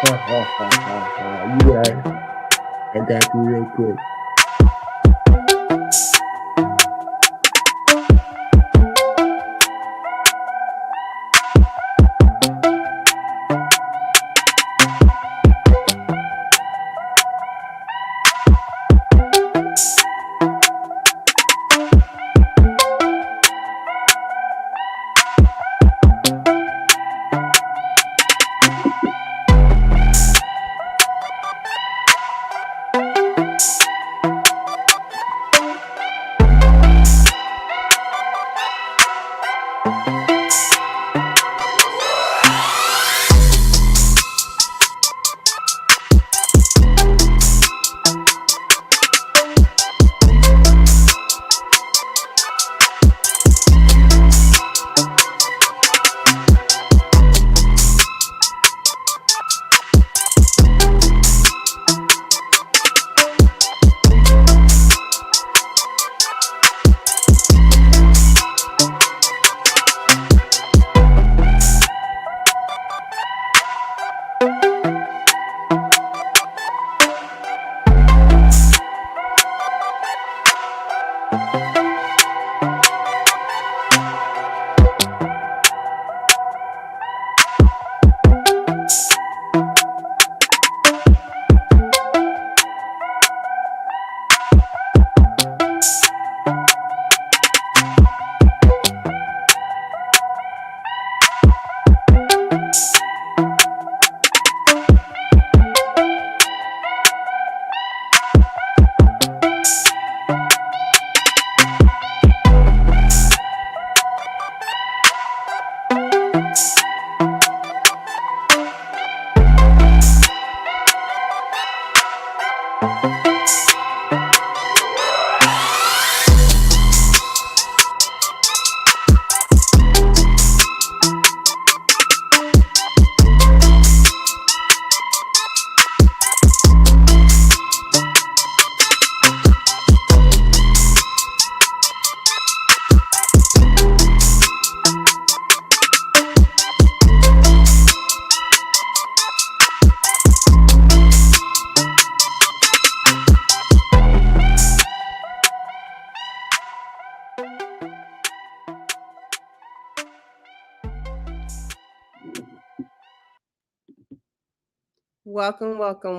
You right. I got you real quick.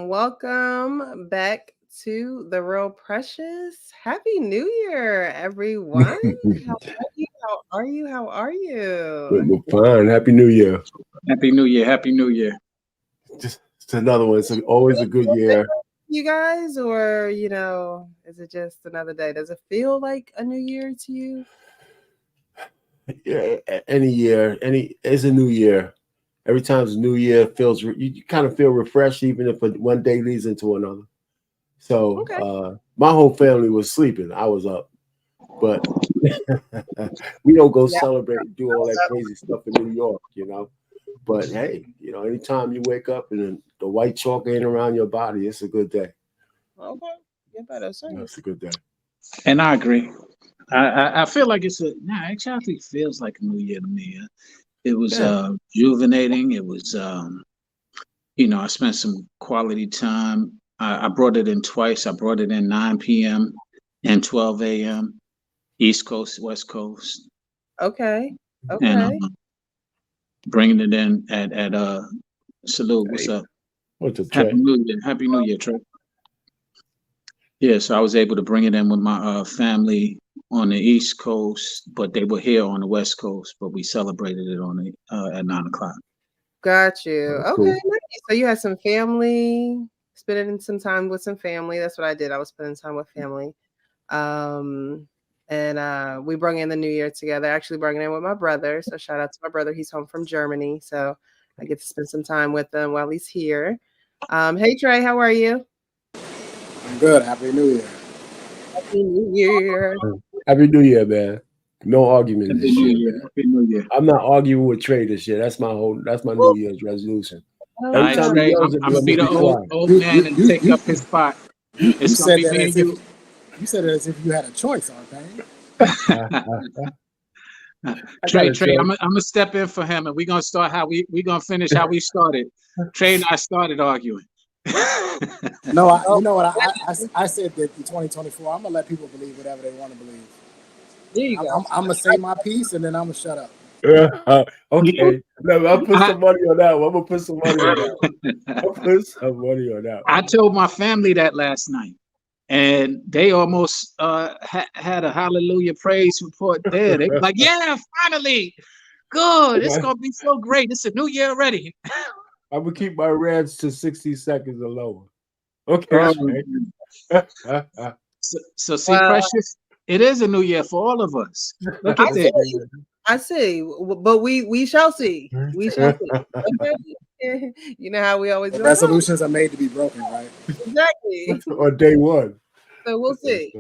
Welcome back to The Real Precious. Happy New Year, everyone. How are you? We're fine. Happy New Year. Happy New Year. Happy New Year. Just it's another one. It's always a good year. You guys, or is it just another day? Does it feel like a new year to you? Yeah, any year, it's a new year. Every time it's a new year, you kind of feel refreshed, even if one day leads into another. So Okay. my whole family was sleeping. I was up, but we don't go celebrate and do all that crazy stuff in New York, But hey, anytime you wake up and the white chalk ain't around your body, it's a good day. Okay. You better say It's a good day. And I agree. I feel like actually I think it feels like a new year to me. It was rejuvenating. It was I spent some quality time. I brought it in twice. I brought it in 9 p.m. and 12 a.m. East Coast, West Coast. Okay. And bringing it in at Salute. What's up? What's up, Happy Trey? New Year. Happy New Year, Trey. Yeah, so I was able to bring it in with my family on the East Coast, but they were here on the West Coast. But we celebrated it on at 9:00. Got you. That's Okay, cool. nice. So you had some family, spending some time with some family. That's what I did. I was spending time with family. And we brought in the new year together. Actually brought it in with my brother. So shout out to my brother. He's home from Germany. So I get to spend some time with him while he's here. Hey Trey, how are you? I'm good. Happy New Year. Happy New Year. Happy New Year, man. No argument Happy this New year. Year. Happy New Year. I'm not arguing with Trey this year. That's my New Year's resolution. All right, Trey, I'm gonna be the old man and take up his spot. You said that as if you had a choice, Arthane. Trey, I'm gonna step in for him, and we're gonna start we gonna finish how we started. Trey and I started arguing. No, you know what? I said that in 2024, I'm gonna let people believe whatever they want to believe. There you go. I'm gonna say my piece, and then I'm gonna shut up. Okay. No, I'll put some money on that one. I'm gonna put some money on that one. I'll put some money on that one. I told my family that last night, and they almost had a hallelujah praise report there. They were like, "Yeah, finally, good. It's gonna be so great. It's a new year already." I'm gonna keep my rants to 60 seconds or lower. Okay. So see, Precious, it is a new year for all of us. Look at that. I see, but we shall see. We shall see. Okay. You know how we always do. Resolutions are made to be broken, right? Exactly. On day one. So we'll see.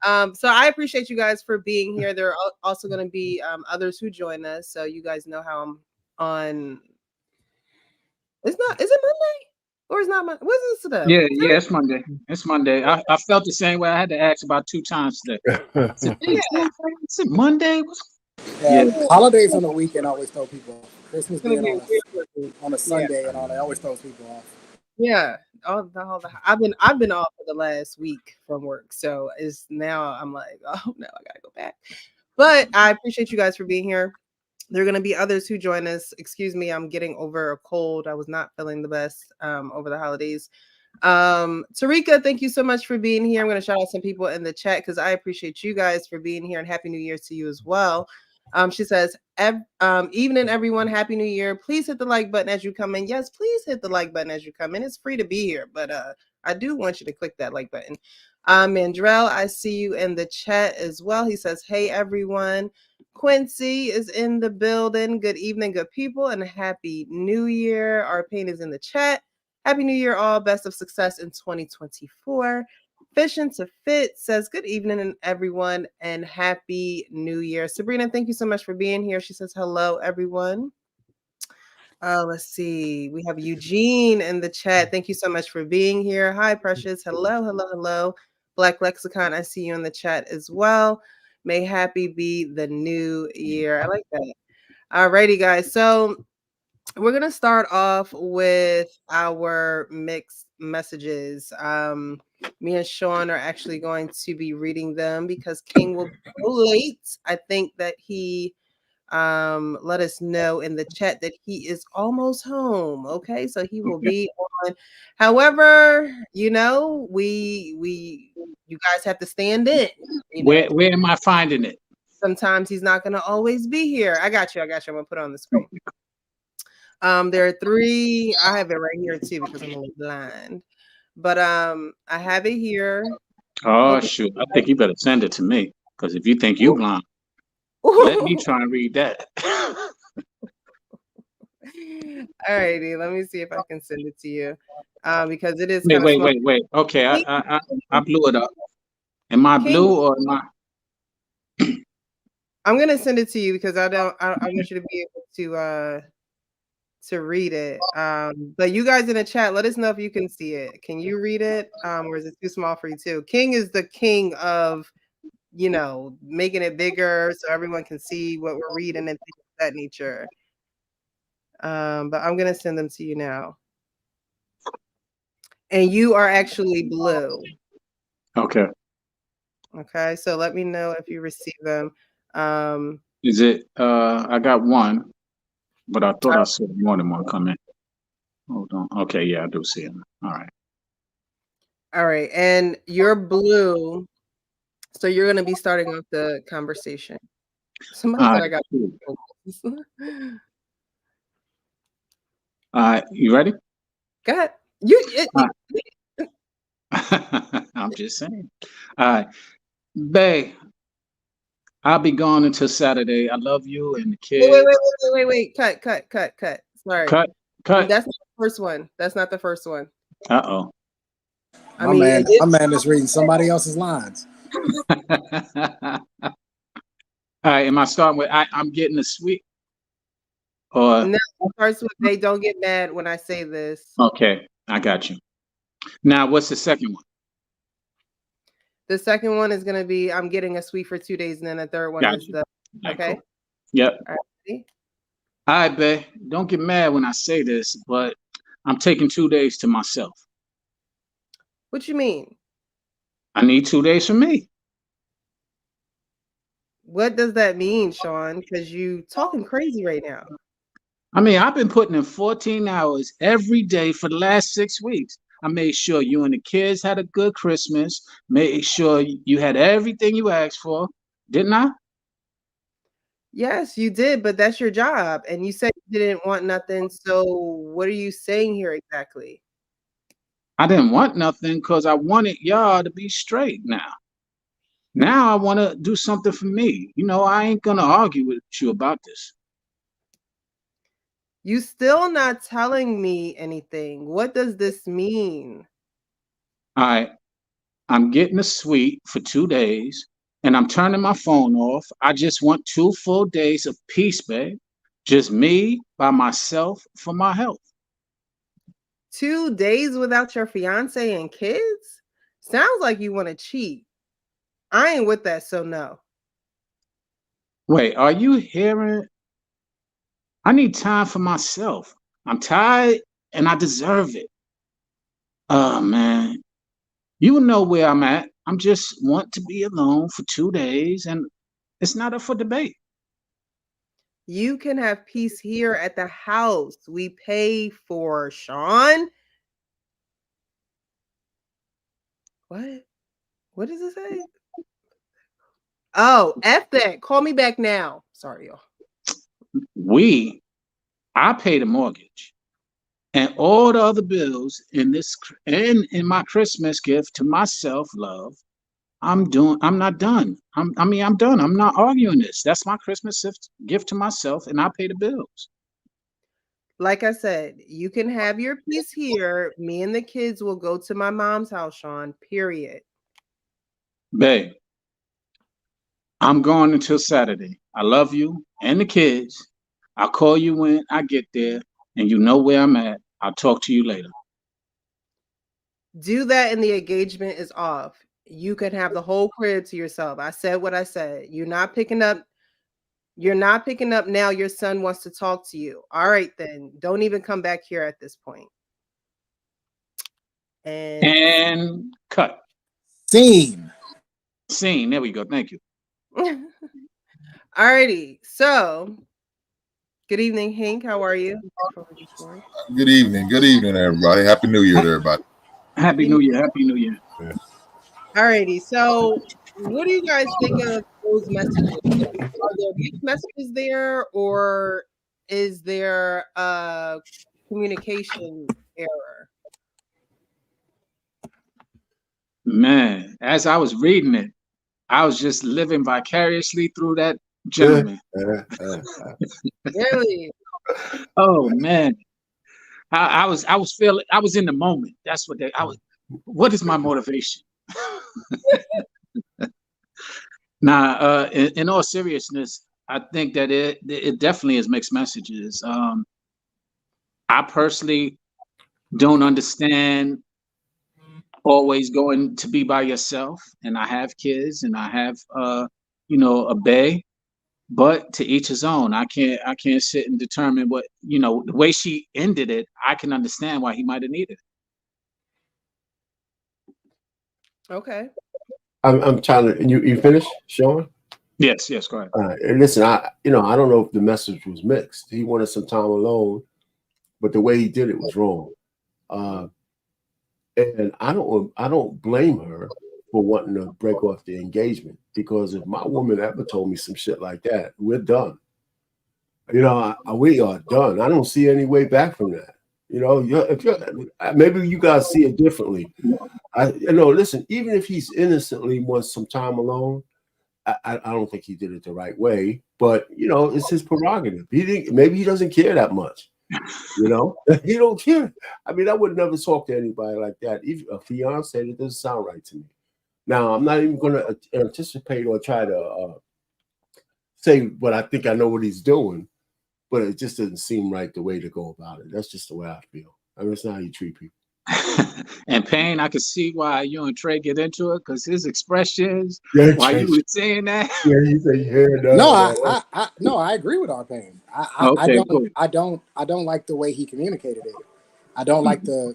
So I appreciate you guys for being here. There are also going to be others who join us, so you guys know how I'm on. Is it Monday or is not Monday? What is this today? Yeah, it's Monday. It's Monday. I felt the same way. I had to ask about 2 times today. Is it Monday? Yeah. Holidays on the weekend always throw people off. Christmas being on a Sunday and all that always throws people off. Yeah, I've been off for the last week from work, so it's now I'm like, oh no, I gotta go back. But I appreciate you guys for being here. There are going to be others who join us. Excuse me, I'm getting over a cold. I was not feeling the best over the holidays. Tarika, thank you so much for being here. I'm going to shout out some people in the chat because I appreciate you guys for being here, and Happy New Year to you as well. She says, evening, everyone. Happy New Year. Please hit the like button as you come in. Yes, please hit the like button as you come in. It's free to be here, but I do want you to click that like button. Mandrell, I see you in the chat as well. He says, hey, everyone. Quincy is in the building. Good evening, good people, and Happy New Year. Our pain is in the chat. Happy New Year, all. Best of success in 2024. Fishing to Fit says, good evening, everyone, and Happy New Year. Sabrina, thank you so much for being here. She says, hello, everyone. Let's see. We have Eugene in the chat. Thank you so much for being here. Hi, Precious. Hello. Black Lexicon, I see you in the chat as well. May happy be the new year. I like that. All righty, guys. So we're going to start off with our mixed messages. Me and Sean are actually going to be reading them because King will be late. I think that he let us know in the chat that he is almost home. Okay, so he will be on. However, you know, you guys have to stand in. Where am I finding it? Sometimes he's not going to always be here. I got you. I'm going to put it on the screen. There are 3. I have it right here too because I'm a little blind. But I have it here. Oh shoot! I think you better send it to me because if you think you blind, let me try and read that. All righty, let me see if I can send it to you. Because it is. Wait. Okay, I blew it up. Am I blue or am I? I'm gonna send it to you because I want you to be able to read it. But you guys in the chat, let us know if you can see it. Can you read it? Or is it too small for you too? King is the king of, you know, making it bigger so everyone can see what we're reading and things of that nature. But I'm gonna send them to you now. And you are actually blue. Okay. Okay, so let me know if you receive them. Is it I got one, but I thought I saw more than one come in. Hold on. Okay, yeah, I do see it. All right. And you're blue. So you're gonna be starting off the conversation. Somebody said I got you ready? Go ahead. I'm just saying. All right. Bae, I'll be gone until Saturday. I love you and the kids. Wait. Cut. Sorry. Cut. That's not the first one. That's not the first one. Uh-oh. My man is reading somebody else's lines. All right. Am I starting with I'm getting a sweet? Or no, it starts with they don't get mad when I say this. Okay, I got you. Now, what's the second one? The second one is going to be I'm getting a sweet for 2 days, and then the third one is the okay. Cool. Yep. All right. All right, babe. Don't get mad when I say this, but I'm taking 2 days to myself. What you mean? I need 2 days for me. What does that mean, Sean? Because you talking crazy right now. I mean, I've been putting in 14 hours every day for the last 6 weeks. I made sure you and the kids had a good Christmas, made sure you had everything you asked for, didn't I? Yes, you did, but that's your job. And you said you didn't want nothing. So what are you saying here exactly? I didn't want nothing because I wanted y'all to be straight now. Now I want to do something for me. I ain't going to argue with you about this. You still not telling me anything. What does this mean? All right. I'm getting a suite for 2 days and I'm turning my phone off. I just want 2 full days of peace, babe. Just me by myself for my health. 2 days without your fiance and kids? Sounds like you want to cheat. I ain't with that, so no. Wait, are you hearing? I need time for myself. I'm tired and I deserve it. Oh, man. You know where I'm at. I'm just want to be alone for 2 days and it's not up for debate. You can have peace here at the house. We pay for Sean. What? What does it say? Oh, F that. Call me back now. Sorry, y'all. I pay the mortgage and all the other bills in my Christmas gift to myself, love. I'm not done. I'm done. I'm not arguing this. That's my Christmas gift to myself and I pay the bills. Like I said, you can have your peace here. Me and the kids will go to my mom's house, Sean. Period. Babe, I'm going until Saturday. I love you and the kids. I'll call you when I get there and you know where I'm at. I'll talk to you later. Do that and the engagement is off. You can have the whole crib to yourself. I said what I said. You're not picking up. You're not picking up now. Your son wants to talk to you. All right, then. Don't even come back here at this point. And cut. Scene. Scene. There we go. Thank you. Alrighty. So, good evening, Hank. How are you? Good evening. Good evening, everybody. Happy New Year to everybody. Happy New Year. Happy New Year. Yeah. Alrighty. So, what do you guys think of those messages? Are there mixed messages there, or is there a communication error? Man, as I was reading it, I was just living vicariously through that gentleman. Really? Oh man. I was feeling I was in the moment. That's what what is my motivation? Now, in all seriousness, I think that it definitely is mixed messages. I personally don't understand always going to be by yourself, and I have kids, and I have a bae. But to each his own. I can't sit and determine what the way she ended it. I can understand why he might have needed it. Okay. I'm trying to. You finished, Sean? Yes, go ahead. And listen, I don't know if the message was mixed. He wanted some time alone, but the way he did it was wrong. And I don't blame her for wanting to break off the engagement, because if my woman ever told me some shit like that, we're done. We are done. I don't see any way back from that. Maybe you guys see it differently. Listen, even if he's innocently wants some time alone, I don't think he did it the right way. But it's his prerogative. Maybe he doesn't care that much. He don't care. I mean, I would never talk to anybody like that. Even a fiance, it doesn't sound right to me. Now, I'm not even going to anticipate or try to say what I think I know what he's doing, but it just doesn't seem right the way to go about it. That's just the way I feel. I mean, it's not how you treat people. And Payne, I could see why you and Trey get into it because his expressions while Trey. you were saying that. Yeah, he said, No, I agree with Arcane. Okay, cool. I don't like the way he communicated it. I don't like the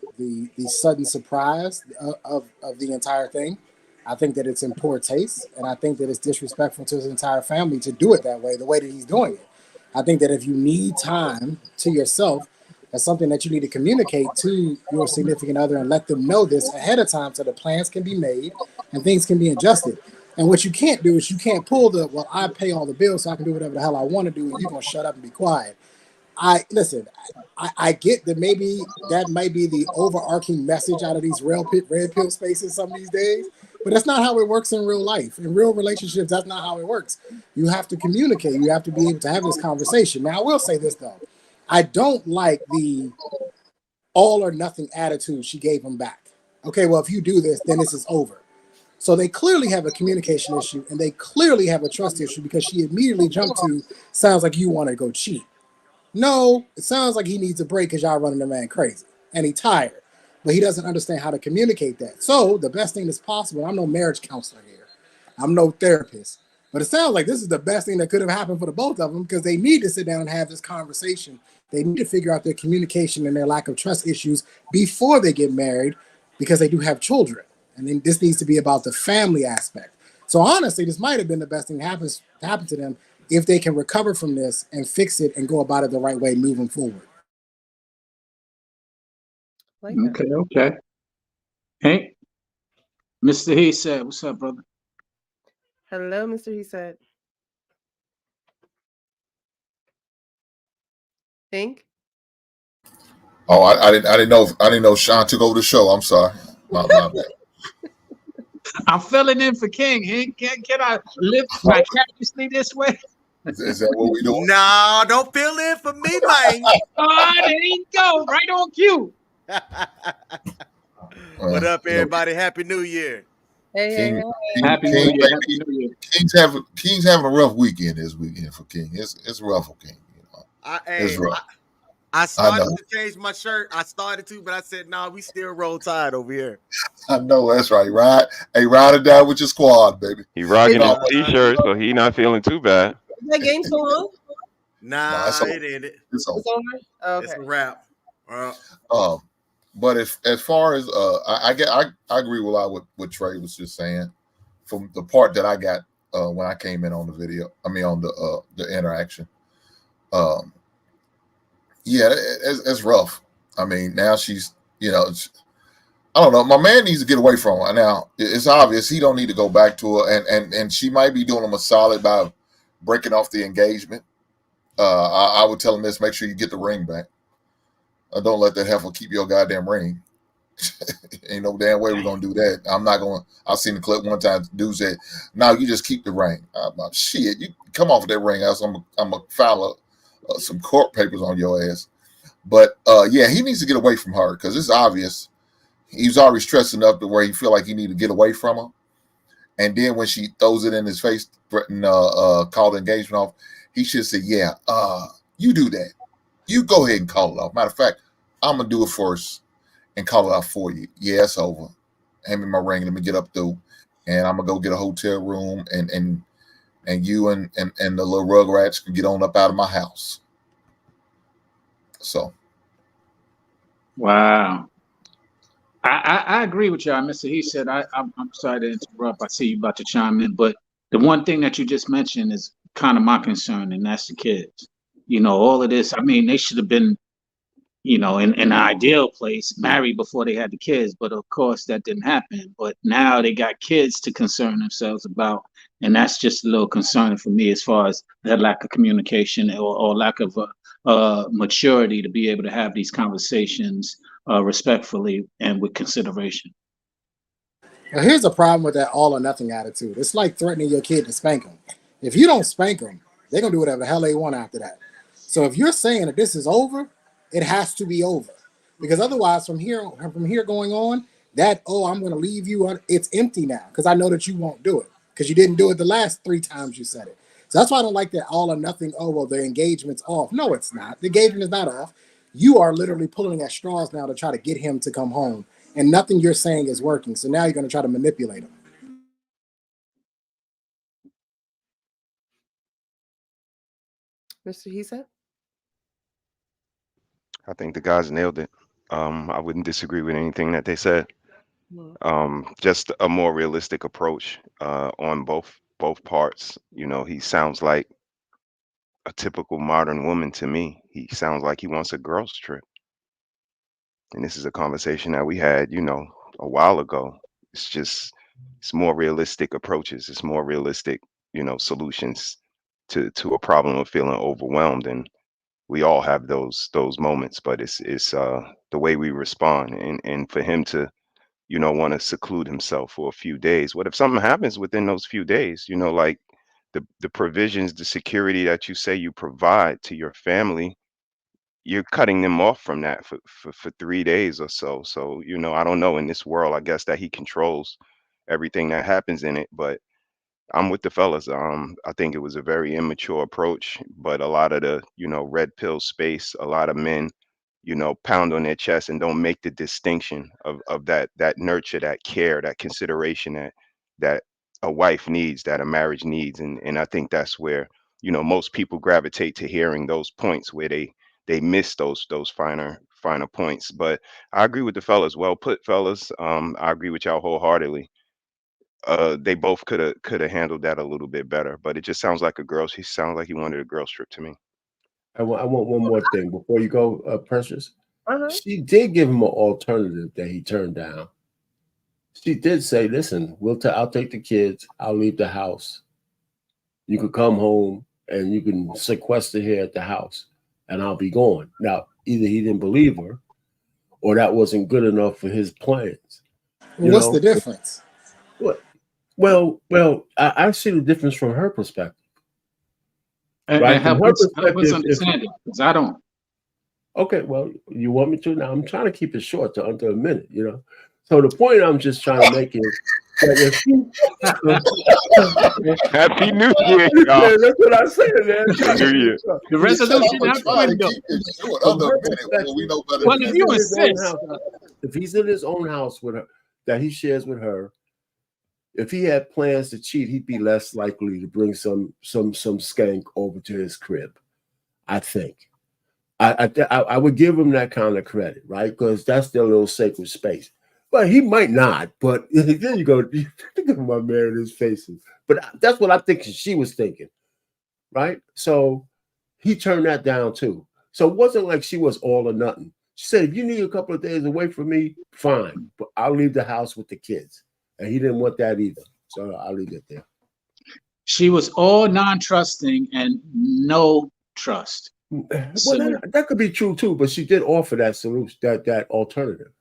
sudden surprise of the entire thing. I think that it's in poor taste, and I think that it's disrespectful to his entire family to do it that way, the way that he's doing it. I think that if you need time to yourself, that's something that you need to communicate to your significant other and let them know this ahead of time so the plans can be made and things can be adjusted. And what you can't do is you can't pull the, well, I pay all the bills so I can do whatever the hell I want to do, and you're going to shut up and be quiet. I get that maybe that might be the overarching message out of these red pill spaces some of these days, but that's not how it works in real life. In real relationships, that's not how it works. You have to communicate. You have to be able to have this conversation. Now, I will say this, though. I don't like the all or nothing attitude she gave him back. Okay, well, if you do this, then this is over. So they clearly have a communication issue, and they clearly have a trust issue because she immediately jumped to, sounds like you want to go cheat. No, it sounds like he needs a break because y'all running the man crazy and he tired, but he doesn't understand how to communicate that. So the best thing that's possible, I'm no marriage counselor here. I'm no therapist, but it sounds like this is the best thing that could have happened for the both of them because they need to sit down and have this conversation. They need to figure out their communication and their lack of trust issues before they get married because they do have children. And then this needs to be about the family aspect. So honestly, this might have been the best thing that happened to them if they can recover from this and fix it and go about it the right way moving forward. Okay. Hey, Mr. He said, what's up, brother? Hello, Mr. He said. Think. Oh, I didn't know Sean took over the show. I'm sorry. My bad. I'm filling in for King. Can I live vicariously this way? Is that what we doing? No, don't fill in for me, man. Oh, there you go. Right on cue. What up, everybody? Happy New Year. Hey. Happy New Year. King's having a rough weekend this weekend for King. It's rough for King. You know? It's rough. I started to change my shirt. I started to, but I said, "Nah, we still roll tide over here." I know that's right. Ride it down with your squad, baby. He rocking his t-shirt, so he not feeling too bad. Is that game still on? Nah, it ended. It's over. Okay. It's a wrap. But as far as I agree with a lot what Trey was just saying. From the part that I got when I came in on the video, I mean on the interaction. Yeah, it's rough. I mean, now she's, I don't know. My man needs to get away from her. Now, it's obvious he don't need to go back to her, and she might be doing him a solid by breaking off the engagement. I would tell him this: make sure you get the ring back. Don't let that heifer keep your goddamn ring. Ain't no damn way we're gonna do that. I'm not gonna. I seen the clip one time. Dude said, "No, you just keep the ring." I'm like, shit, you come off of that ring, else I'm a file some court papers on your ass. But yeah, he needs to get away from her because it's obvious he's already stressed enough to where he feel like he need to get away from her. And then when she throws it in his face, threaten call the engagement off, he should say, "Yeah, you do that. You go ahead and call it off. Matter of fact, I'm gonna do it first and call it off for you. Yeah, it's over. Hand me my ring. Let me get up through, and I'm gonna go get a hotel room, and you and the little rugrats can get on up out of my house." So, wow. I agree with y'all, Mr. He said. I'm sorry to interrupt. I see you about to chime in, but the one thing that you just mentioned is kind of my concern, and that's the kids. All of this. I mean, they should have been, in an ideal place, married before they had the kids. But of course, that didn't happen. But now they got kids to concern themselves about, and that's just a little concerning for me as far as that lack of communication or lack of maturity to be able to have these conversations respectfully and with consideration. Well, here's the problem with that all or nothing attitude. It's like threatening your kid to spank them. If you don't spank them, they're going to do whatever the hell they want after that. So if you're saying that this is over, it has to be over. Because otherwise, from here going on, I'm going to leave you, it's empty now. Because I know that you won't do it. Because you didn't do it the last 3 times you said it. So that's why I don't like that all or nothing, the engagement's off. No, it's not. The engagement is not off. You are literally pulling at straws now to try to get him to come home, and nothing you're saying is working. So now you're going to try to manipulate him. Mr. Hisa? I think the guys nailed it. I wouldn't disagree with anything that they said. Just a more realistic approach on both parts. You know, he sounds like a typical modern woman to me. He sounds like he wants a girls trip. And this is a conversation that we had, you know, a while ago. It's just it's more realistic approaches. It's more realistic, you know, solutions to a problem of feeling overwhelmed. And we all have those moments, but it's the way we respond. And for him to, you know, want to seclude himself for a few days. What if something happens within those few days? You know, like the provisions, the security that you say you provide to your family, you're cutting them off from that for 3 days or so. So, you know, I don't know, in this world, I guess that he controls everything that happens in it. But I'm with the fellas. I think it was a very immature approach, but a lot of the, you know, red pill space, a lot of men, you know, pound on their chest and don't make the distinction of that nurture, that care, that consideration that a wife needs, that a marriage needs. And I think that's where, you know, most people gravitate to hearing those points where they miss those finer points. But I agree with the fellas. Well put, fellas. I agree with y'all wholeheartedly. They both could have handled that a little bit better, but it just sounds like a girls. He sounds like he wanted a girls trip to me. I want one more thing before you go, Precious. Uh-huh. She did give him an alternative that he turned down. She did say, "Listen, I'll take the kids. I'll leave the house. You could come home and you can sequester here at the house, and I'll be gone." Now, either he didn't believe her, or that wasn't good enough for his plans. You What's the know, difference? well, I see the difference from her perspective, And right? From help her us perspective, if understand it, because I don't. okay, well, you want me to now? I'm trying to keep it short to under a minute. You know, so the point I'm just trying to make is that if you, Happy New Year, y'all. that's what I said, man. I'm Happy trying to New keep it Year. short. The He said, resolution I'm gonna out the try to window. keep it short From under a her minute when we perspective, know better if Well, than if that. he's you in his own insist, house, if he's in his own house with her, that he shares with her, if he had plans to cheat, he'd be less likely to bring some skank over to his crib. I think. I would give him that kind of credit, right? Because that's their little sacred space. But he might not. But there you go. Look at my man in his faces. But that's what I think she was thinking, right? So he turned that down too. So it wasn't like she was all or nothing. She said, if you need a couple of days away from me, fine. But I'll leave the house with the kids. And he didn't want that either. So I'll leave it there. she was all non-trusting and no trust. Well, So that could be true too, but she did offer that solution, that alternative.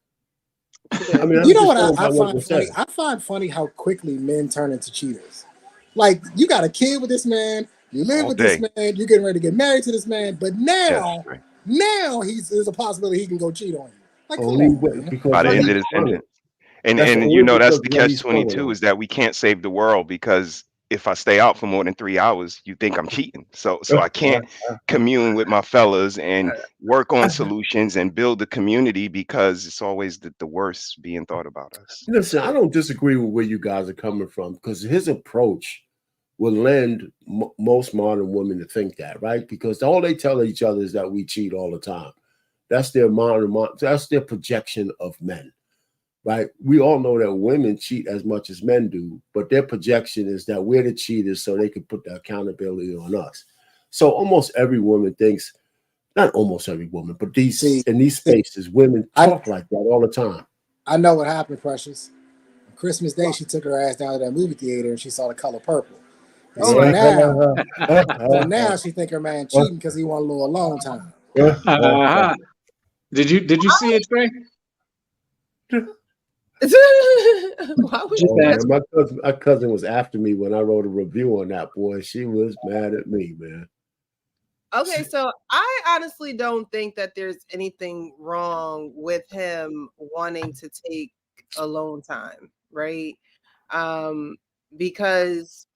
I mean, You I'm know just what going by I what find was funny? said. I find funny how quickly men turn into cheaters. Like, you got a kid with this man, you live All with this day. man, you're getting ready to get married to this man, but Yes, now, right. there's a possibility he can go cheat on you. Like, come Only on, man. because By the what end he's of the running. sentence. And That's and you only know that's because the what catch he's throwing 22 on. is that we can't save the world because if I stay out for more than 3 hours, you think I'm cheating. So I can't commune with my fellas and work on solutions and build a community because it's always the worst being thought about us. Listen, I don't disagree with where you guys are coming from because his approach will lend most modern women to think that, right? Because all they tell each other is that we cheat all the time. That's their that's their projection of men, right? We all know that women cheat as much as men do, but their projection is that we're the cheaters so they can put the accountability on us. So almost every woman thinks, not almost every woman, but See, in these spaces, women I talk like that all the time. I know what happened, Precious. On Christmas Day, she took her ass down to that movie theater and she saw The Color Purple. And Oh so my now she think her man cheating because he want a little alone time. uh-huh. Did you see it, Trey? Why would Just you Oh ask? man, my cousin was after me when I wrote a review on that. Boy, she was mad at me, man. Okay, so I honestly don't think that there's anything wrong with him wanting to take alone time, right? Because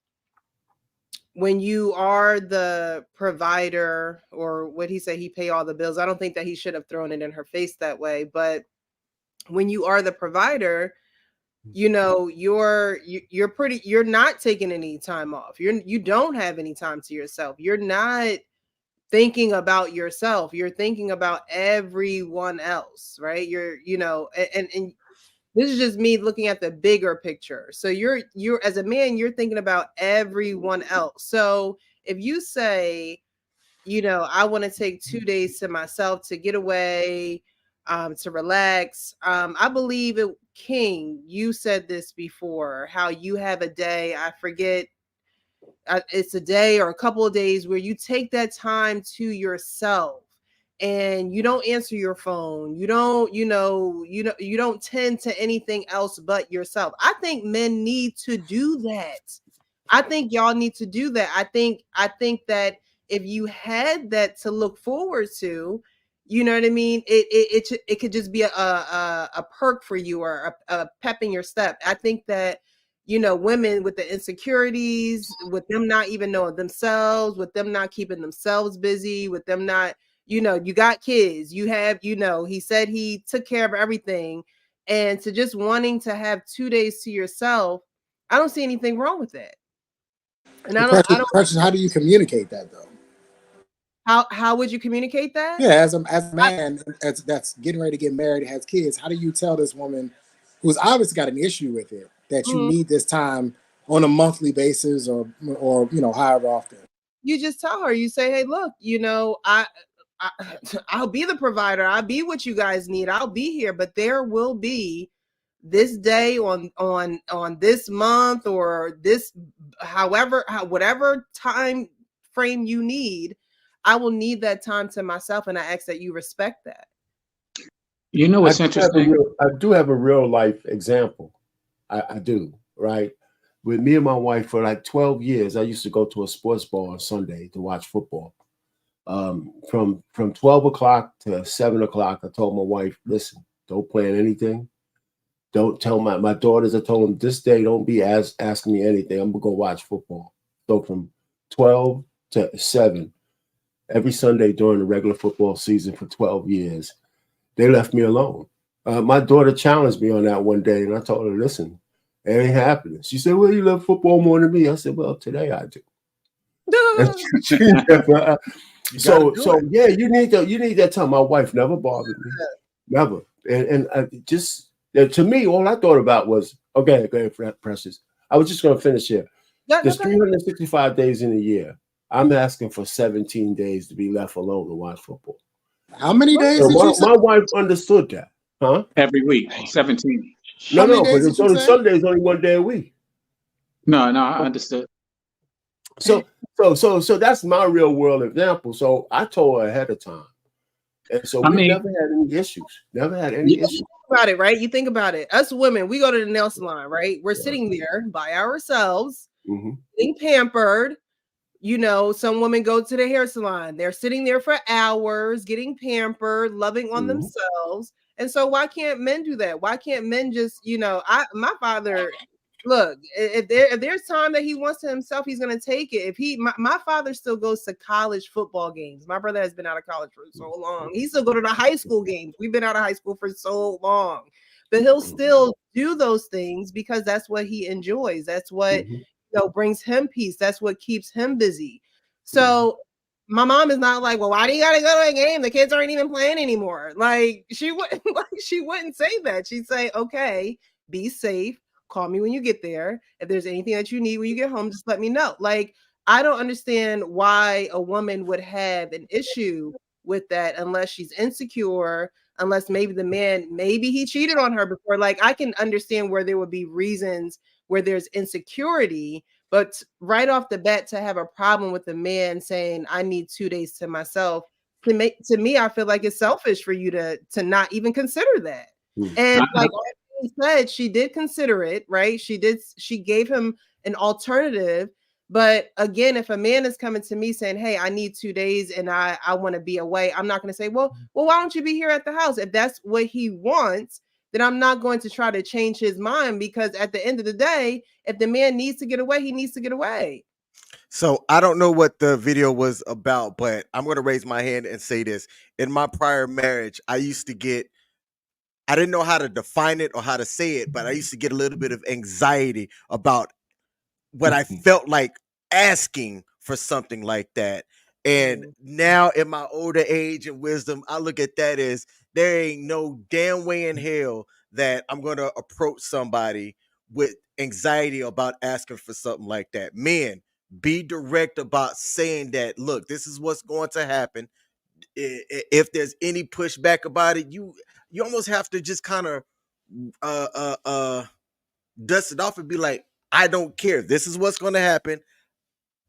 when you are the provider, or what he said, he pay all the bills. I don't think that he should have thrown it in her face that way, but when you are the provider, you know, you're not taking any time off. You don't have any time to yourself. You're not thinking about yourself. You're thinking about everyone else, right? And this is just me looking at the bigger picture. So you're as a man, you're thinking about everyone else. So if you say, you know, I want to take 2 days to myself to get away, to relax. I believe it, King, you said this before, how you have a day, I forget, it's a day or a couple of days where you take that time to yourself and you don't answer your phone. You don't, you don't tend to anything else but yourself. I think men need to do that. I think y'all need to do that. I think that if you had that to look forward to, you know what I mean? It could just be a perk for you, or a pep in your step. I think that, you know, women with the insecurities, with them not even knowing themselves, with them not keeping themselves busy, with them not, you know, you got kids, you have, you know, he said he took care of everything. And to just wanting to have 2 days to yourself, I don't see anything wrong with that. And The question, how do you communicate that though? How would you communicate that? Yeah, as a man that's getting ready to get married, has kids, how do you tell this woman who's obviously got an issue with it that you need this time on a monthly basis, or you know, however often? You just tell her, you say, hey, look, you know, I'll be the provider. I'll be what you guys need. I'll be here, but there will be this day on this month, or this, whatever time frame you need, I will need that time to myself, and I ask that you respect that. You know what's interesting? I do have a real life example. I do, right? With me and my wife for like 12 years, I used to go to a sports bar on Sunday to watch football. From 12 o'clock to 7 o'clock, I told my wife, listen, don't plan anything. Don't tell my daughters, I told them, this day, don't be asking me anything. I'm going to go watch football. So from 12 to 7, every Sunday during the regular football season for 12 years, they left me alone. My daughter challenged me on that one day, and I told her, listen, it ain't happening. She said, well, you love football more than me. I said, well, today I do. So yeah, you need that time. My wife never bothered me. Never. And just to me, all I thought about was, okay, go ahead, Precious. I was just going to finish here. There's 365 days in a year. I'm asking for 17 days to be left alone to watch football. How many days did you say? My wife understood that. Huh? Every week, 17. No, but it's only Sunday is only one day a week. No, I understood. So that's my real world example. So I told her ahead of time. And so we never had any issues. Never had any issues. About it, right? You think about it. Us women, we go to the nail salon, right? We're sitting there by ourselves, being pampered. You know, some women go to the hair salon. They're sitting there for hours, getting pampered, loving on themselves. And so why can't men do that? Why can't men just, you know, my father, look, if there's time that he wants to himself, he's going to take it. If my father still goes to college football games. My brother has been out of college for so long. He still go to the high school games. We've been out of high school for so long, but he'll still do those things because that's what he enjoys. That's what, you know, brings him peace. That's what keeps him busy. So my mom is not like, well, why do you gotta go to a game? The kids aren't even playing anymore. Like she wouldn't say that. She'd say, okay, be safe. Call me when you get there. If there's anything that you need when you get home, just let me know. Like, I don't understand why a woman would have an issue with that unless she's insecure, unless maybe the man, maybe he cheated on her before. Like, I can understand where there would be reasons where there's insecurity, but right off the bat, to have a problem with a man saying, I need 2 days to myself, to me, I feel like it's selfish for you to not even consider that. And like he said, she did consider it, right? She gave him an alternative. But again, if a man is coming to me saying, hey, I need 2 days and I want to be away, I'm not going to say, well, why don't you be here at the house? If that's what he wants, then I'm not going to try to change his mind, because at the end of the day, if the man needs to get away, he needs to get away. So I don't know what the video was about, but I'm going to raise my hand and say this. In my prior marriage, I didn't know how to define it or how to say it, but I used to get a little bit of anxiety about what I felt like asking for something like that. And now in my older age and wisdom, I look at that as there ain't no damn way in hell that I'm going to approach somebody with anxiety about asking for something like that. Men, be direct about saying that, look, this is what's going to happen. If there's any pushback about it, you almost have to just kind of uh uh uh dust it off and be like, I don't care. This is what's going to happen.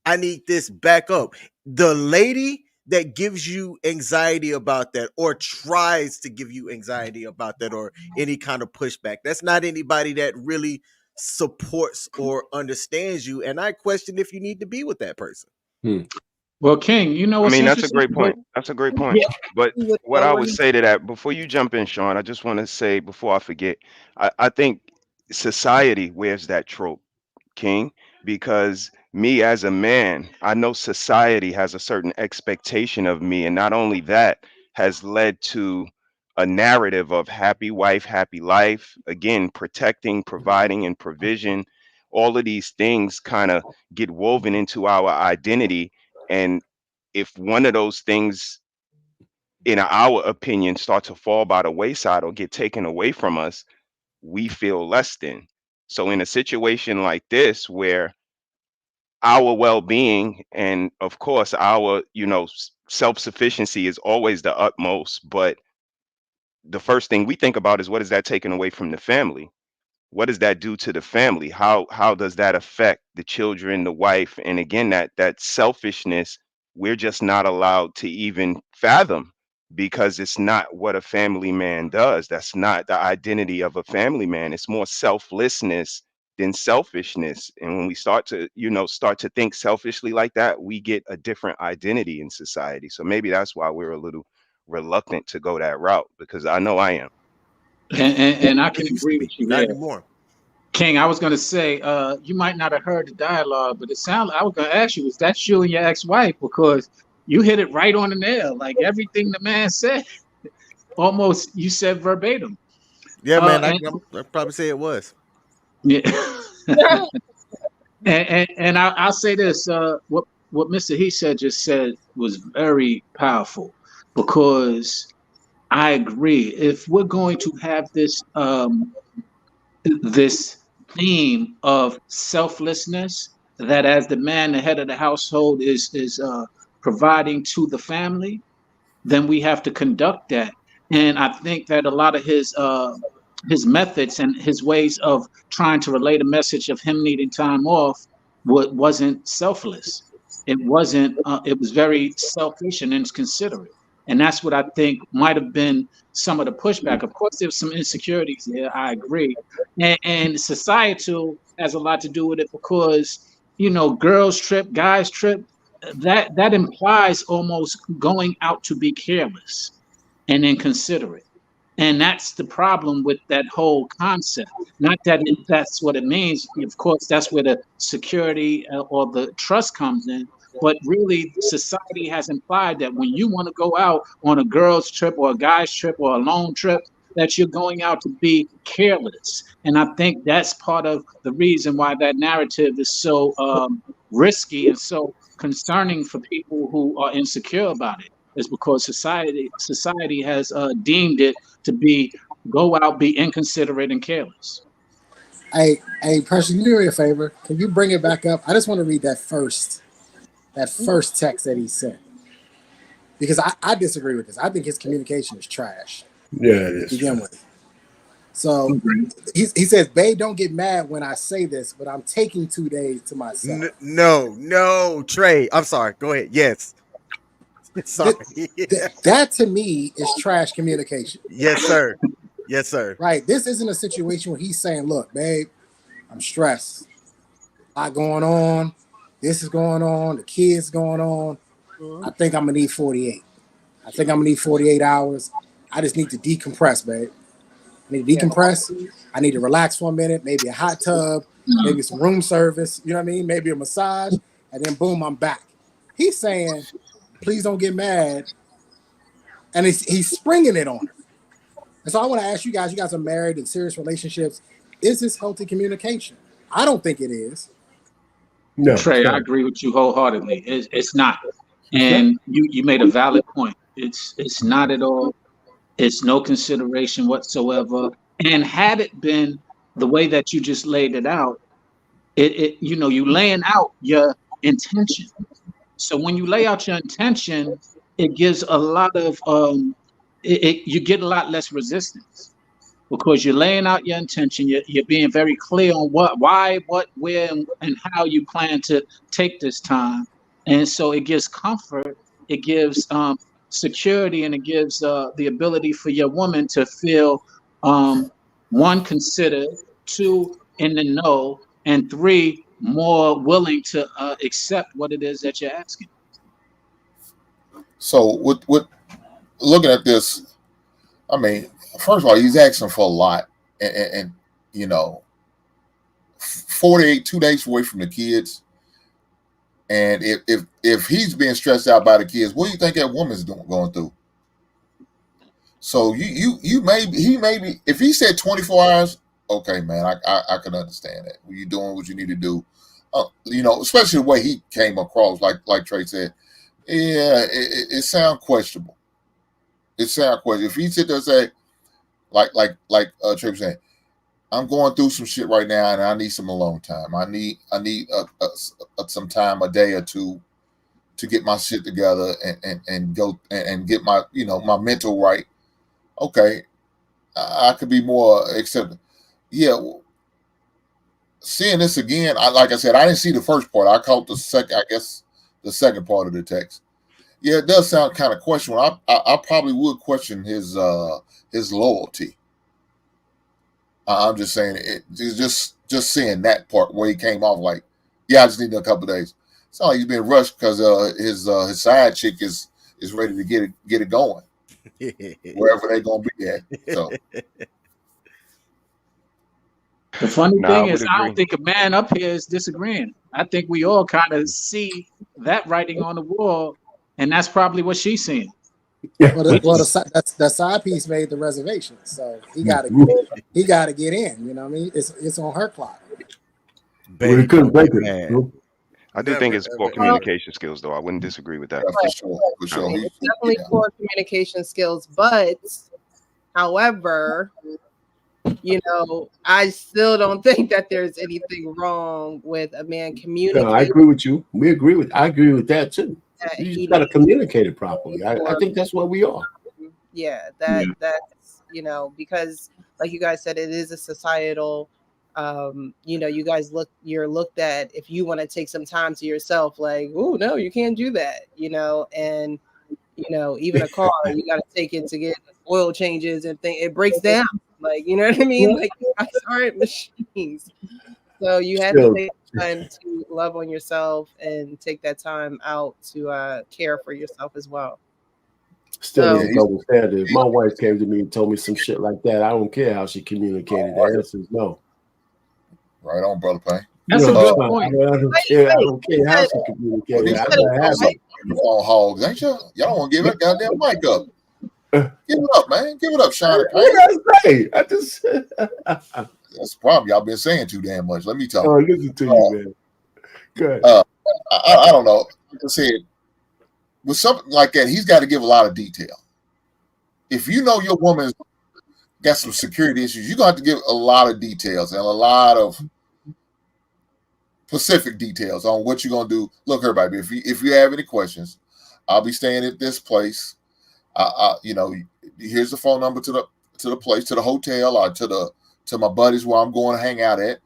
I need this back up. The lady that gives you anxiety about that or tries to give you anxiety about that or any kind of pushback, that's not anybody that really supports or understands you. And I question if you need to be with that person. Well, King, you know I what's mean, that's a interesting? great point. That's a great point. But With what I would lowering- say to that, before you jump in, Sean, I just want to say before I forget, I think society wears that trope, King, because me as a man, I know society has a certain expectation of me. And not only that, has led to a narrative of happy wife, happy life, again, protecting, providing, and provision. All of these things kind of get woven into our identity. And if one of those things, in our opinion, start to fall by the wayside or get taken away from us, we feel less than. So in a situation like this where our well-being and of course our self-sufficiency is always the utmost, but the first thing we think about is what is that taken away from the family? What does that do to the family? How does that affect the children, the wife? And again, that selfishness, we're just not allowed to even fathom, because it's not what a family man does. That's not the identity of a family man. It's more selflessness than selfishness. And when we start to think selfishly like that, we get a different identity in society. So maybe that's why we're a little reluctant to go that route, because I know I am. And I can It used to agree be, with you not there. anymore. King, I was going to say, you might not have heard the dialogue, but I was going to ask you, was that you and your ex-wife? Because you hit it right on the nail. Like everything the man said, almost you said verbatim. Yeah, man, And I'd probably say it was. yeah. And I'll say this: what Mr. He said just said was very powerful, because I agree. If we're going to have this theme of selflessness, that as the man, the head of the household, is providing to the family, then we have to conduct that. And I think that a lot of his methods and his ways of trying to relay the message of him needing time off wasn't selfless. It wasn't. It was very selfish and inconsiderate. And that's what I think might have been some of the pushback. Of course, there's some insecurities there. I agree, and societal has a lot to do with it, because girls trip, guys trip, that implies almost going out to be careless and inconsiderate. And that's the problem with that whole concept. Not that that's what it means. Of course, that's where the security or the trust comes in. But really, society has implied that when you want to go out on a girl's trip or a guy's trip or a lone trip, that you're going out to be careless. And I think that's part of the reason why that narrative is so risky and so concerning for people who are insecure about it, is because society has deemed it to be go out, be inconsiderate and careless. Hey, Precious, can you do me a favor? Can you bring it back up? I just want to read that first text that he sent, because I disagree with this. I think his communication is trash. Yeah, it to is. begin with. So he says, "Babe, don't get mad when I say this, but I'm taking 2 days to myself." No, Trey. I'm sorry. Go ahead. Yes. Sorry. That to me is trash communication. Yes, sir. Yes, sir. Right. This isn't a situation where he's saying, "Look, babe, I'm stressed. A lot going on. This is going on. The kids going on. I think I'm gonna need 48. I think I'm gonna need 48 hours. I just need to decompress, babe. I need to decompress. I need to relax for a minute. Maybe a hot tub. Maybe some room service. You know what I mean? Maybe a massage. and then boom, I'm back. He's saying, please don't get mad, and he's springing it on her. And so I want to ask you guys are married in serious relationships. Is this healthy communication? I don't think it is. No, Trey, I agree with you wholeheartedly. It's not. It's And you made a valid point. It's not at all. It's no consideration whatsoever. And had it been the way that you just laid it out, you laying out your intention. So when you lay out your intention, it gives a lot of you get a lot less resistance because you're laying out your intention. You're being very clear on what, why, what, where, and how you plan to take this time. And so it gives comfort, it gives security, and it gives the ability for your woman to feel one, considered, two, in the know, and three, more willing to accept what it is that you're asking. So with looking at this, I mean, first of all, he's asking for a lot, and 48 2 days away from the kids, and if he's being stressed out by the kids, what do you think that woman's going through? So he may be, if he said 24 hours, okay, man, I can understand that. You're doing what you need to do, especially the way he came across, like Trey said. Yeah, it sounds questionable. It sounds questionable. If he sit there and say, like Trey was saying, I'm going through some shit right now, and I need some alone time. I need some time, a day or two, to get my shit together and go and get my my mental right. Okay, I could be more accepting. Yeah, seeing this again, like I said, I didn't see the first part. I caught the second. I guess the second part of the text. Yeah, it does sound kind of questionable. I probably would question his loyalty. I'm just saying it's just seeing that part where he came off like, yeah, I just need a couple of days. It's not like he's being rushed because his side chick is ready to get it going wherever they're gonna be at. So the funny thing is, I agree. don't think a man up here is disagreeing. I think we all kind of see that writing on the wall, and that's probably what she's seeing. Well, the side piece made the reservation, so he got to get in. You know what I mean? It's on her clock. Well, he couldn't break it. I do think it's poor communication skills, though. I wouldn't disagree with that. Yeah, for sure. It's definitely poor communication skills, but however, I still don't think that there's anything wrong with a man communicating. No, I agree with you. I agree with that too. You just got to communicate it properly. I think that's what we are. Yeah, that's because like you guys said, it is a societal. You're looked at if you want to take some time to yourself, like, oh no, you can't do that, and even a car, you got to take it to get oil changes and it breaks down, like, you know what I mean? Like, you guys aren't machines, so you have to take time to love on yourself and take that time out to care for yourself as well. Still, it's double standard. If my wife came to me and told me some shit like that, I don't care how she communicated. The answer is no. Right on, Brother Payne. That's a good point. I don't care how she communicated. Phone hogs, ain't you? Y'all want to give that goddamn mic up? Give it up, man. Give it up, Shiny Payne. What did I say? That's the problem. Y'all been saying too damn much. Let me talk. Oh, listen to you, man. Good. I don't know. Like I said, with something like that, he's got to give a lot of detail. If you know your woman's got some security issues, you're going to have to give a lot of details and a lot of specific details on what you're going to do. Look, everybody, if you have any questions, I'll be staying at this place. Here's the phone number to the place, to the hotel, or to my buddies where I'm going to hang out at.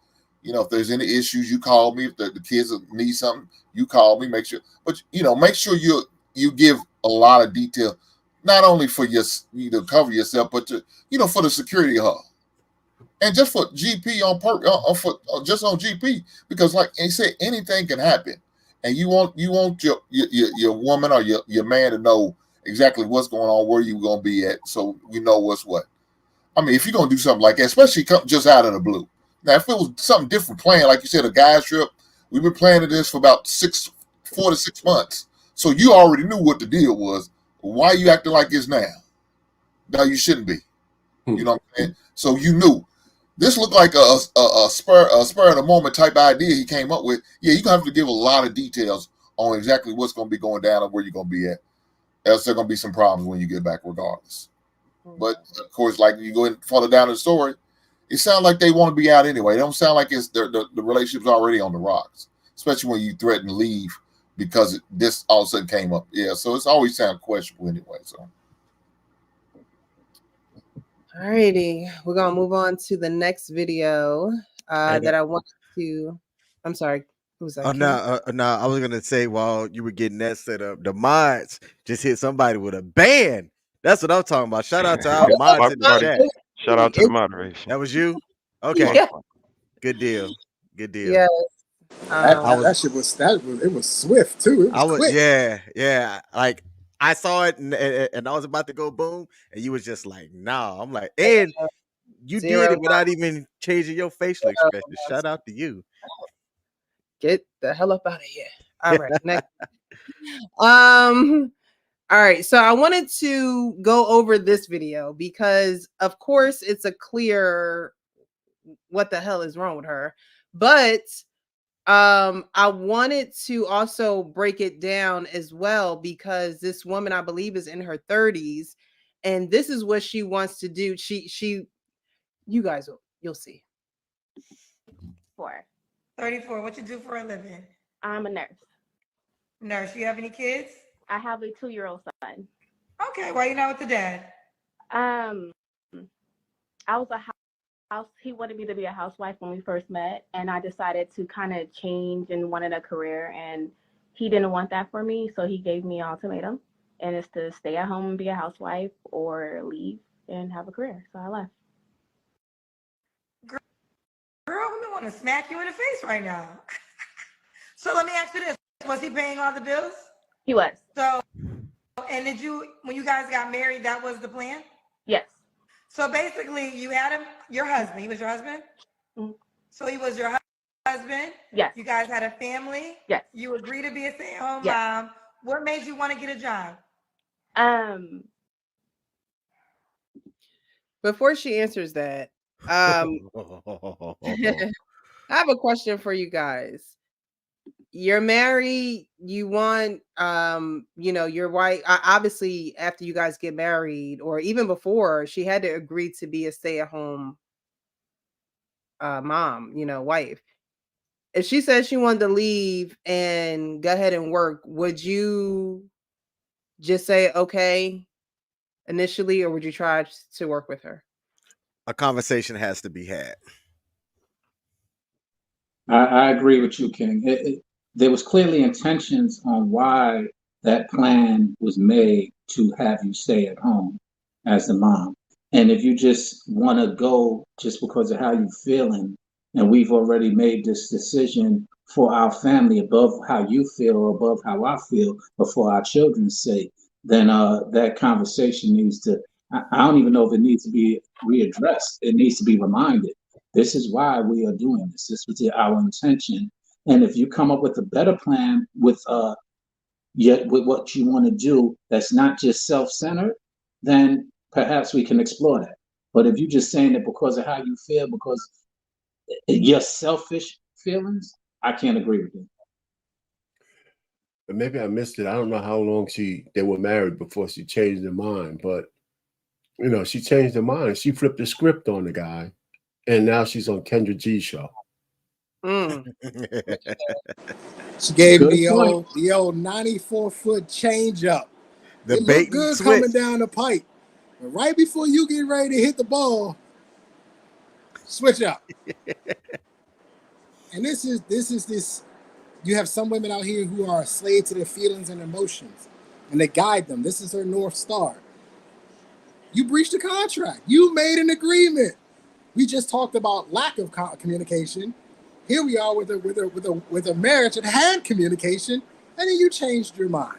If there's any issues, you call me. If the kids need something, you call me. Make sure, but make sure you give a lot of detail, not only for you to cover yourself, but to for the security hub, and just for GP just on GP, because like he said, anything can happen, and you want your woman or your man to know exactly what's going on, where you're going to be at, so we know what's what. I mean, if you're going to do something like that, especially just out of the blue. Now, if it was something different planned, like you said, a guy's trip, We've been planning this for about 4 to 6 months. So you already knew what the deal was. Why are you acting like it's now? Now you shouldn't be. You know what I'm saying? So you knew. This looked like a spur of the moment type idea he came up with. Yeah, you're gonna have to give a lot of details on exactly what's gonna be going down and where you're gonna be at. Else there's gonna be some problems when you get back, regardless. But of course, like you go further down the story, it sounds like they want to be out anyway. It don't sound like it's the relationship's already on the rocks, especially when you threaten to leave because this all of a sudden came up. Yeah, so it's always sound questionable anyway. So. Alrighty, we're gonna move on to the next video that I want to. I'm sorry, who was that? Oh no, I was gonna say while you were getting that set up, the mods just hit somebody with a ban. That's what I'm talking about. Shout out to our mods in the chat. Shout out to the moderation. That was you? Okay. Yeah. Good deal. Good deal. Yes. That shit was it was swift too. It was quick. Yeah. Like I saw it and I was about to go boom, and you was just like, nah. I'm like, and you did it without even changing your facial expression. Shout out to you. Get the hell up out of here. All right, next. All right, so I wanted to go over this video because of course it's a clear what the hell is wrong with her, but I wanted to also break it down as well because this woman, I believe, is in her 30s, and this is what she wants to do. You guys you'll see. 34. What you do for a living? I'm a nurse. Nurse. You have any kids? I have a 2-year-old son. Okay. Why you not with the dad? I was a house. He wanted me to be a housewife when we first met, and I decided to kind of change and wanted a career, and he didn't want that for me, so he gave me an ultimatum, and it's to stay at home and be a housewife or leave and have a career. So I left. Girl, we want to smack you in the face right now. So let me ask you this. Was he paying all the bills? He was. So, and when you guys got married, that was the plan? Yes. So basically you had your husband. He was your husband? Mm-hmm. So he was your husband? Yes. You guys had a family? Yes. You agreed to be a stay-at-home yes. mom. What made you want to get a job? Before she answers that, I have a question for you guys. You're married, you want your wife, obviously after you guys get married or even before, she had to agree to be a stay-at-home mom, wife. If she said she wanted to leave and go ahead and work, would you just say okay initially, or would you try to work with her? A conversation has to be had. I agree with you, King. There was clearly intentions on why that plan was made to have you stay at home as the mom. And if you just want to go just because of how you're feeling, and we've already made this decision for our family above how you feel or above how I feel, but for our children's sake, then that conversation needs to, I don't even know if it needs to be readdressed. It needs to be reminded. This is why we are doing this. This was our intention. And if you come up with a better plan with what you want to do that's not just self-centered, then perhaps we can explore that. But if you're just saying it because of how you feel, because your selfish feelings, I can't agree with you. But maybe I missed it. I don't know how long they were married before she changed her mind, but she changed her mind. She flipped the script on the guy, and now she's on Kendra G's show. She gave him the old 94-foot change up. It looked good coming down the pipe, but right before you get ready to hit the ball, switch up. And this is you have some women out here who are a slave to their feelings and emotions, and they guide them. This is her North Star. You breached a contract. You made an agreement. We just talked about lack of communication. Here we are with a marriage that had communication, and then you changed your mind,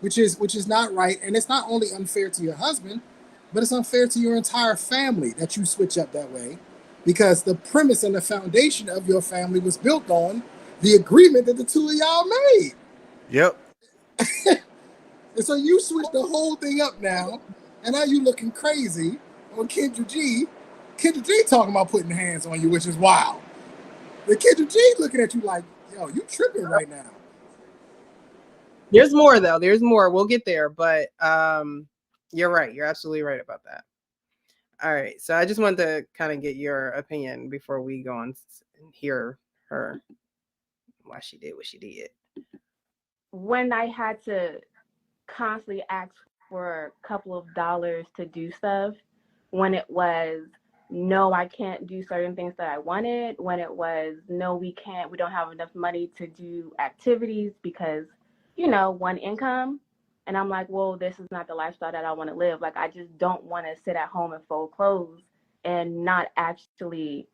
which is not right. And it's not only unfair to your husband, but it's unfair to your entire family that you switch up that way, because the premise and the foundation of your family was built on the agreement that the two of y'all made. Yep. And so you switched the whole thing up now, and now you looking crazy on Kendra G. Kendra G talking about putting hands on you, which is wild. The Kendra G looking at you like, yo, you tripping right now. There's more though. There's more. We'll get there, but you're right. You're absolutely right about that. All right. So I just wanted to kind of get your opinion before we go on and hear her why she did what she did. When I had to constantly ask for a couple of dollars to do stuff, when it was no, I can't do certain things that I wanted, when it was no, we don't have enough money to do activities because, one income. And I'm like, well, this is not the lifestyle that I want to live. Like, I just don't want to sit at home and fold clothes and not actually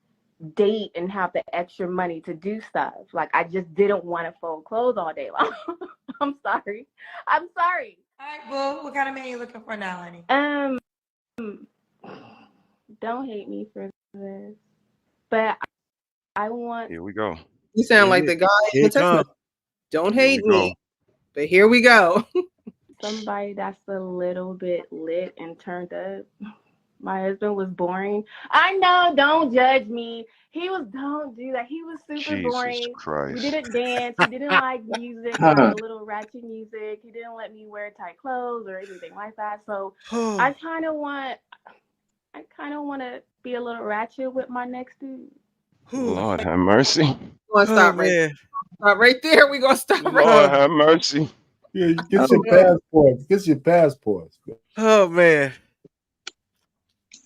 date and have the extra money to do stuff. Like, I just didn't want to fold clothes all day long. I'm sorry. All right, boo. What kind of man you looking for now, honey? Don't hate me for this, but I want. Here we go. You sound like the guy in the text. Don't hate me, but here we go. Somebody that's a little bit lit and turned up. My husband was boring. I know, don't judge me. Don't do that. He was super Jesus boring. Christ. We didn't dance. He didn't like music, like a little ratchet music. He didn't let me wear tight clothes or anything like that. So I kind of want to be a little ratchet with my next dude. Lord have mercy. We're gonna stop right there. We're gonna stop right Lord have mercy. Yeah, get your passports. Get your passports. Oh man.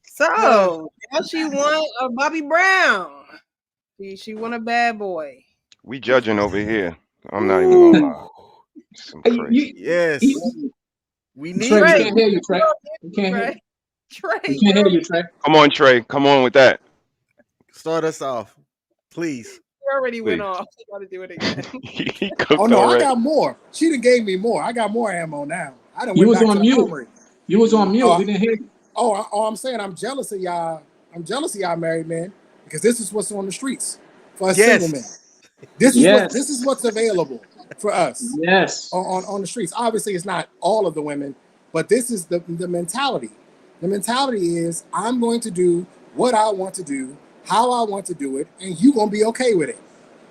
So now she want a Bobby Brown. She want a bad boy. We judging over here. I'm not even gonna lie. Some crazy. Yes. We need Trey, we can't hear you, Trey. We can't hear you. Trey. We can't hear you, Trey. Come on, Trey. Come on with that. Start us off, please. She already went off. She got to do it again. Oh no, I got more. She done gave me more. I got more ammo now. I done You went was back on to mute. the armory. You was on mute. We didn't hear you. I'm saying I'm jealous of y'all. I'm jealous of y'all married men because this is what's on the streets for us single men. This is what's available for us. Yes. On the streets. Obviously, it's not all of the women, but this is the mentality. The mentality is I'm going to do what I want to do, how I want to do it, and you gonna be okay with it.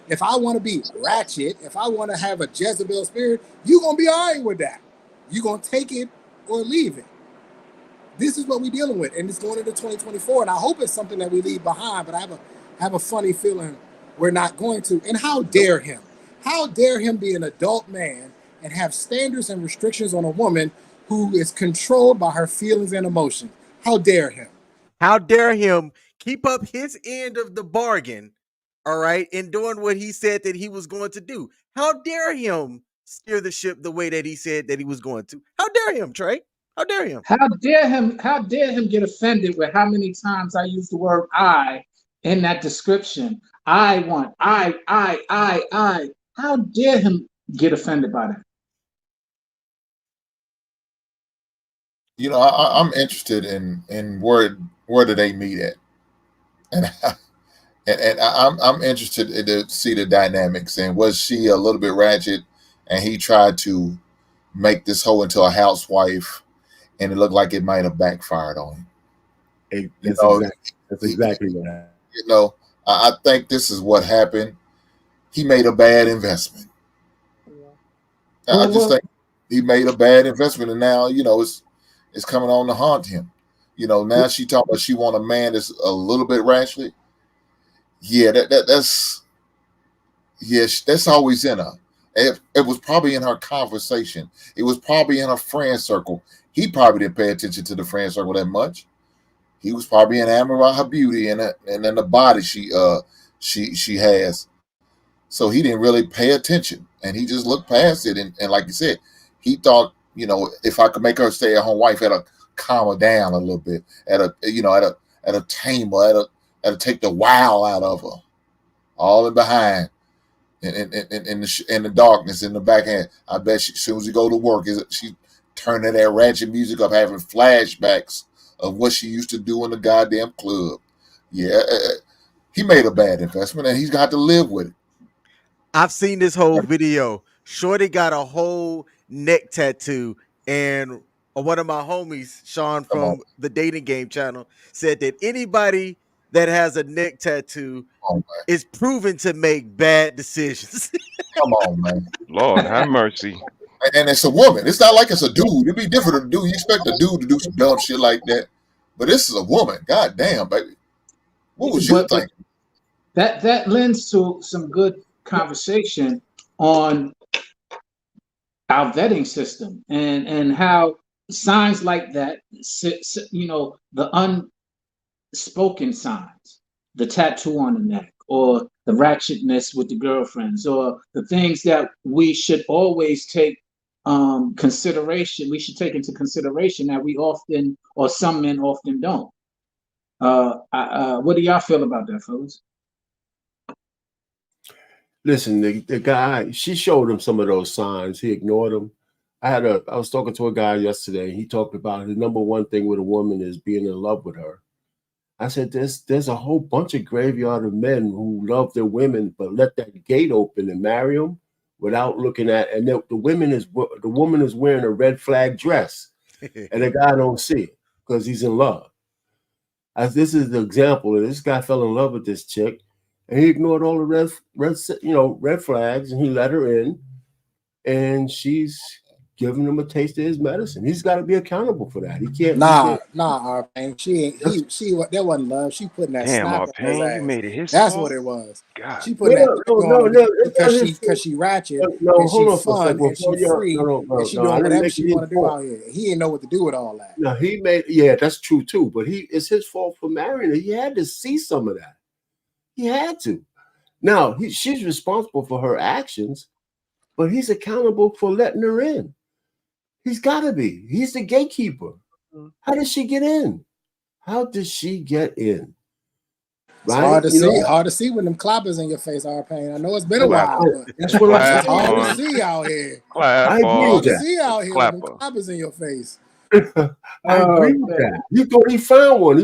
If I want to be ratchet, if I want to have a Jezebel spirit, you gonna be all right with that. You gonna take it or leave it. This is what we're dealing with, and it's going into 2024. And I hope it's something that we leave behind. But I have a funny feeling we're not going to. And how dare him? How dare him be an adult man and have standards and restrictions on a woman who is controlled by her feelings and emotions? How dare him? How dare him keep up his end of the bargain, all right, in doing what he said that he was going to do? How dare him steer the ship the way that he said that he was going to? How dare him, Trey? How dare him? How dare him? How dare him get offended with how many times I use the word "I" in that description? I want, I. How dare him get offended by that? You know, I'm interested in where do they meet at, and I'm interested to see the dynamics. And was she a little bit ratchet, and he tried to make this hoe into a housewife, and it looked like it might have backfired on him. That's exactly what happened. You know, I think this is what happened. He made a bad investment. I just think he made a bad investment, and now it's coming on to haunt him. Now she talking about she want a man that's a little bit rashly. Yeah, that's always in her. It was probably in her conversation. It was probably in her friend circle. He probably didn't pay attention to the friend circle that much. He was probably enamored by her beauty and then the body she has. So he didn't really pay attention, and he just looked past it. And like you said, he thought, if I could make her stay at home wife, that'll calm her down a little bit, at a tame her, at a take the wow out of her, all in behind, in the darkness in the backhand. I bet as soon as you go to work, she turning that ratchet music up, having flashbacks of what she used to do in the goddamn club. Yeah, he made a bad investment, and he's got to live with it. I've seen this whole video. Shorty got a whole neck tattoo, and one of my homies, Sean Come on, from the Dating Game channel, said that anybody that has a neck tattoo come on, is proven to make bad decisions. come on, man. Lord have mercy. And it's a woman. It's not like it's a dude. It'd be different to do. You expect a dude to do some dumb shit like that, but this is a woman. God damn, baby. What was you But thinking? that lends to some good conversation on our vetting system and how signs like that, you know, the unspoken signs, the tattoo on the neck, or the ratchetness with the girlfriends, or the things that we should always take consideration. We should take into consideration that we often, or some men often don't. What do y'all feel about that, fellas? Listen, the guy, she showed him some of those signs. He ignored them. I was talking to a guy yesterday. He talked about the number one thing with a woman is being in love with her. I said, there's a whole bunch of graveyard of men who love their women, but let that gate open and marry them without looking at. And the woman is wearing a red flag dress, and the guy don't see it because he's in love. As this is the example, this guy fell in love with this chick, and he ignored all the red flags, and he let her in, and she's giving him a taste of his medicine. He's got to be accountable for that. He can't. Nah, Arpain. She that wasn't love. She putting that Damn, snap on his Arpain, you ass. made it his That's fault. what it was. God. She putting that No, because she ratchet no, and hold she on for a fun second. and she free and she doing whatever she want to do out here. He didn't know what to do with all that. No, that's true too. But it's his fault for marrying her. He had to see some of that. He had to. Now she's responsible for her actions, but he's accountable for letting her in. He's got to be. He's the gatekeeper. How did she get in? How did she get in? It's hard to see when them clappers in your face, Arpain. I know it's been a while, but that's what I'm it's hard to see out here. I agree with that. See out here with them clappers in your face. I agree with that. He thought he found one.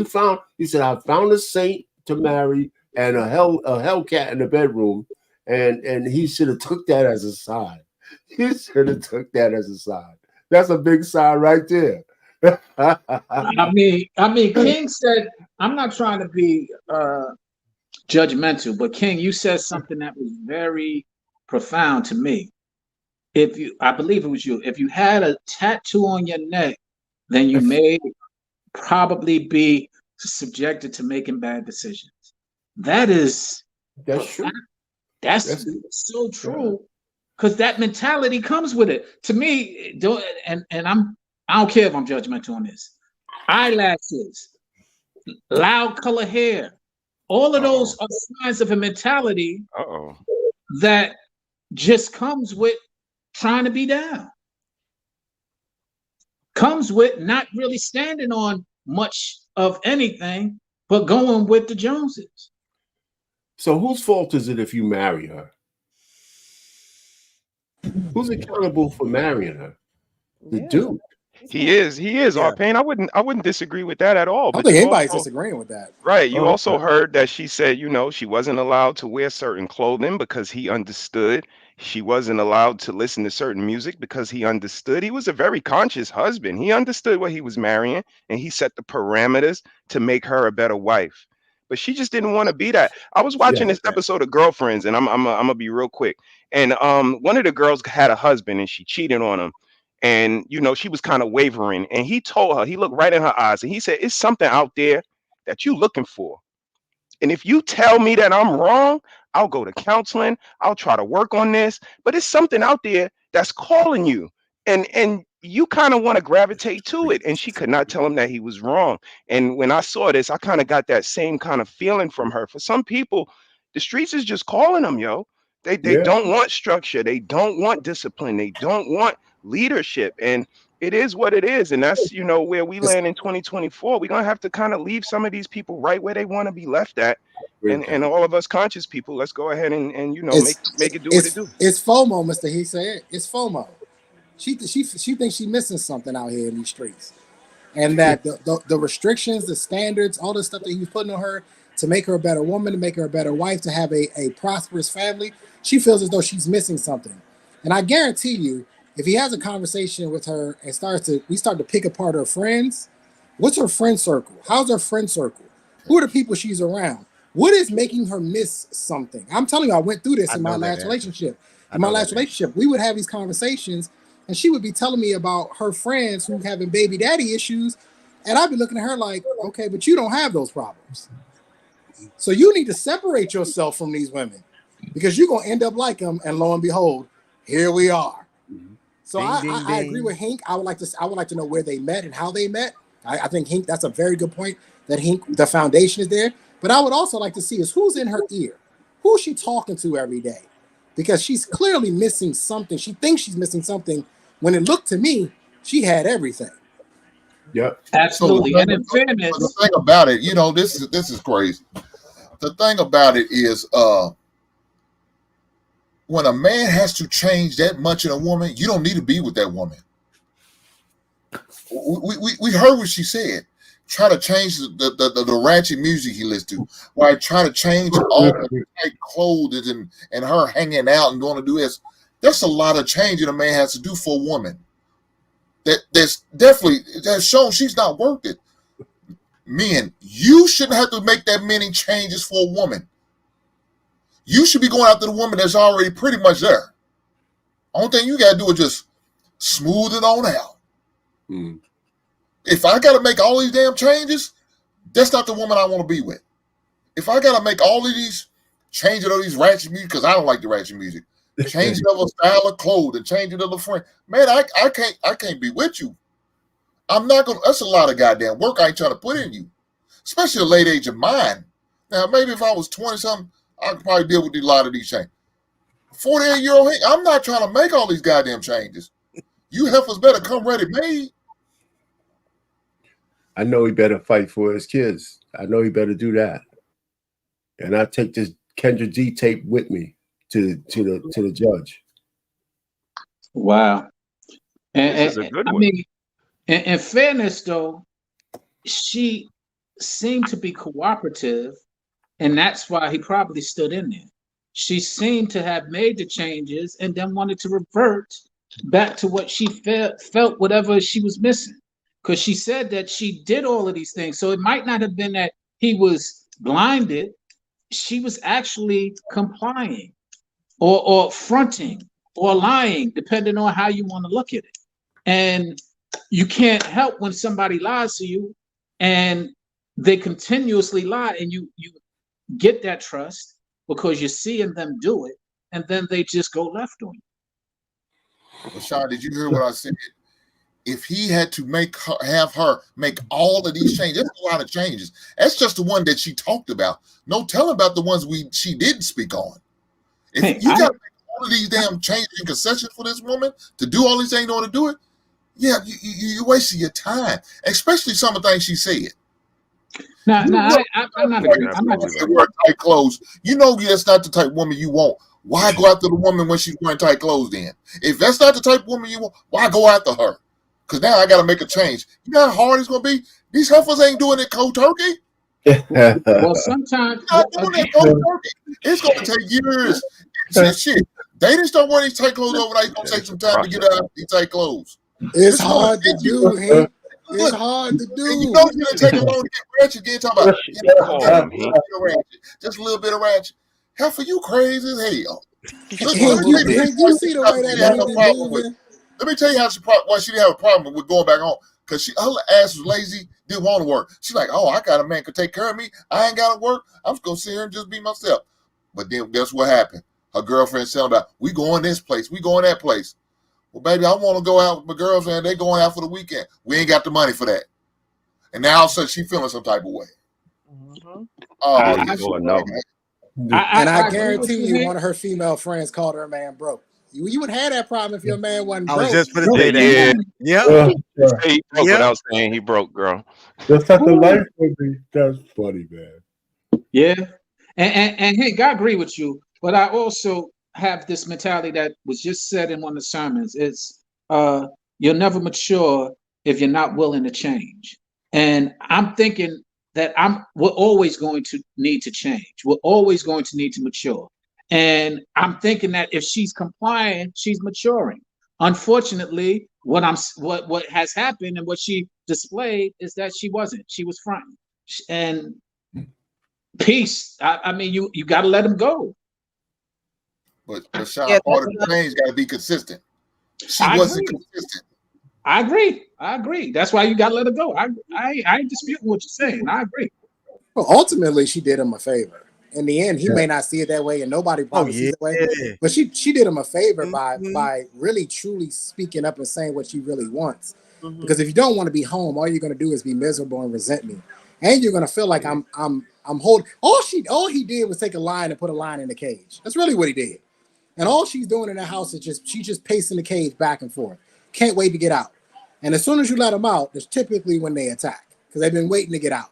He said, I found a saint to marry and a hellcat in the bedroom. And he should have took that as a sign. He should have took that as a sign. That's a big sign right there. I mean, King said, I'm not trying to be judgmental, but King, you said something that was very profound to me. I believe it was you, if you had a tattoo on your neck, then you may probably be subjected to making bad decisions. That's true. That's so true, because that mentality comes with it. To me, I don't care if I'm judgmental on this. Eyelashes, loud color hair, all of those are signs of a mentality that just comes with trying to be down. Comes with not really standing on much of anything, but going with the Joneses. So whose fault is it if you marry her? Who's accountable for marrying her? The dude. He is Arpain. I wouldn't disagree with that at all. I don't think anybody's disagreeing with that. Right. You also heard that she said, she wasn't allowed to wear certain clothing because he understood. She wasn't allowed to listen to certain music because he understood. He was a very conscious husband. He understood what he was marrying, and he set the parameters to make her a better wife. But she just didn't want to be that. I was watching this episode of Girlfriends, and I'm gonna be real quick. And one of the girls had a husband, and she cheated on him. And, she was kind of wavering, and he told her, he looked right in her eyes, and he said, it's something out there that you're looking for. And if you tell me that I'm wrong, I'll go to counseling. I'll try to work on this, but it's something out there that's calling you. And you kind of want to gravitate to it. And she could not tell him that he was wrong. And when I saw this, I kind of got that same kind of feeling from her. For some people, the streets is just calling them, yo. They don't want structure. They don't want discipline. They don't want leadership. And it is what it is. And that's, where we land in 2024. We're going to have to kind of leave some of these people right where they want to be left at. And all of us conscious people, let's go ahead and make it do what it do. It's FOMO, Mr. He said. It's FOMO. She thinks she's missing something out here in these streets. and that the restrictions, the standards, all the stuff that he was putting on her to make her a better woman, to make her a better wife, to have a prosperous family, she feels as though she's missing something. And I guarantee you, if he has a conversation with her and we start to pick apart her friends, what's her friend circle? How's her friend circle? Who are the people she's around? What is making her miss something? I'm telling you, I went through this in my last relationship. In my last relationship, we would have these conversations, and she would be telling me about her friends who having baby daddy issues, and I'd be looking at her like, okay, but you don't have those problems. So you need to separate yourself from these women because you're gonna end up like them, and lo and behold, here we are. So I agree with Hink. I would like to know where they met and how they met. I think Hink, that's a very good point. That Hink, the foundation is there. But I would also like to see is who's in her ear, who's she talking to every day, because she's clearly missing something. She thinks she's missing something. When it looked to me, she had everything. Yep, absolutely. So And in fairness, the thing about it, this is crazy. The thing about it is, when a man has to change that much in a woman, you don't need to be with that woman. We heard what she said. Try to change the ratchet music he listens to. Why try to change all the tight clothes and her hanging out and going to do this. That's a lot of change that a man has to do for a woman. That's shown she's not worth it. Men, you shouldn't have to make that many changes for a woman. You should be going after the woman that's already pretty much there. Only thing you got to do is just smooth it on out. Mm. If I got to make all these damn changes, that's not the woman I want to be with. If I got to make all of these changes of these ratchet music, because I don't like the ratchet music, change it of a style of clothing, change it of a friend, man, I can't be with you. I'm not gonna. That's a lot of goddamn work I ain't trying to put in you, especially a late age of mine. Now maybe if I was 20 something, I could probably deal with a lot of these changes. 48-year-old, I'm not trying to make all these goddamn changes. You heifers better come ready made. I know he better fight for his kids. I know he better do that. And I take this Kendra G tape with me to the judge. wow. This is a good I one. mean, in fairness, though, she seemed to be cooperative, and that's why he probably stood in there. She seemed to have made the changes and then wanted to revert back to what she felt whatever she was missing. Because she said that she did all of these things. So it might not have been that he was blinded. She was actually complying or fronting or lying, depending on how you want to look at it. And you can't help when somebody lies to you and they continuously lie, and you get that trust because you're seeing them do it, and then they just go left on you. Rashad, did you hear what I said? If he had to have her make all of these changes, that's a lot of changes. That's just the one that she talked about. No telling about the ones she didn't speak on. If you got to make all of these damn changes and concessions for this woman to do all these things in order to do it, yeah, you're wasting your time, especially some of the things she said. I'm not agreeing. I'm not wearing tight clothes. You know that's not the type of woman you want. Why go after the woman when she's wearing tight clothes then? If that's not the type of woman you want, why go after her? Because now I got to make a change. You know how hard it's going to be? These heifers ain't doing it cold turkey. Well, sometimes not doing it cold turkey. It's going to take years. Shit. They didn't start wearing these tight clothes overnight. It's going to take some time to get out of these tight clothes. It's hard to do, Hank. It's hard to do. And you know you're going to take a long to get ratchet. Again, talking about just a little bit of ratchet. Heifer, you crazy as hell. You see the way that moving. Let me tell you why she didn't have a problem with going back home. Because her ass was lazy, didn't want to work. She's like, oh, I got a man who can take care of me. I ain't got to work. I'm just going to sit here and just be myself. But then guess what happened? Her girlfriend said about, we going this place, we going that place. Well, baby, I want to go out with my girlfriend. They going out for the weekend. We ain't got the money for that. And now all of a sudden she feeling some type of way. Mm-hmm. I guarantee you one of her female friends called her man broke. You would have that problem if your man wasn't broke. I was just going to say that. Yeah. He broke without saying he broke, girl. That's not the life for me. That's funny, man. Yeah. And Hank, I agree with you, but I also have this mentality that was just said in one of the sermons. It's you'll never mature if you're not willing to change. And I'm thinking that we're always going to need to change. We're always going to need to mature. And I'm thinking that if she's complying, she's maturing. Unfortunately, what has happened and what she displayed is that she wasn't. She was fronting. And peace. I mean, you got to let him go. But Sean, Yeah, part of the change got to be consistent. She I wasn't agree. consistent. I agree. That's why you got to let her go. I ain't disputing what you're saying. I agree. Well, ultimately, she did him a favor. In the end, he may not see it that way, and nobody Oh probably sees yeah. it that way. But she did him a favor Mhm. by really truly speaking up and saying what she really wants. Mhm. Because if you don't want to be home, all you're going to do is be miserable and resent me, and you're going to feel like I'm holding. All he did was take a line and put a line in the cage. That's really what he did. And all she's doing in the house is she's just pacing the cage back and forth. Can't wait to get out. And as soon as you let them out, that's typically when they attack because they've been waiting to get out.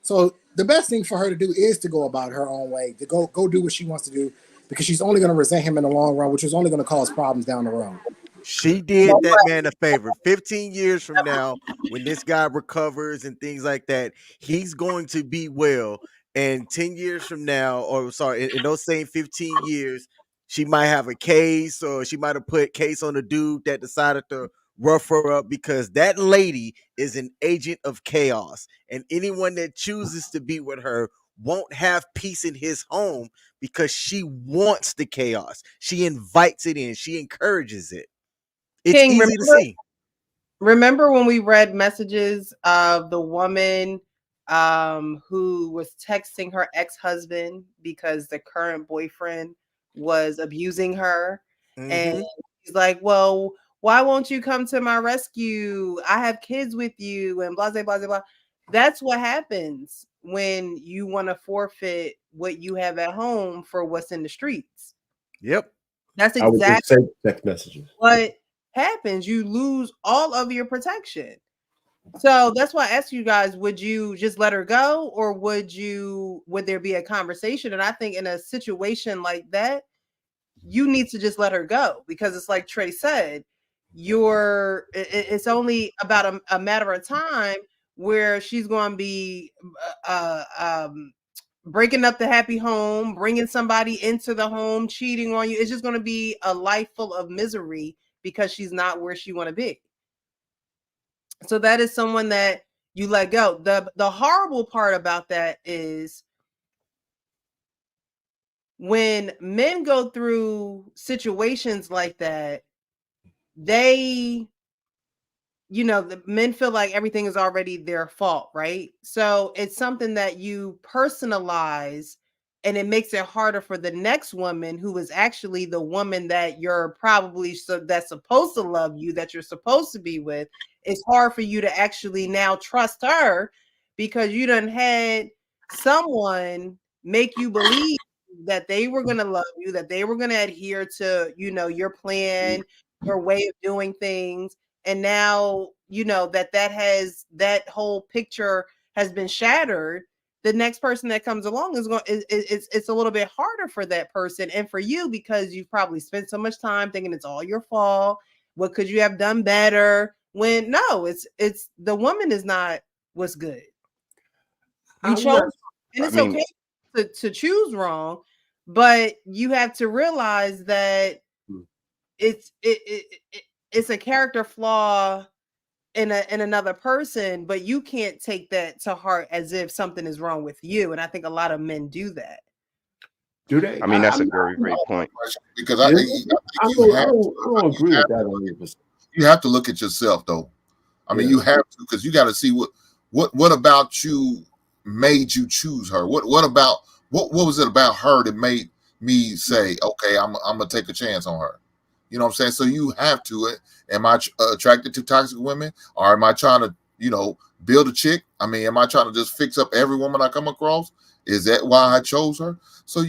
So the best thing for her to do is to go about her own way, to go do what she wants to do, because she's only going to resent him in the long run, which is only going to cause problems down the road. She did that man a favor. 15 years from now, when this guy recovers and things like that, he's going to be well. And 10 years from now, or sorry, in those same 15 years, she might have a case, or she might have put case on a dude that decided to rough her up, because that lady is an agent of chaos. And anyone that chooses to be with her won't have peace in his home because she wants the chaos. She invites it in, she encourages it. It's King, easy to see. remember when we read messages of the woman who was texting her ex-husband because the current boyfriend was abusing her? And he's like, well, why won't you come to my rescue? I have kids with you, and blah, blah, blah, blah. That's what happens when you want to forfeit what you have at home for what's in the streets. Yep. That's I would just exactly send text messages. what happens. You lose all of your protection. So that's why I asked you guys, would you just let her go, or would there be a conversation? And I think in a situation like that, you need to just let her go, because it's like Trey said, it's only about a matter of time where she's going to be breaking up the happy home, bringing somebody into the home, cheating on you. It's just going to be a life full of misery because she's not where she want to be. So that is someone that you let go. The horrible part about that is when men go through situations like that, the men feel like everything is already their fault, right? So it's something that you personalize, and it makes it harder for the next woman, who is actually the woman that you're probably that's supposed to love you, that you're supposed to be with. It's hard for you to actually now trust her, because you done had someone make you believe that they were going to love you, that they were going to adhere to, your plan, your way of doing things. And now that whole picture has been shattered. The next person that comes along it's a little bit harder for that person and for you, because you've probably spent so much time thinking it's all your fault. What could you have done better? When no, it's the woman is not what's good. You chose, and it's okay to choose wrong, but you have to realize that it's a character flaw in another person, but you can't take that to heart as if something is wrong with you. And I think a lot of men do that. Do they? I mean, that's a very great point. Because I I don't, think I don't agree with that 100%. you have to look at yourself, though. I mean, you have to, because you got to see what about you made you choose her. What was it about her that made me say, okay, I'm gonna take a chance on her. You know what I'm saying? So you have to. Am I attracted to toxic women, or am I trying to, build a chick? I mean, am I trying to just fix up every woman I come across? Is that why I chose her? So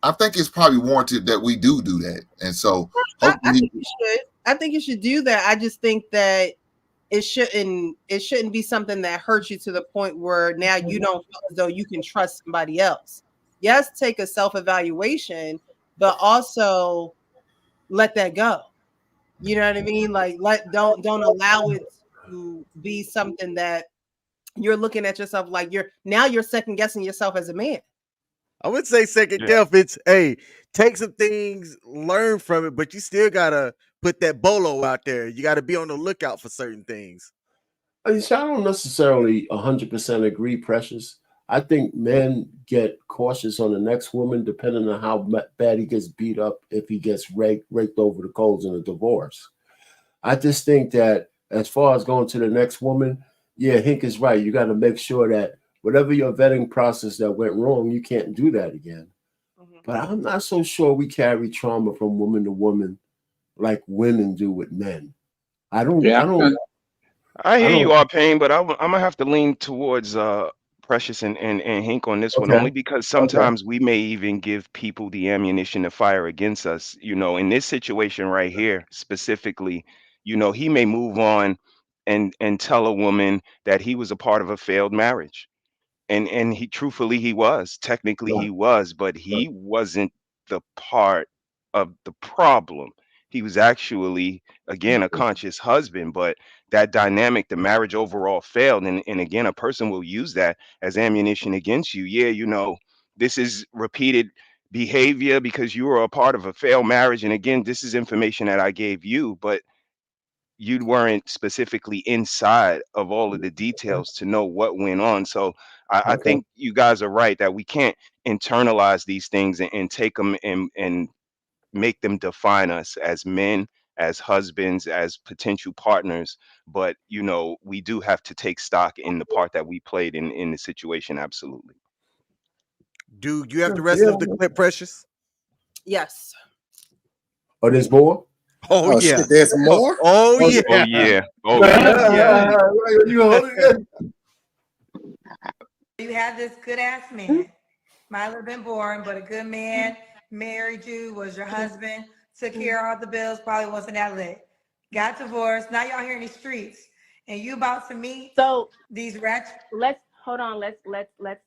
I think it's probably warranted that we do that. And so hopefully, I think you should. I think you should do that. I just think that it shouldn't be something that hurts you to the point where now you don't feel as though you can trust somebody else. Yes, take a self-evaluation, but also let that go. You know what I mean? Like don't allow it to be something that you're looking at yourself like you're second guessing yourself as a man. I would say second guess. It's take some things, learn from it, but you still gotta put that bolo out there. You gotta be on the lookout for certain things. I don't necessarily 100% agree, Precious. I think men get cautious on the next woman depending on how bad he gets beat up if he gets raked over the coals in a divorce. I just think that as far as going to the next woman, yeah, Hink is right. You got to make sure that whatever your vetting process that went wrong, you can't do that again. But I'm not so sure we carry trauma from woman to woman like women do with men. I don't. I hear you are pain, but I'm gonna have to lean towards Precious and Hink on this one, only because sometimes we may even give people the ammunition to fire against us. You know, in this situation right here specifically, you know, he may move on and tell a woman that he was a part of a failed marriage. And he truthfully he was. Technically he was, but he wasn't the part of the problem. He was actually again a conscious husband, but that dynamic, the marriage overall failed. And again, a person will use that as ammunition against you. Yeah, you know, this is repeated behavior because you were a part of a failed marriage. And again, this is information that I gave you, but you weren't specifically inside of all of the details to know what went on. So I think you guys are right that we can't internalize these things and take them and make them define us as men, as husbands, as potential partners. But you know, we do have to take stock in the part that we played in the situation. Absolutely. Do you have the rest of the clip, Precious? Yes. Oh, there's more? Oh, yeah. Shit, there's more? Oh, yeah. Oh yeah. Oh yeah. You hold it. You have this good ass man, might have been born, but a good man, married you, was your husband, took care of all the bills, probably wasn't that lit. Got divorced. Now y'all here in the streets, and you about to meet these rats. Let's hold on. Let's.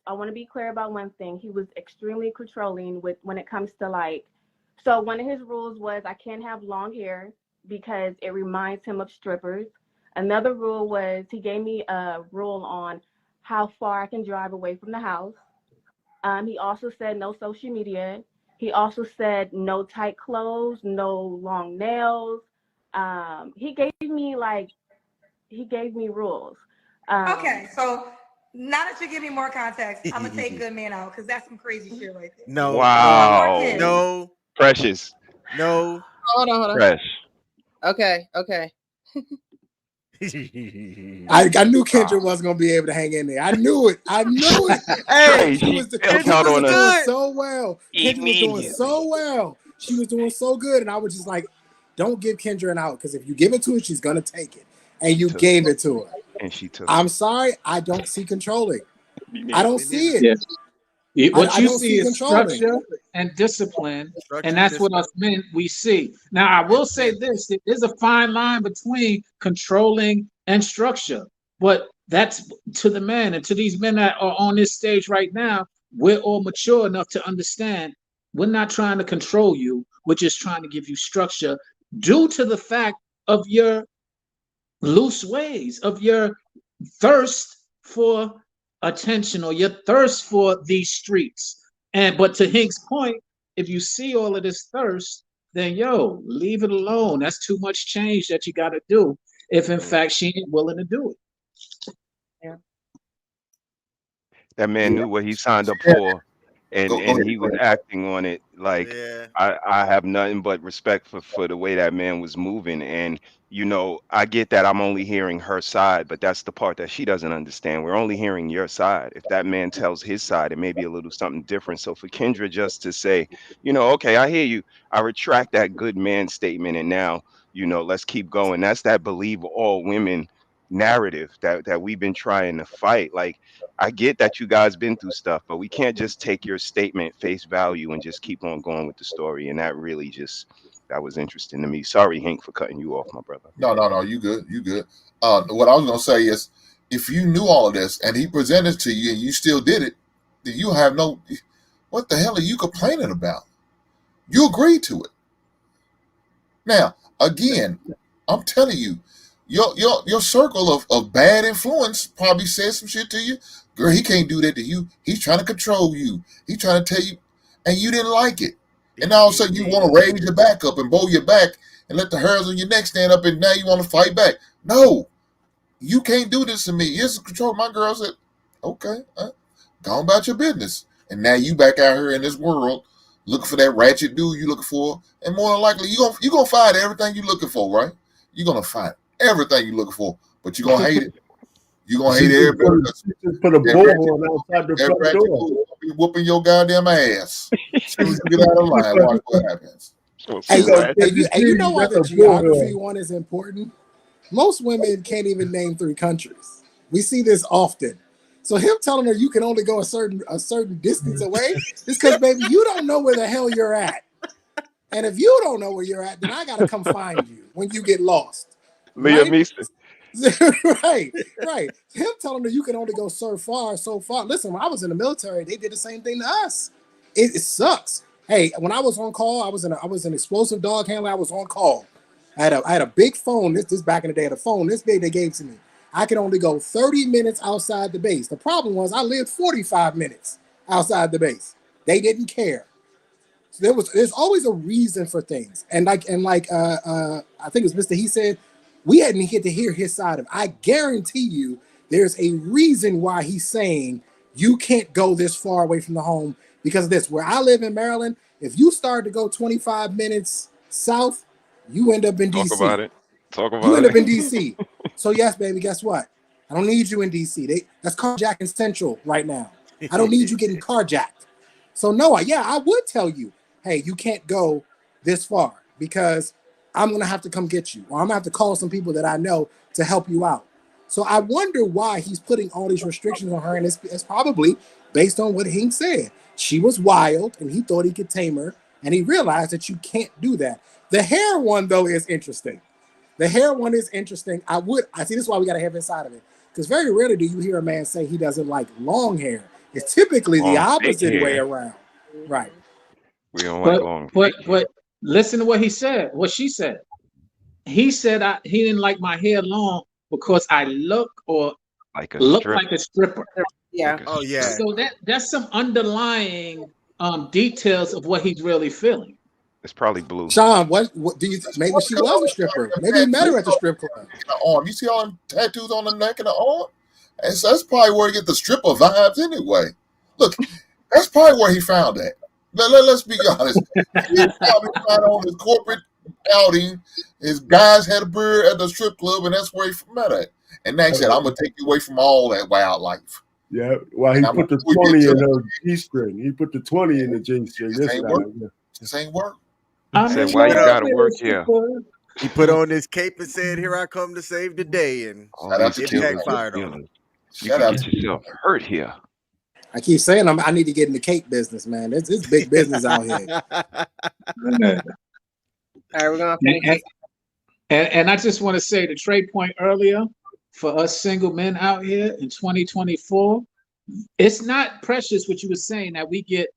I want to be clear about one thing. He was extremely controlling when it comes to like. So one of his rules was I can't have long hair because it reminds him of strippers. Another rule was he gave me a rule on how far I can drive away from the house. He also said no social media. He also said no tight clothes, no long nails. He gave me rules. Okay, so now that you give me more context, I'm gonna take good man out because that's some crazy shit right there. No. Wow. No. Precious. No. Hold on. Fresh. Okay. I knew Kendra wasn't gonna be able to hang in there. I knew it. Hey, Kendra was doing so well. Kendra was doing so well. She was doing so good, and I was just like, "Don't give Kendra an out, because if you give it to her, she's gonna take it." And you gave it to her. And she took. I'm sorry, I don't see controlling. I don't see it. Yeah. What you don't see is controlling. structure and discipline, and that's what us men we see. Now, I will say this: there's a fine line between controlling and structure, but that's to the men and to these men that are on this stage right now. We're all mature enough to understand we're not trying to control you. We're just trying to give you structure due to the fact of your loose ways, of your thirst for attention or your thirst for these streets. But to Hink's point, if you see all of this thirst, then leave it alone. That's too much change that you got to do if in fact she ain't willing to do it. Yeah. That man knew what he signed up for, and he was acting on it. Like I have nothing but respect for the way that man was moving. And you know, I get that I'm only hearing her side, but that's the part that she doesn't understand. We're only hearing your side. If that man tells his side, it may be a little something different. So for Kendra just to say, you know, okay, I hear you, I retract that good man statement, and now, you know, let's keep going. That's that believe all women narrative that we've been trying to fight. Like, I get that you guys been through stuff, but we can't just take your statement face value and just keep on going with the story. And that really just, that was interesting to me. Sorry, Hank, for cutting you off, my brother. No, you good. What I was gonna say is, if you knew all of this and he presented to you and you still did it, then you have no. What the hell are you complaining about? You agreed to it. Now, Again, I'm telling you, your circle of bad influence probably said some shit to you. Girl, he can't do that to you. He's trying to control you. He's trying to tell you, and you didn't like it. And now all of a sudden you want to raise your back up and bow your back and let the hairs on your neck stand up, and now you want to fight back. No, you can't do this to me. It's control. My girl said, okay, go on about your business. And now you back out here in this world looking for that ratchet dude you looking for, and more than likely you're gonna find everything you're looking for, right? You're gonna find everything you're looking for, but you're gonna hate it. You're gonna hate everybody. Put a bullhorn outside the front door. Be whooping your goddamn ass. As soon as you get out of line, watch what happens. Hey, you know why the geography one is important? Most women can't even name 3 countries. We see this often. So him telling her you can only go a certain distance away is because, baby, you don't know where the hell you're at. And if you don't know where you're at, then I gotta come find you when you get lost. Liam Neeson. Right. Him telling her you can only go so far. Listen, when I was in the military, they did the same thing to us. It sucks. Hey, when I was on call, I was an explosive dog handler. I was on call. I had a big phone. This back in the day, the phone this big they gave to me. I could only go 30 minutes outside the base. The problem was I lived 45 minutes outside the base. They didn't care. So there's always a reason for things. And I think it was Mr. He said, we hadn't get to hear his side of it. I guarantee you there's a reason why he's saying you can't go this far away from the home because of this. Where I live in Maryland, if you start to go 25 minutes south, you end up in DC. Talk about you end it. up in DC. So yes, baby, guess what? I don't need you in DC. That's carjacking central right now. I don't need you getting carjacked. So no, I would tell you, hey, you can't go this far because I'm gonna have to come get you, or I'm gonna have to call some people that I know to help you out. So I wonder why he's putting all these restrictions on her, and it's probably based on what Hink said. She was wild, and he thought he could tame her, and he realized that you can't do that. The hair one, though, is interesting. The hair one is interesting. I see this is why we got to have inside of it. Because very rarely do you hear a man say he doesn't like long hair. It's typically the opposite way around. Right. We don't like long. But listen to what he said, what she said. He said he didn't like my hair long because I look like a stripper. Yeah. Oh yeah. So that's some underlying details of what he's really feeling. It's probably blue. Sean, what do you think? Maybe she was a stripper. Maybe he met her at the strip club. Arm. You see all them tattoos on the neck and the arm? And so that's probably where he get the stripper vibes anyway. Look, that's probably where he found that. Let's be honest. He probably found on his corporate outing. His guys had a beer at the strip club, and that's where he met at. And now he said, I'm going to take you away from all that wildlife. Yeah, well, he put the 20 in the G-string. He put the 20 in the G-string. This ain't work. He said, why you got to work here? He put on his cape and said, here I come to save the day. And it backfired on him. You can get yourself hurt here. I keep saying I need to get in the cake business, man. It's big business out here. All right, we're gonna finish. And I just want to say the trade point earlier for us single men out here in 2024, it's not precious what you were saying that we get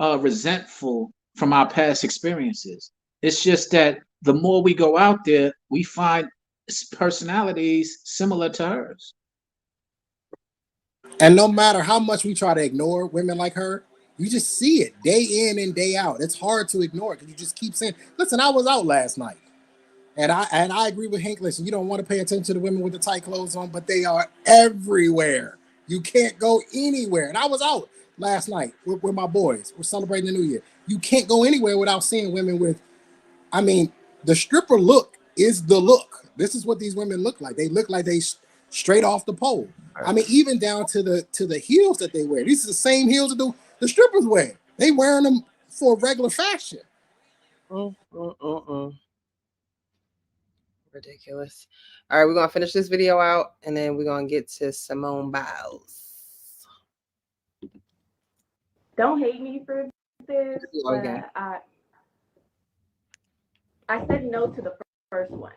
resentful from our past experiences. It's just that the more we go out there, we find personalities similar to hers. And no matter how much we try to ignore women like her, you just see it day in and day out. It's hard to ignore it because you just keep saying, listen, I was out last night. And I agree with Hank. Listen, you don't want to pay attention to the women with the tight clothes on, but they are everywhere. You can't go anywhere. And I was out last night with my boys. We're celebrating the new year. You can't go anywhere without seeing women with, the stripper look is the look. This is what these women look like. They look like they straight off the pole. Even down to the heels that they wear. These are the same heels that the strippers wear. They wearing them for regular fashion. Ridiculous. All right, we're gonna finish this video out, and then we're gonna get to Simone Biles. Don't hate me for this, but I said no to the first one.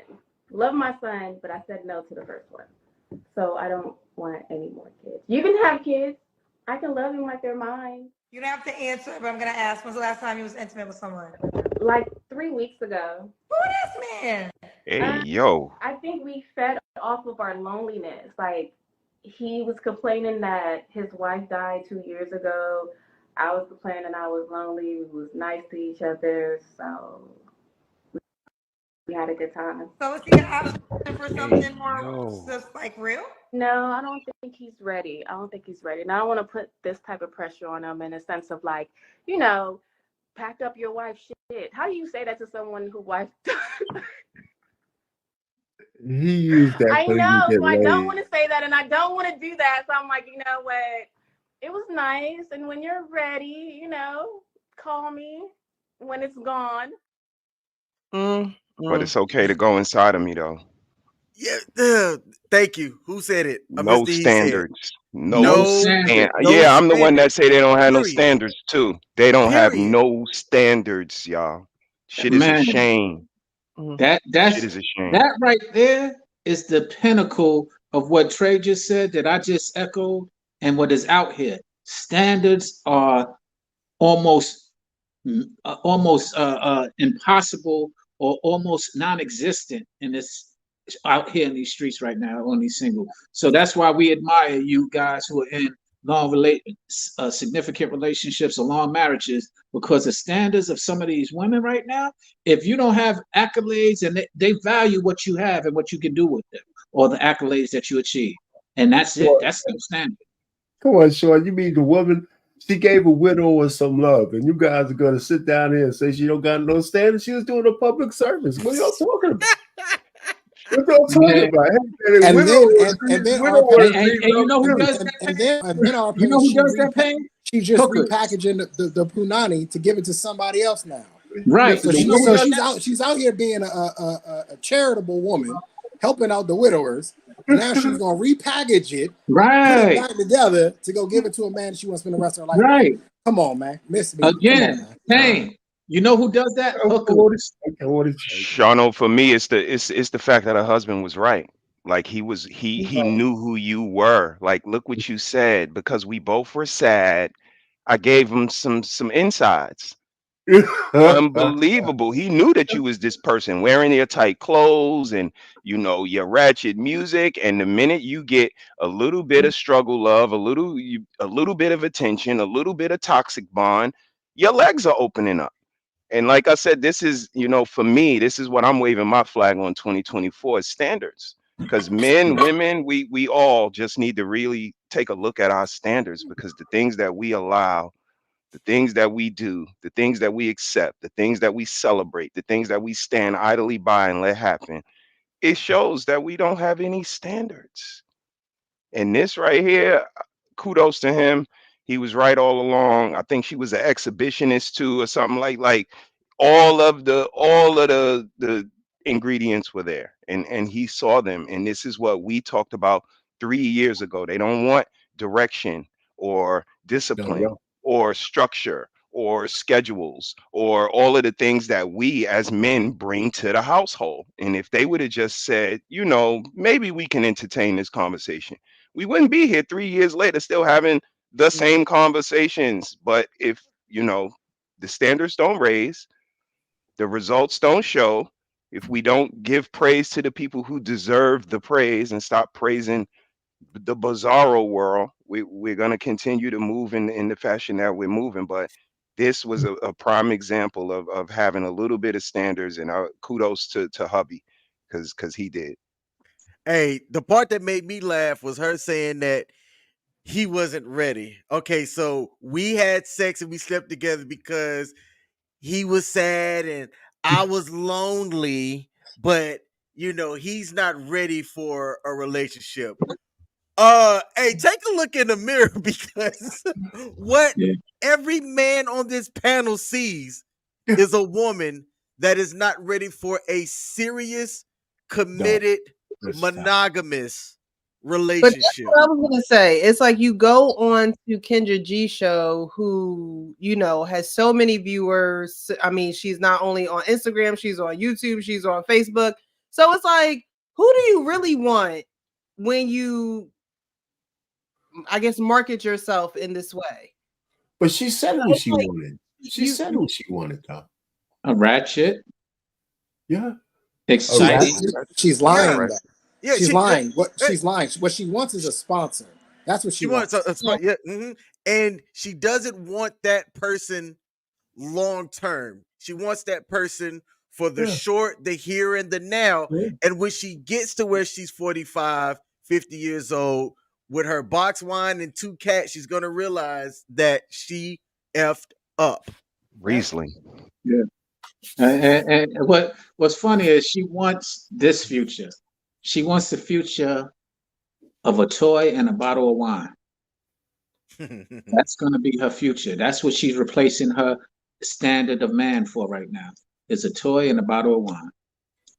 Love my son, but I said no to the first one. So I don't want any more kids. You can have kids. I can love them like they're mine. You don't have to answer, but I'm gonna ask. When's the last time you was intimate with someone? Like 3 weeks ago. Who this man? Hey, yo. I think we fed off of our loneliness. Like, he was complaining that his wife died 2 years ago. I was complaining I was lonely. We was nice to each other, so we had a good time. So is he an option for Hey, something more yo. just like real? No, I don't think he's ready. I don't think he's ready. And I don't want to put this type of pressure on him in a sense of like, you know, pack up your wife's shit. How do you say that to someone who wife? He used that I so he know, could get so I don't laid. want to say that, and I don't want to do that. So I'm like, you know what? It was nice, and when you're ready, call me when it's gone. But it's okay to go inside of me though. Yeah, thank you. Who said it? No Mr. He said, standards. No no, standard. no Yeah, I'm the one that standards. say they don't have no Period. standards too. They don't have Period. no standards, y'all. Shit is a Man, shame. Shit that's is a shame. that right there is the pinnacle of what Trey just said that I just echoed and what is out here. Standards are almost impossible or almost non-existent in this out here in these streets right now on these single. So that's why we admire you guys who are in significant relationships or long marriages, because the standards of some of these women right now, if you don't have accolades and they value what you have and what you can do with them or the accolades that you achieve, and that's it. Well, That's the standard. come on, Sean. You mean the woman? She gave a widower some love, and you guys are gonna sit down here and say she don't got no standards. She was doing a public service. What are y'all talking about? What y'all talking Man, about? Hey, And then our widowers and, opinion, and, need and you love know who too. does that and pain? then our You know opinion, who does that pain? she's just Hookers. repackaging the punani to give it to somebody else now. Right. Listen, So the You know who woman. does that? she's out here being a charitable woman, helping out the widowers, and now she's gonna repackage it, put it Right. back together to go give it to a man she wants to spend the rest of her life with. Right. Come on, man, miss me. Come on, Again, man. pain. You know who does that? I Hookers. want to say. Shano, for me, it's the fact that her husband was right. Like he knew who you were. Like, look what you said. Because we both were sad, I gave him some insides. Unbelievable. He knew that you was this person wearing your tight clothes and your ratchet music. And the minute you get a little bit of struggle love, a little bit of attention, a little bit of toxic bond, your legs are opening up. And like I said, this is, for me, this is what I'm waving my flag on 2024 is standards. Because men, women, we all just need to really take a look at our standards, because the things that we allow, the things that we do, the things that we accept, the things that we celebrate, the things that we stand idly by and let happen, it shows that we don't have any standards. And this right here, kudos to him. He was right all along. I think she was an exhibitionist too, or something like all of the ingredients were there, and he saw them. And this is what we talked about 3 years ago. They don't want direction or No, discipline no. or structure or schedules or all of the things that we as men bring to the household. And if they would have just said, maybe we can entertain this conversation, we wouldn't be here 3 years later still having the same conversations. But if the standards don't raise, the results don't show, if we don't give praise to the people who deserve the praise and stop praising the bizarro world, we're going to continue to move in the fashion that we're moving. But this was a prime example of having a little bit of standards, and kudos to hubby, because he did. Hey, the part that made me laugh was her saying that he wasn't ready. Okay, so we had sex and we slept together because he was sad and I was lonely, but he's not ready for a relationship. Hey, take a look in the mirror because what Yeah. every man on this panel sees is a woman that is not ready for a serious, No. committed, Listen. monogamous But that's relationship. what I was gonna say. It's like you go on to Kendra G show, who has so many viewers. I mean, she's not only on Instagram, she's on YouTube, she's on Facebook. So it's like, who do you really want when you, I guess, market yourself in this way? But she said who It's she like wanted. She said who she wanted, though. A ratchet. Yeah. A rat? exciting. She's Yeah, lying right. though. Yeah, She's she lying. What eh, she's lying. What she wants is a sponsor. That's what she she wants wants. a spot. Yeah, and she doesn't want that person long term. She wants that person for the Yeah. short, the here and the now. Yeah. And when she gets to where she's 45, 50 years old with her box wine and 2 cats, she's going to realize that she effed up. Riesling. Yeah. And what's funny is she wants this future. She wants the future of a toy and a bottle of wine. That's going to be her future. That's what she's replacing her standard of man for right now. Is a toy and a bottle of wine.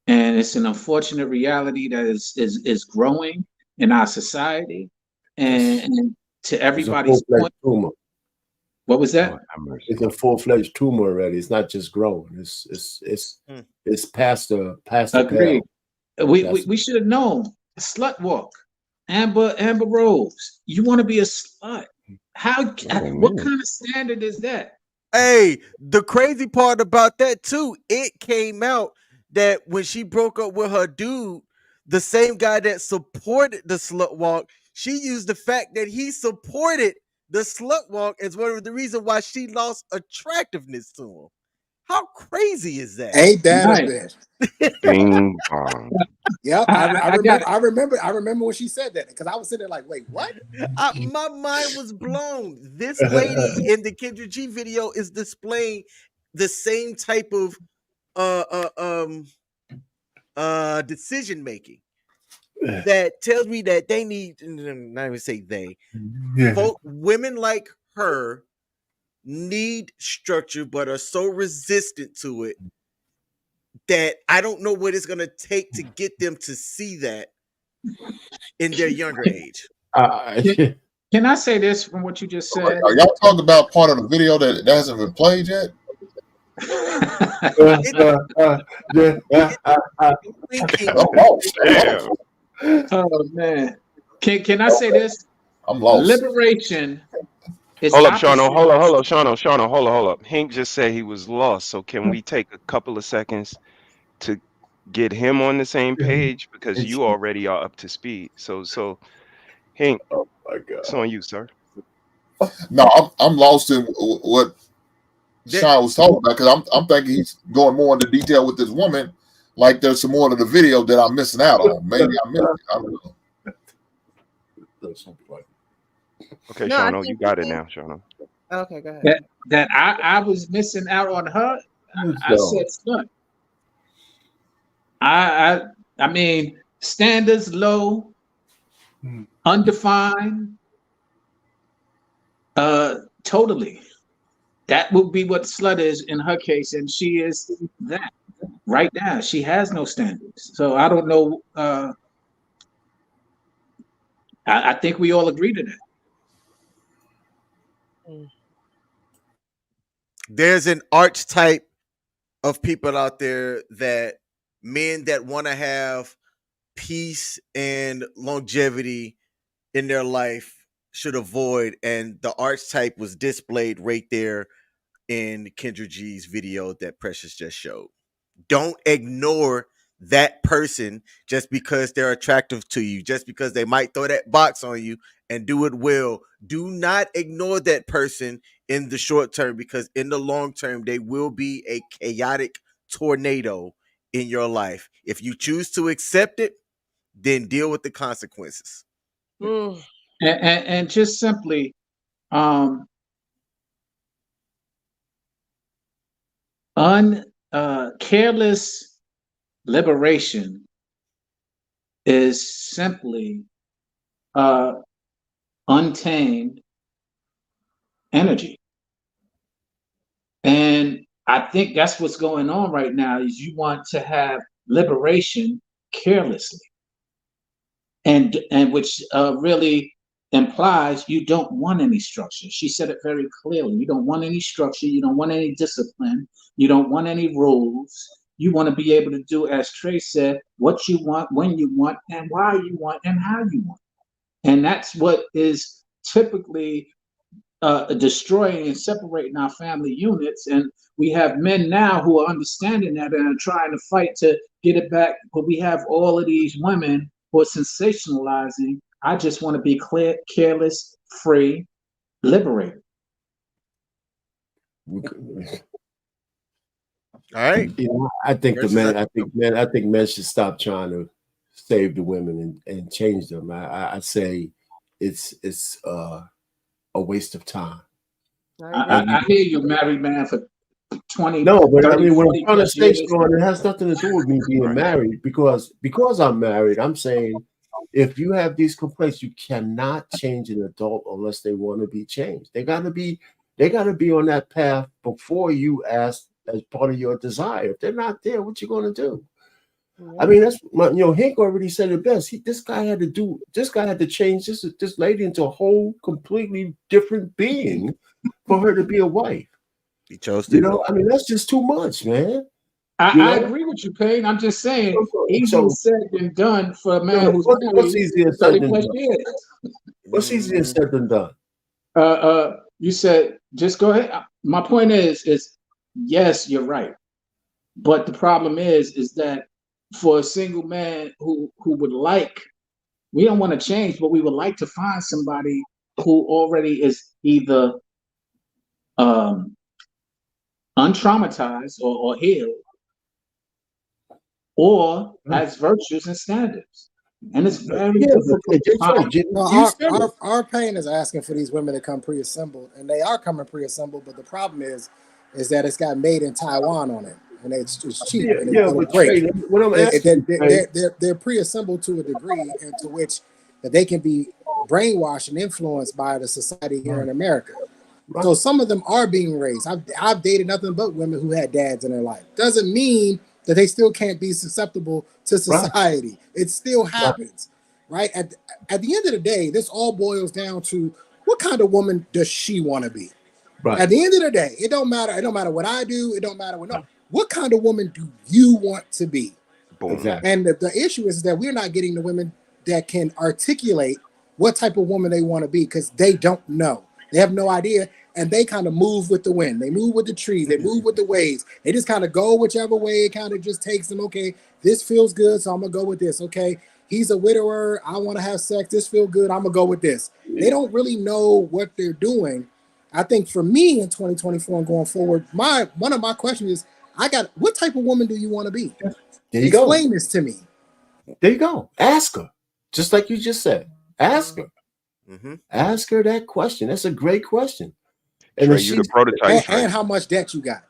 And it's an unfortunate reality that is growing in our society. And to It's a everybody's full-fledged point, tumor. what was that? Lord have mercy. It's a full-fledged tumor already. It's not just growing. It's past the Agreed. pale. We should have known. Slut walk. Amber Rose. You want to be a slut. How Wait a what minute. kind of standard is that? Hey, the crazy part about that too, it came out that when she broke up with her dude, the same guy that supported the slut walk, she used the fact that he supported the slut walk as one of the reasons why she lost attractiveness to him. How crazy is that? Ain't that a Right. bitch? Bing bong. Yep. I got it. I remember when she said that because I was sitting there like, wait, what? My mind was blown. This lady in the Kendra G video is displaying the same type of decision making that tells me that they need, not even say they, women like her need structure but are so resistant to it that I don't know what it's going to take to get them to see that in their younger age. Can I say this from what you just said? Are y'all talking about part of the video that hasn't been played yet? Damn. Oh man. Can I say this? I'm lost. Liberation is Hold up, Shano. opposite. Hold up, Shano. Hold up. Hank just said he was lost. So can we take a couple of seconds to get him on the same page because you already are up to speed. So Hank, Oh my it's God. on you, sir. No, I'm lost in what Sean was talking about because I'm thinking he's going more into detail with this woman. Like there's some more to the video that I'm missing out on. Maybe I missed it. I don't know. Okay, No, I Shano, you think got it now, Shano. Okay, go ahead. That I was missing out on her. I said slut. I mean standards low, undefined, totally. That would be what slut is in her case, and she is that right now. She has no standards. So I don't know. I think we all agree to that. There's an archetype of people out there that men that want to have peace and longevity in their life should avoid, and the archetype was displayed right there in Kendra G's video that Precious just showed. Don't ignore that person just because they're attractive to you, just because they might throw that box on you and do it well. Do not ignore that person in the short term because in the long term, they will be a chaotic tornado in your life. If you choose to accept it, then deal with the consequences. Mm. And just simply, um, careless liberation is simply untamed energy. And I think that's what's going on right now is you want to have liberation carelessly. And which really implies you don't want any structure. She said it very clearly. You don't want any structure. You don't want any discipline. You don't want any rules. You want to be able to do, as Trey said, what you want, when you want, and why you want, and how you want. And that's what is typically destroying and separating our family units. And we have men now who are understanding that and are trying to fight to get it back. But we have all of these women who are sensationalizing. I just want to be clear, careless, free, liberated. All right. You know, I think men should stop trying to save the women and change them. I say it's a waste of time. I hear you, married man for 20. No, but 30, I mean, when 40 I'm trying to plus say, years. Sean, it has nothing to do with me being married because I'm married. I'm saying if you have these complaints, you cannot change an adult unless they want to be changed. They got to be on that path before you ask as part of your desire. If they're not there, what you going to do? I mean, that's Hank already said it best. This guy had to change this lady into a whole completely different being for her to be a wife. He chose to. I mean, that's just too much, man. I agree with you, Payne. I'm just saying, easier said than done for a man who's married. What's easier said than done? Years. What's easier said than done? You said just go ahead. My point is yes, you're right. But the problem is that for a single man who would like, we don't want to change, but we would like to find somebody who already is either untraumatized or healed, or has virtues and standards. And it's very difficult. Our Payne is asking for these women to come pre-assembled, and they are coming pre-assembled, but the problem is that it's got made in Taiwan on it, and it's cheap and it's great. They're pre-assembled to a degree into which that they can be brainwashed and influenced by the society here in America. Right. So some of them are being raised. I've dated nothing but women who had dads in their life. Doesn't mean that they still can't be susceptible to society. Right. It still happens, right? At the end of the day, this all boils down to what kind of woman does she want to be? Right. At the end of the day, it don't matter. It don't matter what I do. It don't matter what kind of woman do you want to be? Boom. Exactly. And the issue is that we're not getting the women that can articulate what type of woman they want to be because they don't know. They have no idea, and they kind of move with the wind. They move with the trees. They move with the waves. They just kind of go whichever way it kind of just takes them. Okay, this feels good, so I'm going to go with this. Okay, he's a widower. I want to have sex. This feels good. I'm going to go with this. They don't really know what they're doing. I think for me in 2024 and going forward, one of my questions is, what type of woman do you want to be? Explain this to me. There you go. Ask her. Just like you just said. Ask her. Mm-hmm. Ask her that question. That's a great question. And Trey, you the prototype. And how much debt you got?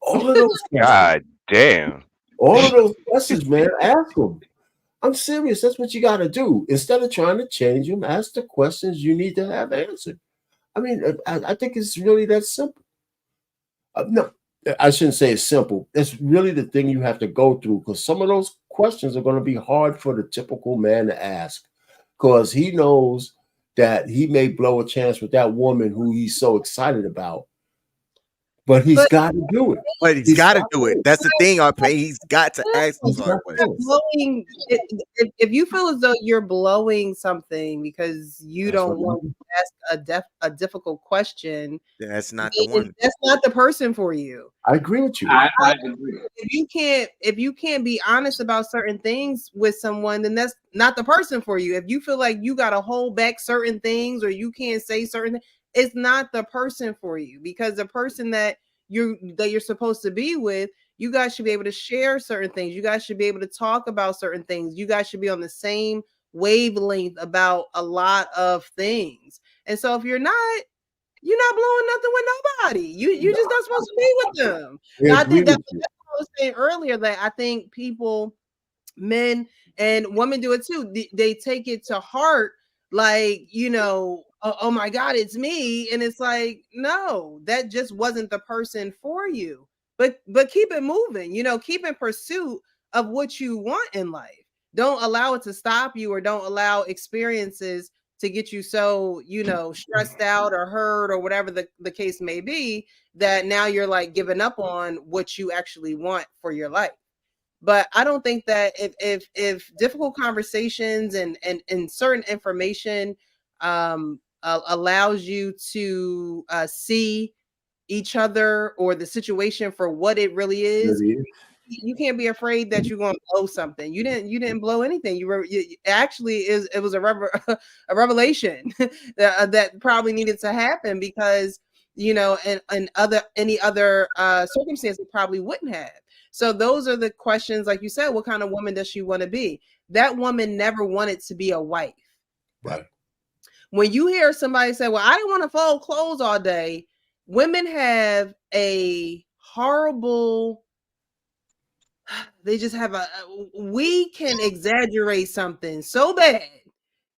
All of those God damn. All of those questions, man. Ask them. I'm serious. That's what you got to do. Instead of trying to change them, ask the questions you need to have answered. I mean, I think it's really that simple. No, I shouldn't say it's simple. It's really the thing you have to go through because some of those questions are going to be hard for the typical man to ask. Because he knows that he may blow a chance with that woman who he's so excited about, but he's got to do it. But he's got to do it. That's the thing, RP. He's got to ask those hard questions. If you feel as though you're blowing something because you don't want to ask a difficult question, that's not the one. That's not the person for you. I agree with you. I agree. If you can't be honest about certain things with someone, then that's not the person for you. If you feel like you got to hold back certain things or you can't say certain things, it's not the person for you because the person that you're supposed to be with, you guys should be able to share certain things. You guys should be able to talk about certain things. You guys should be on the same wavelength about a lot of things. And so if you're not blowing nothing with nobody. You just not supposed to be with them. I think that's what I was saying earlier, that I think people, men and women do it too. They take it to heart, like, oh my God, it's me. And it's like, no, that just wasn't the person for you. But keep it moving, keep in pursuit of what you want in life. Don't allow it to stop you or don't allow experiences to get you so, stressed out or hurt or whatever the case may be, that now you're like giving up on what you actually want for your life. But I don't think that if difficult conversations and certain information allows you to see each other or the situation for what it really is, you can't be afraid that you're going to blow something. You didn't blow anything. It was a revelation that probably needed to happen, because and any other circumstance it probably wouldn't have. So those are the questions, like you said, what kind of woman does she want to be? That woman never wanted to be a wife. Right. When you hear somebody say, well, I didn't want to fold clothes all day, women have a horrible, they just have we can exaggerate something so bad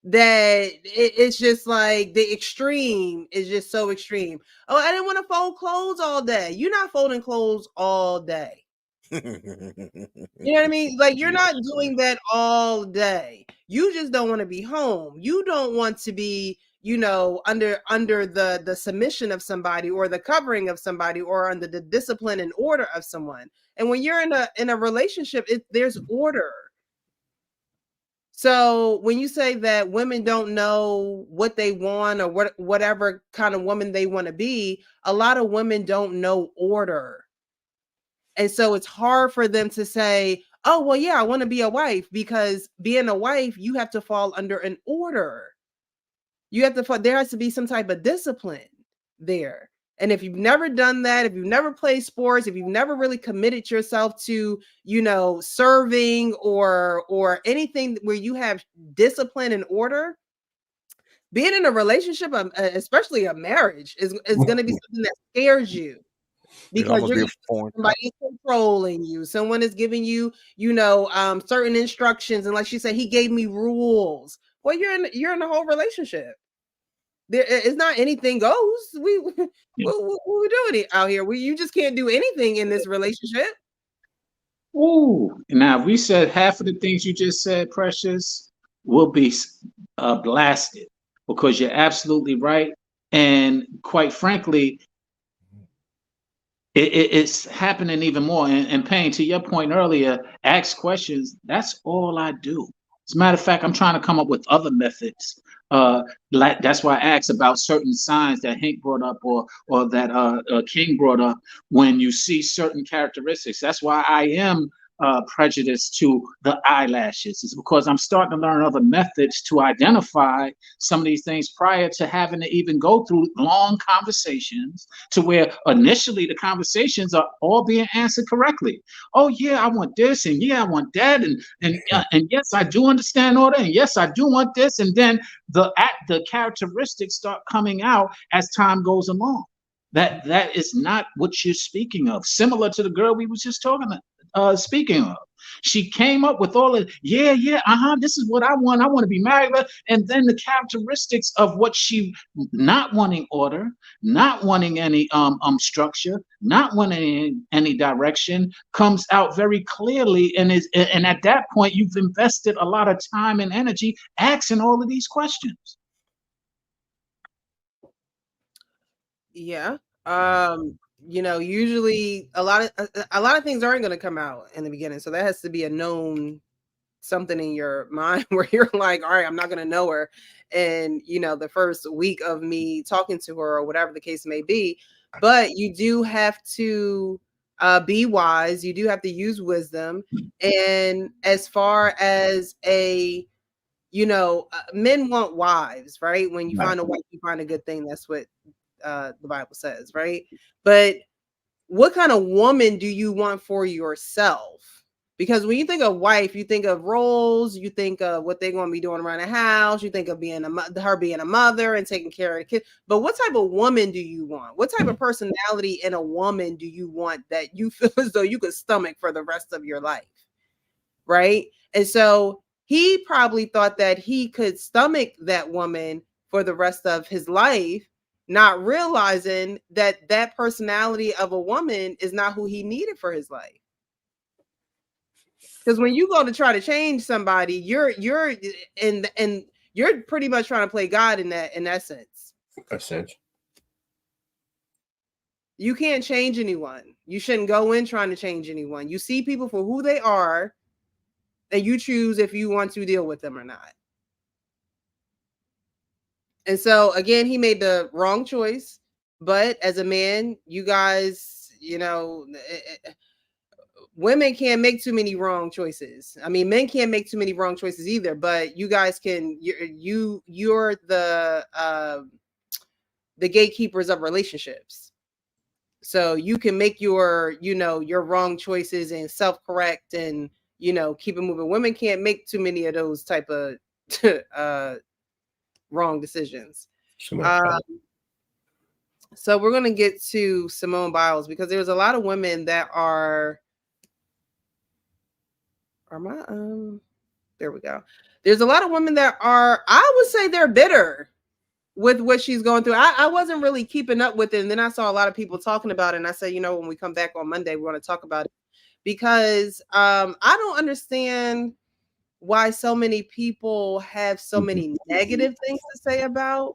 that it's just like the extreme is just so extreme. Oh, I didn't want to fold clothes all day. You're not folding clothes all day. You know what I mean? Like, you're not doing that all day. You just don't want to be home. You don't want to be, under the submission of somebody, or the covering of somebody, or under the discipline and order of someone. And when you're in a relationship, there's order. So when you say that women don't know what they want, or whatever kind of woman they want to be, a lot of women don't know order. And so it's hard for them to say, oh, well, yeah, I want to be a wife, because being a wife, you have to fall under an order. There has to be some type of discipline there. And if you've never done that, if you've never played sports, if you've never really committed yourself to, serving or anything where you have discipline and order, being in a relationship, especially a marriage, is going to be something that scares you. Because you're somebody is controlling you. Someone is giving you, certain instructions, and like she said, he gave me rules. Well, you're in a whole relationship. There is not anything goes. What we doing out here? You just can't do anything in this relationship. Ooh, now we said half of the things you just said, Precious, will be blasted, because you're absolutely right. And quite frankly, it's happening even more. And Payne, to your point earlier, ask questions. That's all I do. As a matter of fact, I'm trying to come up with other methods. That's why I asked about certain signs that Hank brought up, or that King brought up. When you see certain characteristics, that's why I am prejudiced to the eyelashes. It's because I'm starting to learn other methods to identify some of these things prior to having to even go through long conversations, to where initially the conversations are all being answered correctly. Oh yeah, I want this, and yeah, I want that, and yes, I do understand order, and yes, I do want this, and then the characteristics start coming out as time goes along. That is not what you're speaking of. Similar to the girl we was just speaking of. She came up with all of, this is what I want. I want to be married. And then the characteristics of what she not wanting order, not wanting any structure, not wanting any direction comes out very clearly. And at that point, you've invested a lot of time and energy asking all of these questions. Yeah. Usually a lot of things aren't going to come out in the beginning. So that has to be a known something in your mind where you're like, all right, I'm not going to know her. And, the first week of me talking to her, or whatever the case may be. But you do have to be wise. You do have to use wisdom. And as far as men want wives, right? When you find a wife, you find a good thing. That's what the Bible says, right? But what kind of woman do you want for yourself? Because when you think of wife, you think of roles, you think of what they're going to be doing around the house, you think of her being a mother and taking care of the kid. But what type of woman do you want? What type of personality in a woman do you want that you feel as though you could stomach for the rest of your life? Right? And so he probably thought that he could stomach that woman for the rest of his life, not realizing that that personality of a woman is not who he needed for his life. Because when you go to try to change somebody, you're pretty much trying to play God in that sense. You can't change anyone. You shouldn't go in trying to change anyone. You see people for who they are, and you choose if you want to deal with them or not. And so again, he made the wrong choice. But as a man, you guys, women can't make too many wrong choices. I mean, men can't make too many wrong choices either. But you guys can. You're the gatekeepers of relationships. So you can make your wrong choices and self-correct and keep it moving. Women can't make too many of those type of wrong decisions. So we're gonna get to Simone Biles because there's a lot of women that are there we go. There's a lot of women that are, I would say, they're bitter with what she's going through. I wasn't really keeping up with it. And then I saw a lot of people talking about it. And I said, when we come back on Monday, we're going to talk about it because I don't understand why so many people have so many negative things to say about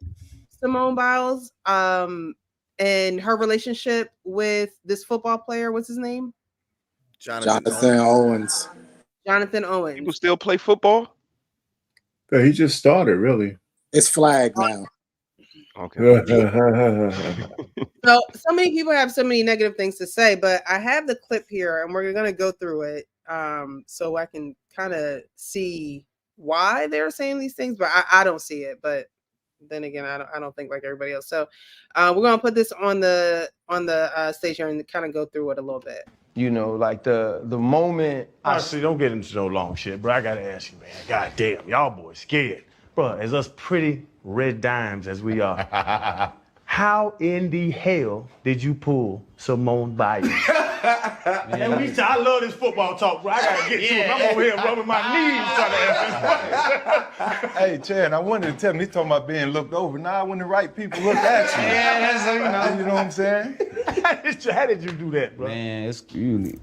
Simone Biles and her relationship with this football player. What's his name? Jonathan Owens. Jonathan Owens. People still play football? Yeah, he just started, really. It's flagged now. Okay. So many people have so many negative things to say, but I have the clip here and we're going to go through it so I can kind of see why they're saying these things, but I don't see it. But then again, I don't think like everybody else. So we're going to put this on the stage here and kind of go through it a little bit. Like the moment. Honestly, don't get into no long shit, bro. I gotta ask you, man. God damn, y'all boys scared. Bro, as us pretty red dimes as we are, how in the hell did you pull Simone Biles? And I love this football talk, bro. I gotta get to it. I'm over here rubbing my knees trying to answer this. Hey, Chad, I wanted to tell him, he's talking about being looked over. Now, when the right people look at you. Yeah, you know what I'm saying? How did you do that, bro? Man, it's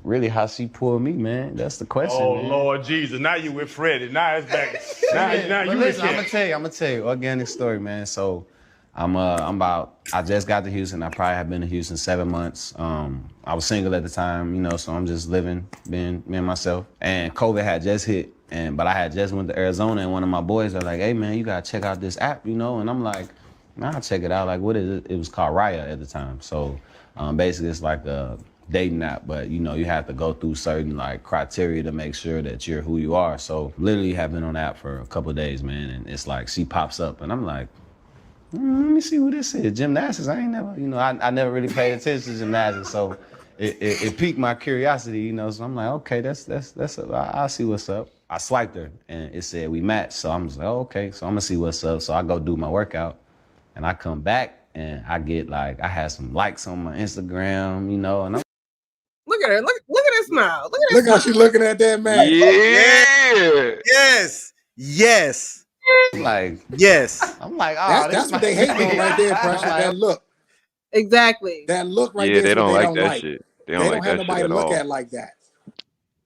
really how she pulled me, man. That's the question. Oh, man. Lord Jesus. Now you with Freddie. Now it's back. Now you listen, I'm gonna tell you, organic story, man. So I just got to Houston. I probably have been to Houston 7 months. I was single at the time, so I'm just living, being me and myself. And COVID had just hit, but I had just went to Arizona, and one of my boys was like, hey, man, you gotta check out this app, And I'm like, man, I'll check it out. Like, what is it? It was called Raya at the time. So basically it's like a dating app, but you have to go through certain like criteria to make sure that you're who you are. So literally have been on the app for a couple of days, man, and it's like she pops up and I'm like, let me see who this is. Gymnastics. I ain't never, I never really paid attention to gymnastics, so it piqued my curiosity, So I'm like, okay, I'll see what's up. I swiped her and it said we matched, so I'm just like, oh, okay, so I'm gonna see what's up. So I go do my workout, and I come back and I get I had some likes on my Instagram, and I'm. Look at her. Look at her smile. Look how she's looking at that man. Yeah. Yes. Like, yes. I'm like, oh, that's what they hate on right there, Pressure. That look. Exactly. That look right Yeah, there. they don't like don't that like. shit. They don't like have that nobody shit to look all. at like that.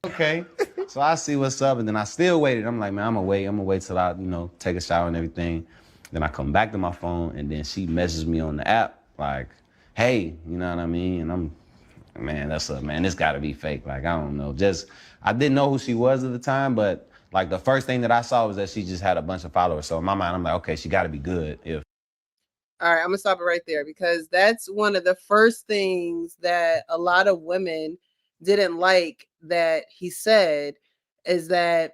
Okay. So I see what's up, and then I still waited. I'm like, man, I'm gonna wait till I, take a shower and everything. Then I come back to my phone, and then she messages me on the app, like, hey, you know what I mean? And I'm, man, this gotta be fake. Like, I don't know. I didn't know who she was at the time, but like the first thing that I saw was that she just had a bunch of followers. So in my mind, I'm like, okay, she gotta be good. All right, I'm gonna stop it right there because that's one of the first things that a lot of women didn't like that he said is that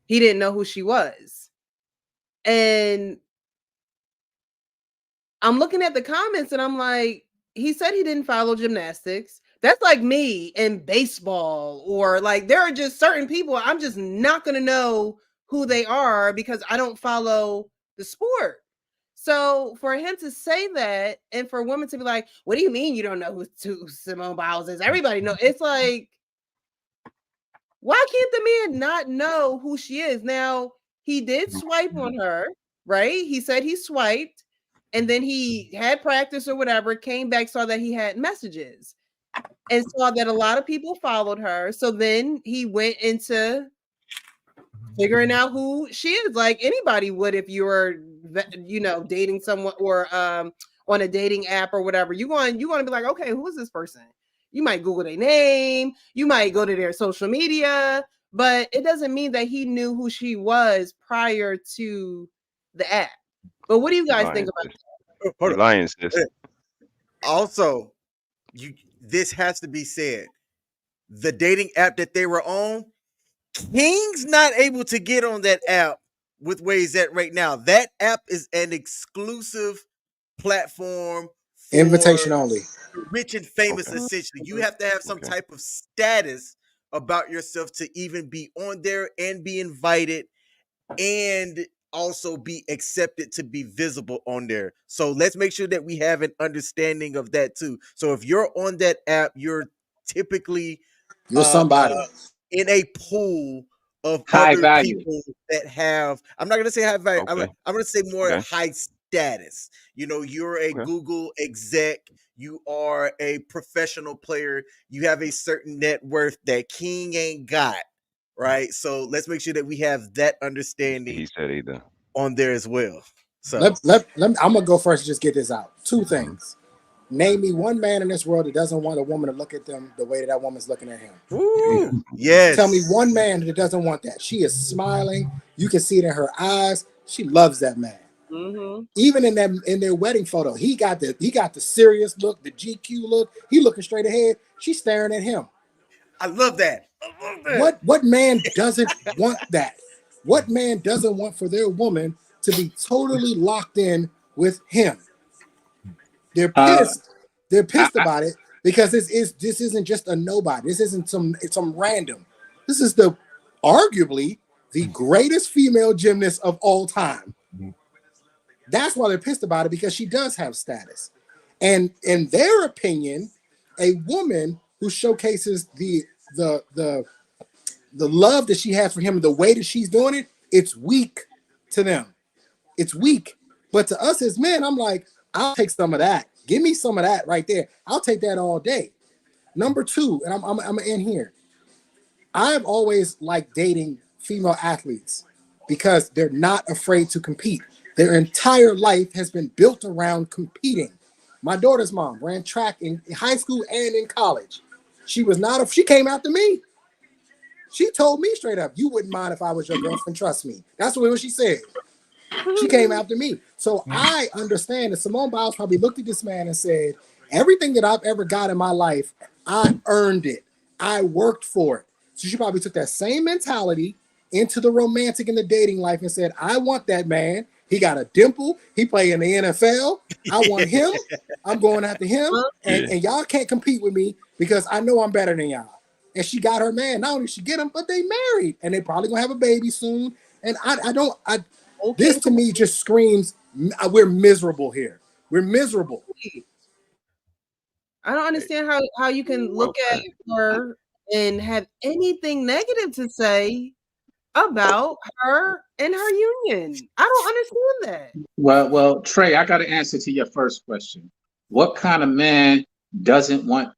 he didn't know who she was. And I'm looking at the comments and I'm like, he said he didn't follow gymnastics. That's like me in baseball, or like there are just certain people I'm just not going to know who they are because I don't follow the sport. So for him to say that and for women to be like, what do you mean you don't know who Simone Biles is? Everybody know. It's like, why can't the man not know who she is? Now, he did swipe on her, right? He said he swiped and then he had practice or whatever, came back, saw that he had messages and saw that a lot of people followed her. So then he went into figuring out who she is, like anybody would if you were, dating someone or on a dating app or whatever. You want to be like, okay, who is this person? You might Google their name, you might go to their social media, but it doesn't mean that he knew who she was prior to the app. But what do you You guys lying, think about sis. that? Hold You on. lying, sis. Also, this has to be said. The dating app that they were on, King's not able to get on that app with where he's at right now. That app is an exclusive platform Invitation for only. the rich and famous. Okay. Essentially, you have to have some Okay. type of status about yourself to even be on there and be invited and also be accepted to be visible on there. So let's make sure that we have an understanding of that too. So if you're on that app, you're typically You're somebody. in a pool of High other value. people that have, I'm not going to say high value, Okay. I'm going to say more Okay. high status. You know, you're a Okay. Google exec, you are a professional player, you have a certain net worth that King ain't got, right? So let's make sure that we have that He understanding said either. on there as well. So I'm gonna go first and just get this out. Two things. Name me one man in this world that doesn't want a woman to look at them the way that woman's looking at him. woo, yes. Tell me one man that doesn't want that. She is smiling. You can see it in her eyes. She loves that man. Mm-hmm. Even in their wedding photo, he got the serious look, the GQ look. He looking straight ahead. She's staring at him. I love that. What man doesn't want that? What man doesn't want for their woman to be totally locked in with him? They're pissed. They're pissed about it because this isn't just a nobody. This isn't some random. This is arguably the greatest female gymnast of all time. That's why they're pissed about it, because she does have status. And in their opinion, a woman who showcases the love that she has for him, the way that she's doing it, it's weak to them. It's weak. But to us as men, I'm like, I'll take some of that. Give me some of that right there. I'll take that all day. Number two, and I'm in here. I've always liked dating female athletes because they're not afraid to compete. Their entire life has been built around competing. My daughter's mom ran track in high school and in college. She came after me. She told me straight up, you wouldn't mind if I was your girlfriend, trust me. That's what she said. She came after me. So I understand that Simone Biles probably looked at this man and said, everything that I've ever got in my life, I earned it. I worked for it. So she probably took that same mentality into the romantic and the dating life and said, I want that man. He got a dimple. He play in the NFL. I want him. I'm going after him. And y'all can't compete with me because I know I'm better than y'all. And she got her man. Not only did she get him, but they married. And they probably going to have a baby soon. And this to me just screams, we're miserable here. We're miserable. I don't understand how you can look at her and have anything negative to say about her and her union. I don't understand that. Well, Trey, I got to answer to your first question. What kind of man doesn't want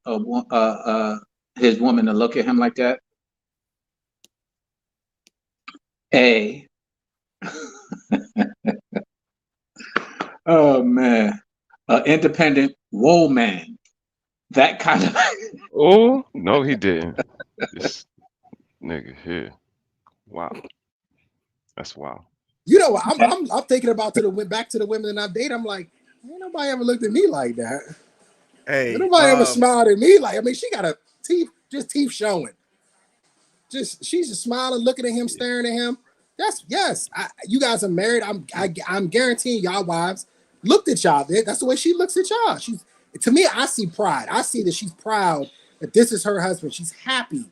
his woman to look at him like that? Oh man, independent woman. That kind of. Oh no, he didn't. This nigga here. Wow, that's wild. You know what? I'm thinking about back to the women that I've dated. I'm like, ain't nobody ever looked at me like that. Hey, ain't nobody ever smiled at me like. I mean, she got a teeth showing. She's just smiling, looking at him, staring at him. You guys are married. I'm guaranteeing y'all wives looked at y'all. That's the way she looks at y'all. To me, I see pride. I see that she's proud that this is her husband. She's happy.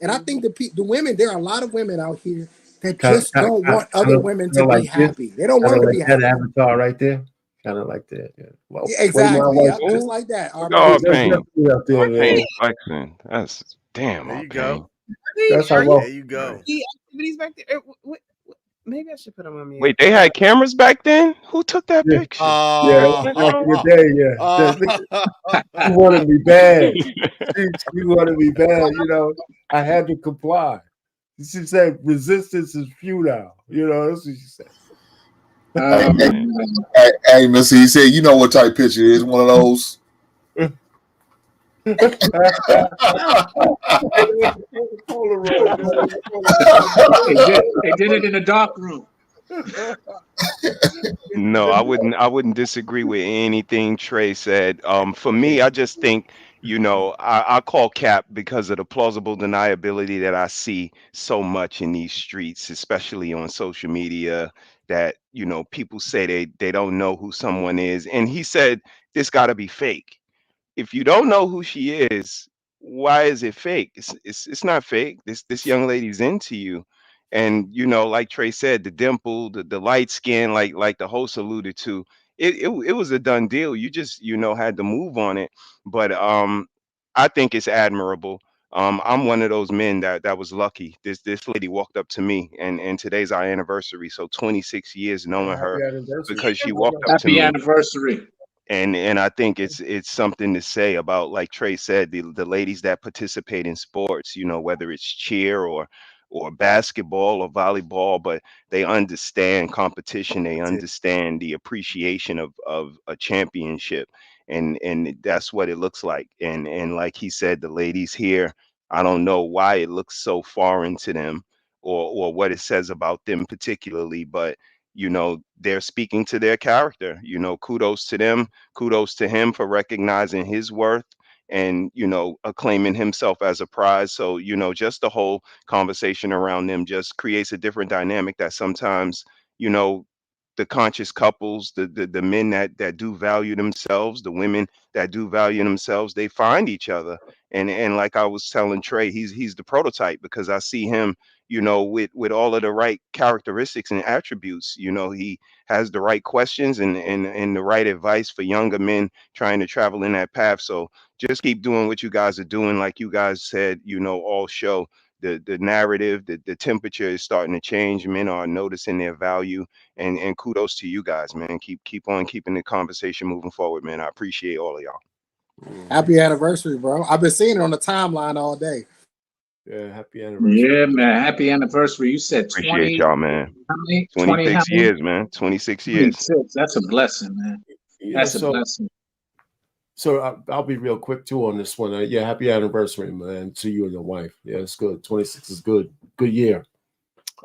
And I think the women, there are a lot of women out here that just don't want other women to be happy. They don't want them to be happy. That avatar right there, kind of like that. Yeah. Well, exactly. Yep, just like that. Oh, Pain. Pain flexing. That's damn. There you Pain. go. That's how there you go. Activities back there. Maybe I should put them on mute. Wait, they had cameras back then? Who took that picture? Yeah, back in the day. Yeah, she wanted me bad. She wanted me bad. You know, I had to comply. She said, "Resistance is futile." You know, that's what she said. Hey, Missy, he said, "You know what type picture it is? One of those." They did it in a dark room. No, I wouldn't disagree with anything Trey said. For me, I just think, I call cap because of the plausible deniability that I see so much in these streets, especially on social media, that, people say they don't know who someone is. And he said this gotta be fake. If you don't know who she is, why is it fake? It's not fake. This young lady's into you. And like Trey said, the dimple, the light skin, like the host alluded to, it was a done deal. You just, had to move on it. But I think it's admirable. I'm one of those men that was lucky. This lady walked up to me, and today's our anniversary. So 26 years knowing Happy her, anniversary. because she walked up to Happy me. anniversary. And I think it's something to say about, like Trey said, the ladies that participate in sports, whether it's cheer or basketball or volleyball, but they understand competition, they understand the appreciation of a championship, and that's what it looks like. And like he said, the ladies here, I don't know why it looks so foreign to them, or what it says about them particularly, but they're speaking to their character. Kudos to them, kudos to him for recognizing his worth, and acclaiming himself as a prize. So just the whole conversation around them just creates a different dynamic that sometimes, you know the conscious couples, the men that do value themselves, the women that do value themselves, they find each other. And like I was telling Trey, he's the prototype, because I see him, with all of the right characteristics and attributes. He has the right questions, and the right advice for younger men trying to travel in that path. So just keep doing what you guys are doing. Like you guys said, all show the narrative, the temperature is starting to change. Men are noticing their value, and kudos to you guys, man. Keep on keeping the conversation moving forward, man. I appreciate all of y'all. Happy anniversary, bro. I've been seeing it on the timeline all day. Yeah, happy anniversary. Yeah, man. Happy anniversary. You said Appreciate 20, y'all, man. how many? 20 how 26 many? years, man. 26 years. 26. That's a blessing, man. That's a So blessing. I'll be real quick too on this one. Yeah, happy anniversary, man, to you and your wife. Yeah, it's good. 26 is good. Good year.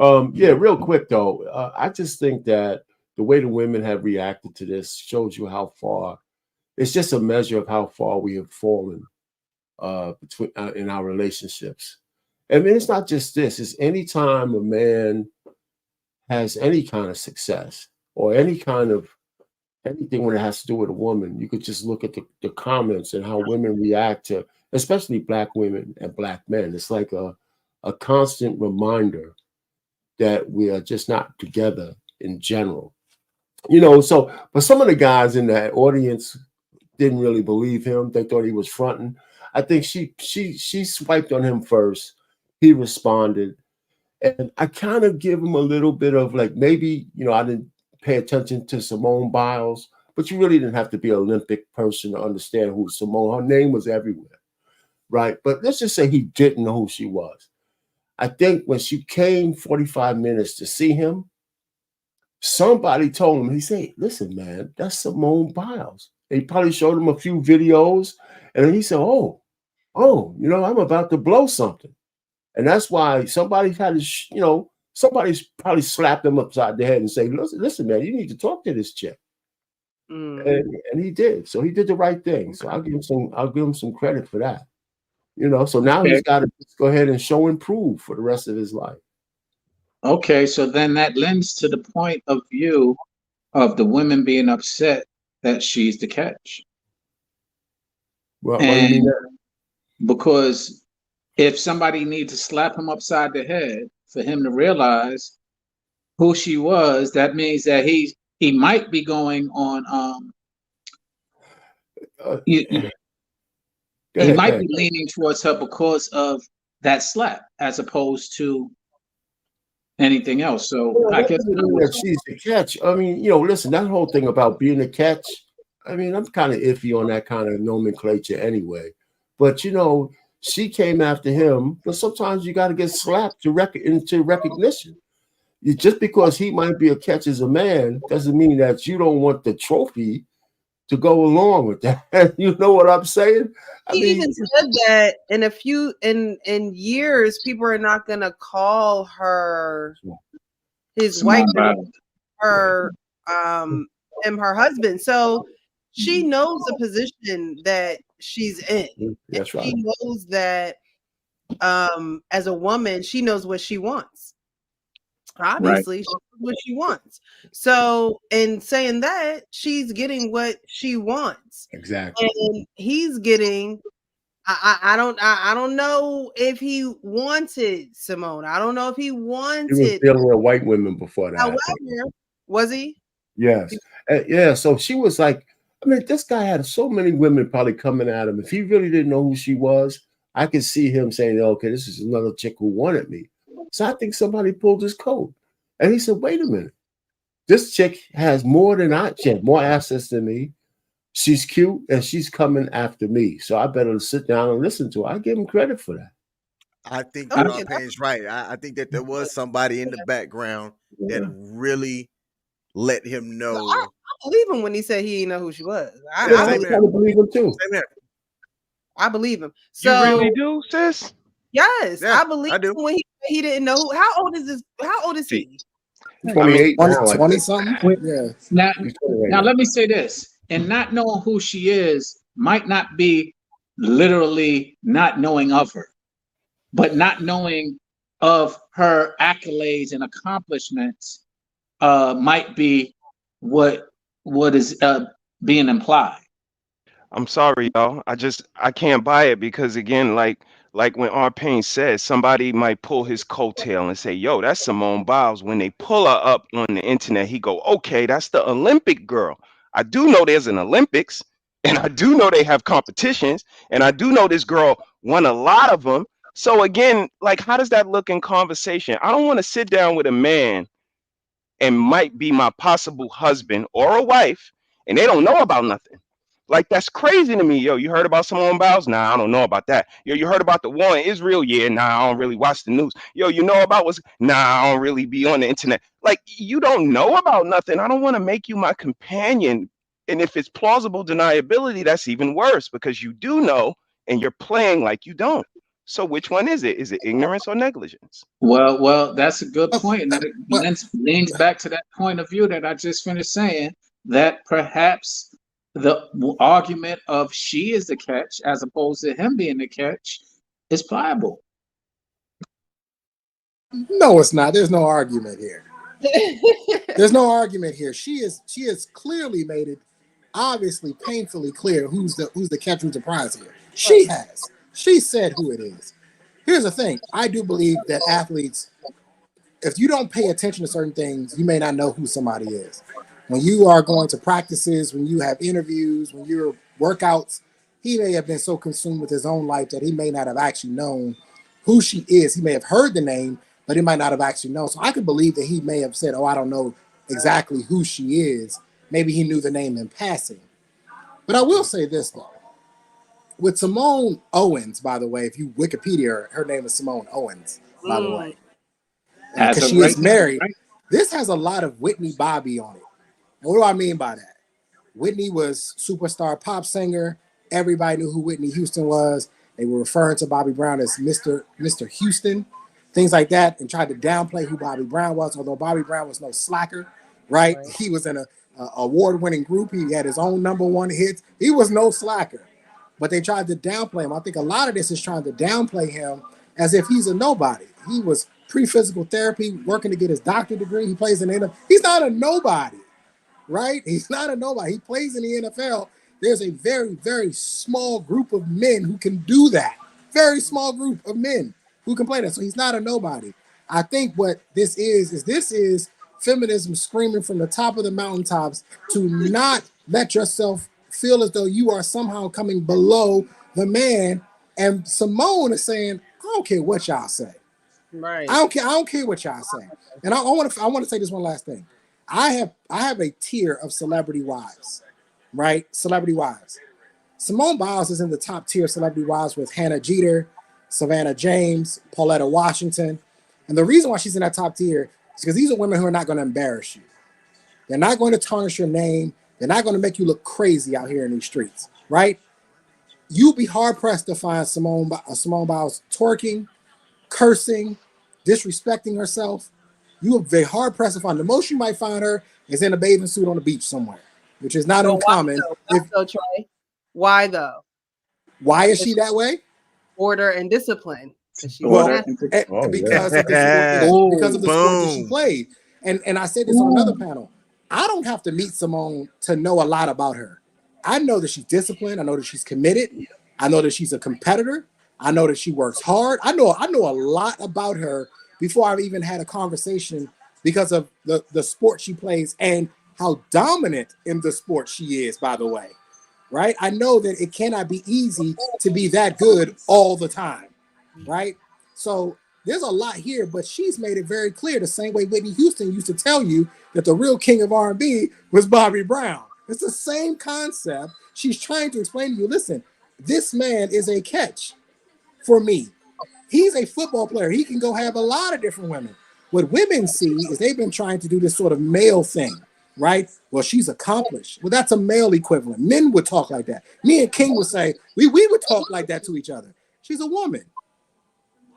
Yeah, real quick though, I just think that the way the women have reacted to this shows you how far. It's just a measure of how far we have fallen between in our relationships. I mean, it's not just this. It's any time a man has any kind of success or any kind of anything when it has to do with a woman, you could just look at the comments and how women react to, especially black women and black men. It's like a constant reminder that we are just not together in general. So but some of the guys in that audience didn't really believe him. They thought he was fronting. I think she swiped on him first. He responded. And I kind of give him a little bit of like, maybe, I didn't pay attention to Simone Biles, but you really didn't have to be an Olympic person to understand who Simone, her name was everywhere, right? But let's just say he didn't know who she was. I think when she came 45 minutes to see him, somebody told him, he said, listen, man, that's Simone Biles. They probably showed him a few videos, and then he said, oh, I'm about to blow something. And that's why somebody had to, somebody's probably slapped him upside the head and say, listen, man, you need to talk to this chick. And he did. So he did the right thing. So I'll give him some credit for that. So now he's got to go ahead and show and prove for the rest of his life. Okay, so then that lends to the point of view of the women being upset that she's the catch. Well, what do you mean that? Because if somebody needs to slap him upside the head for him to realize who she was, that means that he might be going on he might be leaning towards her because of that slap as opposed to anything else. So I guess that she's the catch. I mean, listen, that whole thing about being the catch, I mean, I'm kind of iffy on that kind of nomenclature anyway. But she came after him, but sometimes you got to get slapped into recognition. Just because he might be a catch as a man doesn't mean that you don't want the trophy to go along with that. You know what I'm saying? He even said that in years, people are not going to call her his wife, Simone Biles. her her husband. So she knows the position that she's in. That's right. She knows that as a woman, she knows what she wants. Obviously, she knows what she wants. So in saying that, she's getting what she wants. Exactly. And he's getting I don't know if he wanted Simone. I don't know if he wanted. He was dealing with white women before that. However, was he? Yes. Yeah. So she was like, I mean, this guy had so many women probably coming at him. If he really didn't know who she was, I could see him saying, okay, this is another chick who wanted me. So I think somebody pulled his coat. And he said, wait a minute. This chick has more than she had more assets than me. She's cute and she's coming after me. So I better sit down and listen to her. I give him credit for that. I think that Payne's right. I think that there was somebody in the background that really let him know. I believe him when he said he didn't know who she was. I believe him too. I believe him. So you really do, sis? Yes, Yeah, I believe him when he didn't know who. How old is this? How old is he? 28 20 something. Yeah. Now let me say this. And not knowing who she is might not be literally not knowing of her, but not knowing of her accolades and accomplishments might be what is being implied. I'm sorry, y'all. I can't buy it because again, like when R. Payne says, somebody might pull his coattail and say, "Yo, that's Simone Biles." When they pull her up on the internet, he go, "Okay, that's the Olympic girl." I do know there's an Olympics, and I do know they have competitions, and I do know this girl won a lot of them. So again, like, how does that look in conversation? I don't want to sit down with a man and might be my possible husband or a wife, and they don't know about nothing. Like, that's crazy to me. Yo, you heard about Simone Biles? Nah, I don't know about that. Yo, you heard about the war in Israel? Yeah, nah, I don't really watch the news. Yo, you know about what's? Nah, I don't really be on the internet. Like, you don't know about nothing. I don't want to make you my companion. And if it's plausible deniability, that's even worse because you do know and you're playing like you don't. So which one is it? Is it ignorance or negligence? Well, that's a good point, and that leans back to that point of view that I just finished saying, that perhaps the argument of she is the catch as opposed to him being the catch is pliable. No, it's not. There's no argument here. There's no argument here. She has clearly made it obviously painfully clear who's the catch, who's the prize here. She has. She said who it is. Here's the thing. I do believe that athletes, if you don't pay attention to certain things, you may not know who somebody is. When you are going to practices, when you have interviews, when you're workouts, he may have been so consumed with his own life that he may not have actually known who she is. He may have heard the name, but he might not have actually known. So I could believe that he may have said, oh, I don't know exactly who she is. Maybe he knew the name in passing. But I will say this, though. With Simone Owens, by the way, if you Wikipedia her name is Simone Owens, by the way. Because she is married. Right? This has a lot of Whitney Bobby on it. And what do I mean by that? Whitney was superstar pop singer. Everybody knew who Whitney Houston was. They were referring to Bobby Brown as Mr. Houston, things like that, and tried to downplay who Bobby Brown was, although Bobby Brown was no slacker, right? He was in a award-winning group. He had his own #1 hits. He was no slacker. But they tried to downplay him. I think a lot of this is trying to downplay him as if he's a nobody. He was pre-physical therapy, working to get his doctorate degree. He plays in the NFL. He's not a nobody, right? He's not a nobody. He plays in the NFL. There's a very, very small group of men who can do that. Very small group of men who can play that. So he's not a nobody. I think what this is feminism screaming from the top of the mountaintops to not let yourself feel as though you are somehow coming below the man. And Simone is saying, I don't care what y'all say. Right. I don't care what y'all say. And I want to say this one last thing. I have a tier of celebrity wives, right? Celebrity wives. Simone Biles is in the top tier of celebrity wives with Hannah Jeter, Savannah James, Pauletta Washington. And the reason why she's in that top tier is because these are women who are not going to embarrass you. They're not going to tarnish your name. They're not going to make you look crazy out here in these streets, right? You'd be hard-pressed to find Simone Biles twerking, cursing, disrespecting herself. You will be hard pressed to find. The most you might find her is in a bathing suit on the beach somewhere, which is not uncommon. Why though, Trey? Why though? Why is she that way? Order and discipline. Because because of the sport because of the sport that she played. And I said this on another panel. I don't have to meet Simone to know a lot about her. I know that she's disciplined. I know that she's committed. I know that she's a competitor. I know that she works hard. I know a lot about her before I've even had a conversation because of the sport she plays and how dominant in the sport she is, by the way. Right? I know that it cannot be easy to be that good all the time. Right? So there's a lot here, but she's made it very clear the same way Whitney Houston used to tell you that the real king of R&B was Bobby Brown. It's the same concept. She's trying to explain to you, listen, this man is a catch for me. He's a football player. He can go have a lot of different women. What women see is they've been trying to do this sort of male thing, right? Well, she's accomplished. Well, that's a male equivalent. Men would talk like that. Me and King would say, we would talk like that to each other. She's a woman.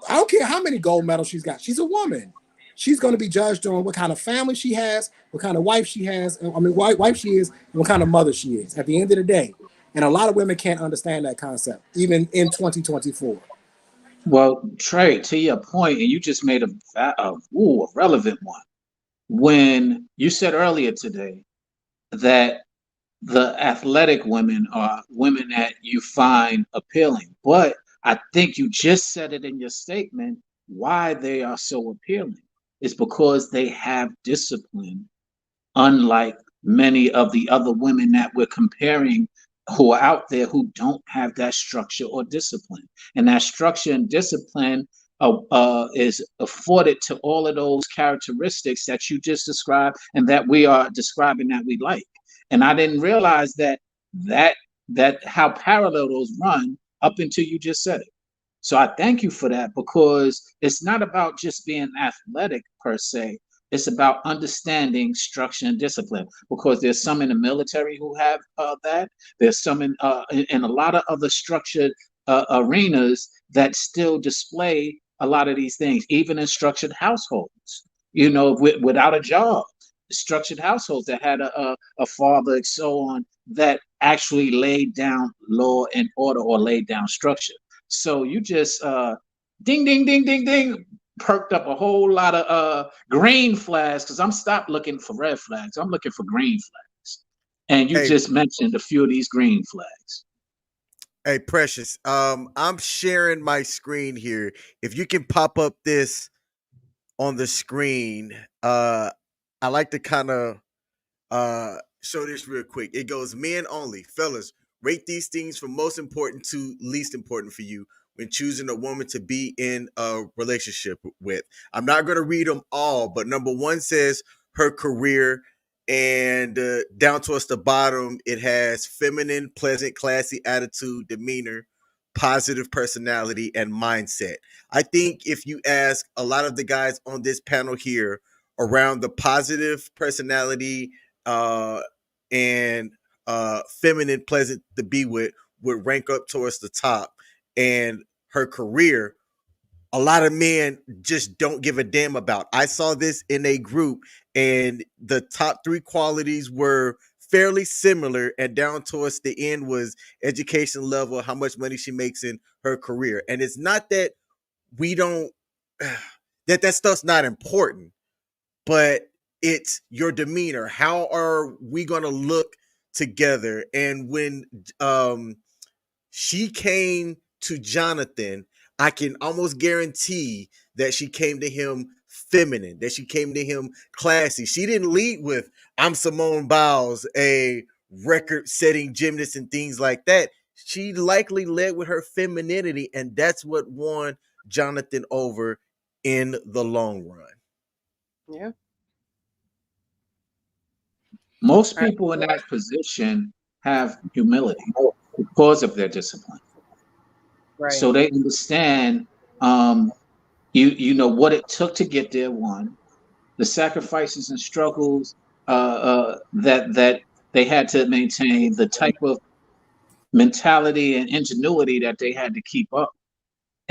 I don't care how many gold medals she's got. She's a woman. She's going to be judged on what kind of family she has, what kind of wife she has, wife she is, and what kind of mother she is at the end of the day. And a lot of women can't understand that concept, even in 2024. Well, Trey, to your point, and you just made a relevant one. When you said earlier today that the athletic women are women that you find appealing, but I think you just said it in your statement why they are so appealing. It's because they have discipline, unlike many of the other women that we're comparing who are out there who don't have that structure or discipline. And that structure and discipline is afforded to all of those characteristics that you just described and that we are describing that we like. And I didn't realize that how parallel those run up until you just said it. So I thank you for that, because it's not about just being athletic per se. It's about understanding structure and discipline, because there's some in the military who have that. There's some in a lot of other structured arenas that still display a lot of these things, even in structured households, without a job. Structured households that had a father and so on that actually laid down law and order or laid down structure. So you just ding, ding, ding, ding, ding, perked up a whole lot of green flags, because I'm stopped looking for red flags. I'm looking for green flags. And you just mentioned a few of these green flags. Hey, Precious, I'm sharing my screen here. If you can pop up this on the screen, I like to kind of show this real quick. It goes men only. Fellas, rate these things from most important to least important for you when choosing a woman to be in a relationship with. I'm not going to read them all, but number one says her career, and down towards the bottom, it has feminine, pleasant, classy attitude, demeanor, positive personality, and mindset. I think if you ask a lot of the guys on this panel here around the positive personality and feminine, pleasant to be with, would rank up towards the top. And her career, a lot of men just don't give a damn about. I saw this in a group, and the top three qualities were fairly similar, and down towards the end was education level, how much money she makes in her career. And it's not that we don't that stuff's not important, but it's your demeanor. How are we going to look together? And when she came to Jonathan, I can almost guarantee that she came to him feminine, that she came to him classy. She didn't lead with, I'm Simone Biles, a record-setting gymnast and things like that. She likely led with her femininity, and that's what won Jonathan over in the long run. Yeah. Most people in that position have humility because of their discipline. Right. So they understand, you know what it took to get there. One, the sacrifices and struggles that they had to maintain, the type of mentality and ingenuity that they had to keep up.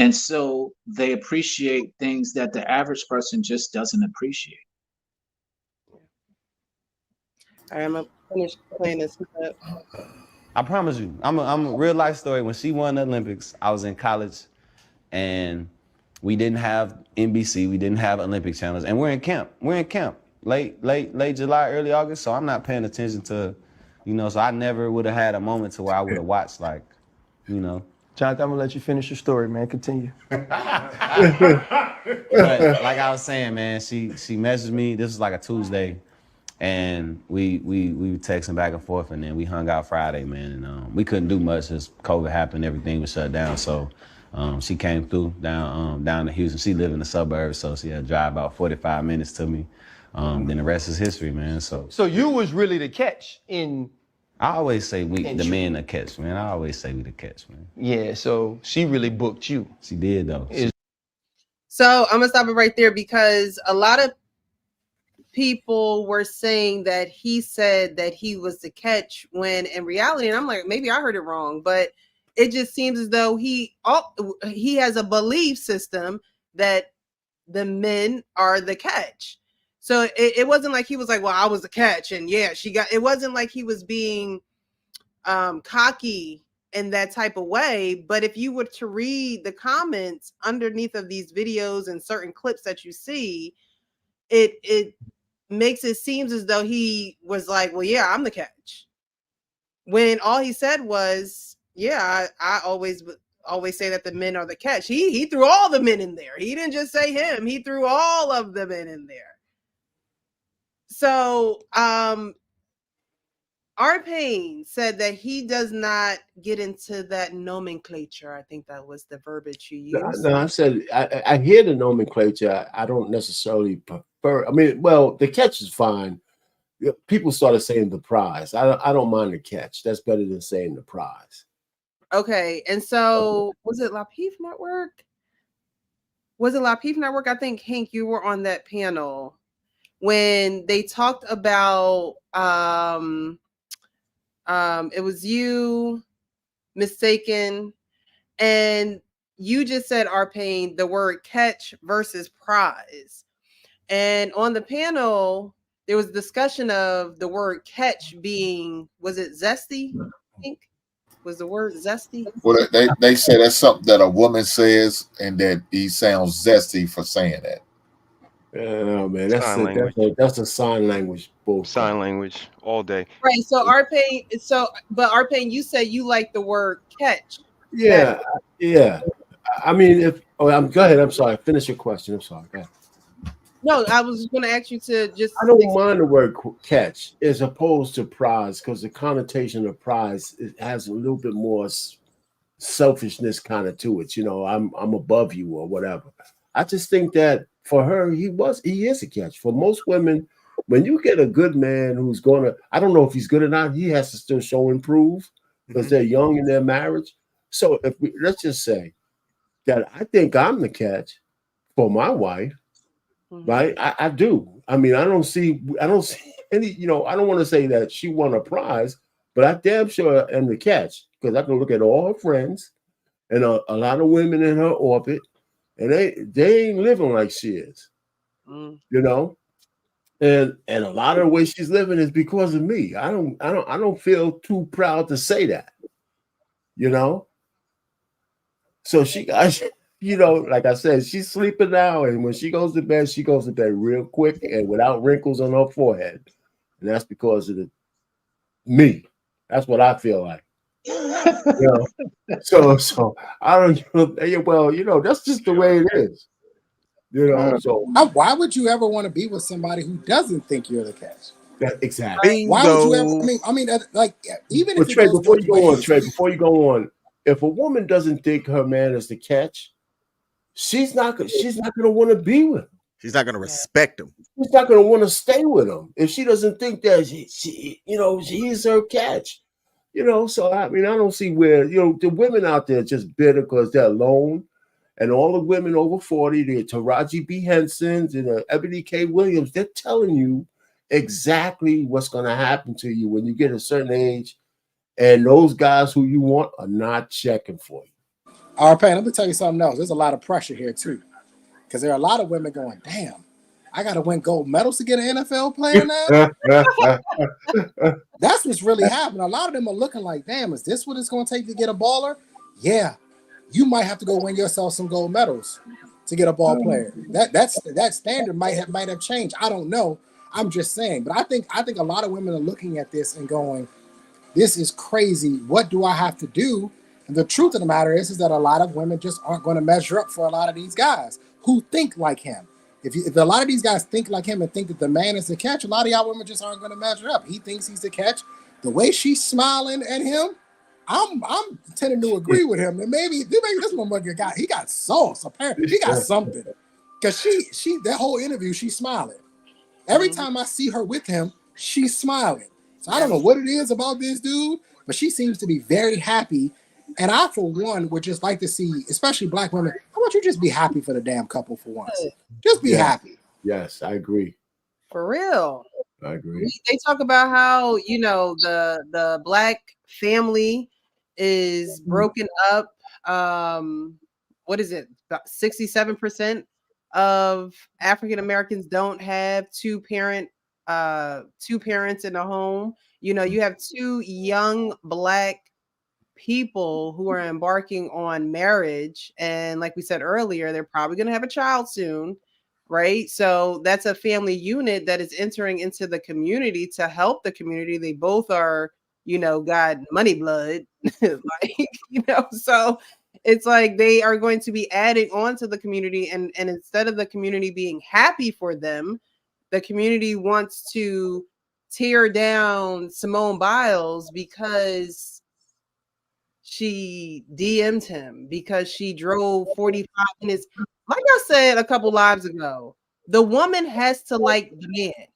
And so they appreciate things that the average person just doesn't appreciate. All right, I'm gonna finish playing this clip. I promise you, I'm a real life story. When she won the Olympics, I was in college, and we didn't have NBC, we didn't have Olympic channels, and we're in camp. We're in camp, late July, early August. So I'm not paying attention to, So I never would have had a moment to where I would have watched Jonathan, I'm gonna let you finish your story, man. Continue. But like I was saying, man, she messaged me. This was like a Tuesday, and we were texting back and forth, and then we hung out Friday, man. And we couldn't do much as COVID happened. Everything was shut down. So she came through down to Houston. She lived in the suburbs, so she had to drive about 45 minutes to me. Then the rest is history, man. So you was really the catch in. I always say the men the catch, man. I always say we the catch, man. Yeah, so she really booked you. She did, though. So I'm gonna stop it right there because a lot of people were saying that he said that he was the catch when in reality, and I'm like, maybe I heard it wrong, but it just seems as though he has a belief system that the men are the catch. So it wasn't like he was like, well, I was the catch, and yeah, it wasn't like he was being cocky in that type of way. But if you were to read the comments underneath of these videos and certain clips that you see, it makes it seems as though he was like, well, yeah, I'm the catch. When all he said was, yeah, I always say that the men are the catch. He threw all the men in there. He didn't just say him. He threw all of the men in there. So R-Pain said that he does not get into that nomenclature. I think that was the verbiage you used. No, I said I hear the nomenclature. I don't necessarily prefer. I mean, well, the catch is fine. People started saying the prize. I don't mind the catch. That's better than saying the prize. Okay, and so was it La Peef Network? Was it La Peef Network? I think Hank, you were on that panel when they talked about it was you, Mistaken, and you just said R-Pain the word catch versus prize. And on the panel, there was discussion of the word catch being, was it zesty? I think was the word zesty. Well, they say that's something that a woman says, and that he sounds zesty for saying that. Oh man, that's a sign language bullcrap. Sign language all day. Right. So but R-Pain, you said you like the word catch. Yeah, yeah. I mean, go ahead. I'm sorry. Finish your question. I'm sorry. Go ahead. No, I was going to ask you to just. I don't mind the word catch as opposed to prize because the connotation of prize has a little bit more selfishness kind of to it. I'm above you or whatever. I just think that for her, he is a catch. For most women, when you get a good man who's I don't know if he's good or not, he has to still show and prove because they're young in their marriage. So let's just say that I think I'm the catch for my wife. Right, I do. I mean, I don't see any. I don't want to say that she won a prize, but I damn sure am the catch because I can look at all her friends and a lot of women in her orbit, and they ain't living like she is. And a lot of the way she's living is because of me. I don't feel too proud to say that. So she got. Like I said, she's sleeping now, and when she goes to bed real quick and without wrinkles on her forehead, and that's because of me. That's what I feel like. So I don't. Well, that's just the way it is. So why would you ever want to be with somebody who doesn't think you're the catch? Exactly. Why would you ever? I mean, like even if Trey, before you go on, if a woman doesn't think her man is the catch, she's not going to want to be with him. She's not going to respect him. She's not going to want to stay with him if she doesn't think that she is her catch. So I mean, I don't see where the women out there are just bitter because they're alone, and all the women over 40, the Taraji B. Hensons and Ebony K. Williams, they're telling you exactly what's going to happen to you when you get a certain age, and those guys who you want are not checking for you. All right, Payne, let me tell you something else. There's a lot of pressure here too, because there are a lot of women going, "Damn, I got to win gold medals to get an NFL player now." That's what's really happening. A lot of them are looking like, "Damn, is this what it's going to take to get a baller?" Yeah, you might have to go win yourself some gold medals to get a ball player. That standard might have changed. I don't know. I'm just saying, but I think a lot of women are looking at this and going, "This is crazy. What do I have to do?" And the truth of the matter is that a lot of women just aren't going to measure up for a lot of these guys who think like him. If a lot of these guys think like him and think that the man is the catch, a lot of y'all women just aren't going to measure up. He thinks he's the catch. The way she's smiling at him, I'm tending to agree with him. And maybe this motherfucker got sauce. Apparently, he got something. Because she that whole interview, she's smiling. Every time I see her with him, she's smiling. So I don't know what it is about this dude, but she seems to be very happy. And I, for one, would just like to see, especially black women, how about you just be happy for the damn couple for once? Just be happy. Yes, I agree. For real. I agree. They talk about how, the black family is broken up. What is it? About 67% of African Americans don't have two parents in a home. You have two young black people who are embarking on marriage, and like we said earlier, they're probably going to have a child soon, right? So that's a family unit that is entering into the community to help the community. They both are, got money blood, so it's like they are going to be adding on to the community, and instead of the community being happy for them, the community wants to tear down Simone Biles because she DM'd him, because she drove 45 minutes. Like I said a couple lives ago, the woman has to like the man.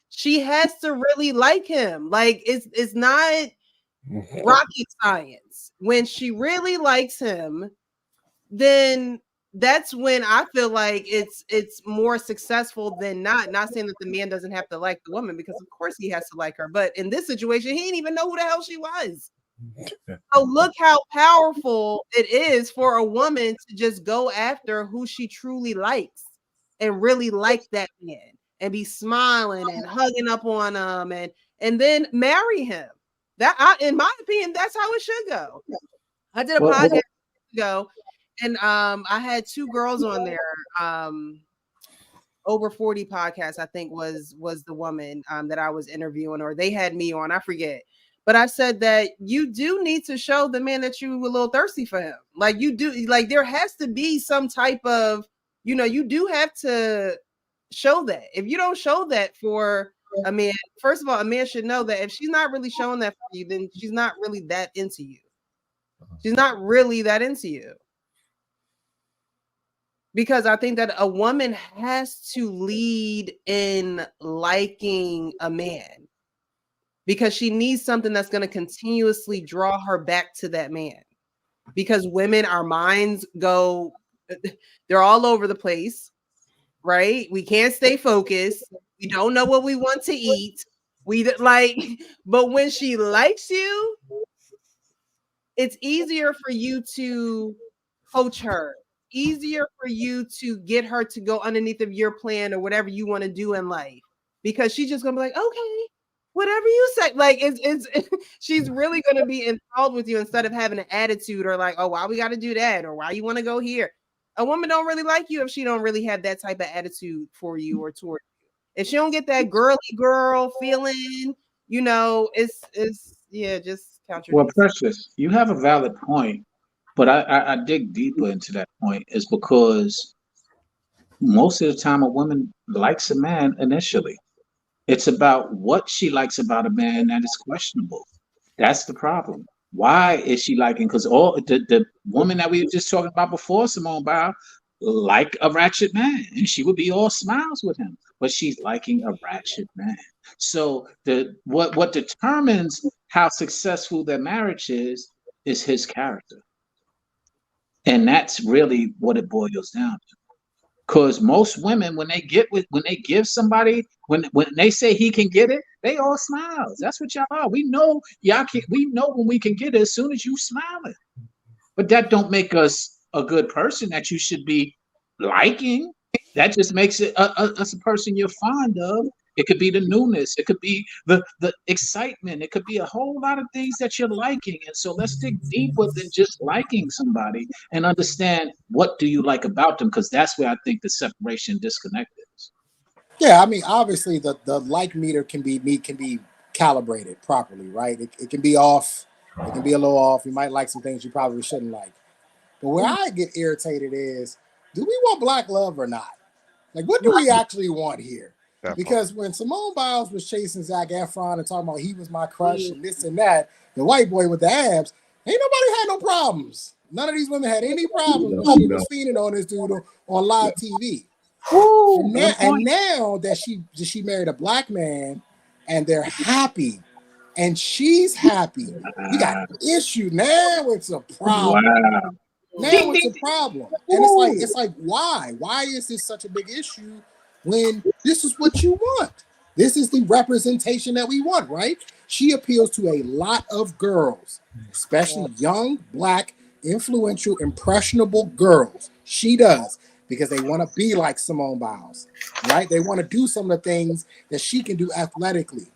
She has to really like him. Like it's not rocket science. When she really likes him, then that's when I feel like it's more successful than not. Not saying that the man doesn't have to like the woman, because of course he has to like her. But in this situation, he didn't even know who the hell she was. So look how powerful it is for a woman to just go after who she truly likes and really like that man and be smiling and hugging up on him and then marry him. In my opinion, that's how it should go. I did a podcast ago, and I had two girls on there. Over 40 podcast, I think was the woman that I was interviewing, or they had me on, I forget. But I said that you do need to show the man that you were a little thirsty for him. Like you do, like there has to be some type of, you do have to show that. If you don't show that for a man, first of all, a man should know that if she's not really showing that for you, then she's not really that into you. She's not really that into you. Because I think that a woman has to lead in liking a man, because she needs something that's going to continuously draw her back to that man. Because women, our minds go, they're all over the place, right? We can't stay focused. We don't know what we want to eat. But when she likes you, it's easier for you to coach her, easier for you to get her to go underneath of your plan or whatever you want to do in life, because she's just gonna be like, okay, whatever you say. Like it's she's really gonna be enthralled with you instead of having an attitude or like, oh, why we got to do that, or why you want to go here. A woman don't really like you if she don't really have that type of attitude for you or toward you. If she don't get that girly girl feeling, it's just count your Well, days. Precious, you have a valid point, but I dig deeper into that point is because most of the time a woman likes a man initially. It's about what she likes about a man that is questionable. That's the problem. Why is she liking? Because all the woman that we were just talking about before, Simone Biles, like a ratchet man, and she would be all smiles with him, but she's liking a ratchet man. So what determines how successful their marriage is his character, and that's really what it boils down to. Because most women, when they give somebody, when they say he can get it, they all smiles. That's what y'all are. We know y'all can. We know when we can get it as soon as you smiling. but that don't make us a good person that you should be liking. That just makes it us a person you're fond of. It could be the newness. It could be the excitement. It could be a whole lot of things that you're liking. And so let's dig deeper than just liking somebody and understand what do you like about them, because that's where I think the separation disconnect is. Yeah, I mean, obviously the like meter can be calibrated properly, right? It can be off. It can be a little off. You might like some things you probably shouldn't like. But where I get irritated is, do we want black love or not? Like, what do we actually want here? Because when Simone Biles was chasing Zac Efron and talking about he was my crush and this and that, the white boy with the abs, ain't nobody had no problems. None of these women had any problems when she was fiending on this dude on live TV. And now that she married a black man and they're happy and she's happy, we got issue. Now it's a problem. Wow. Now it's a problem. And it's like, why? Why is this such a big issue when this is what you want? This is the representation that we want, right? She appeals to a lot of girls, especially young, black, influential, impressionable girls. She does, because they want to be like Simone Biles, right? They want to do some of the things that she can do athletically.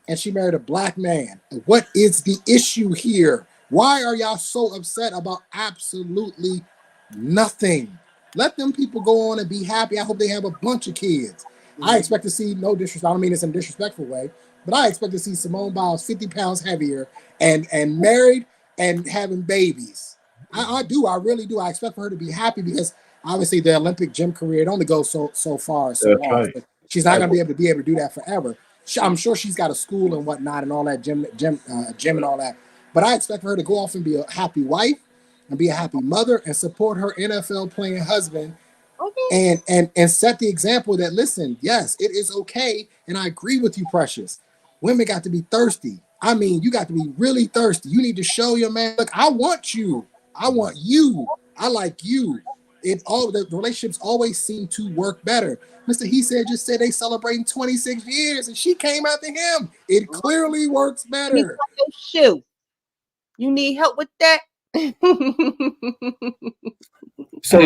And she married a black man. What is the issue here? Why are y'all so upset about absolutely nothing? Let them people go on and be happy. I hope they have a bunch of kids. I expect to see, no disrespect, I don't mean this in a disrespectful way, but I expect to see Simone Biles 50 pounds heavier and married and having babies. I do. I really do. I expect for her to be happy, because obviously the Olympic gym career, it only goes so far, so long. Right. But she's not going to be able to do that forever. I'm sure she's got a school and whatnot and all that gym and all that. But I expect for her to go off and be a happy wife and be a happy mother and support her NFL playing husband, and set the example that, listen, yes, it is okay. And I agree with you, Precious. Women got to be thirsty. I mean, you got to be really thirsty. You need to show your man, look, I want you. I want you. I like you. The relationships always seem to work better. Mr. He said just said they celebrating 26 years and she came after him. It clearly works better. Shoe. You need help with that? So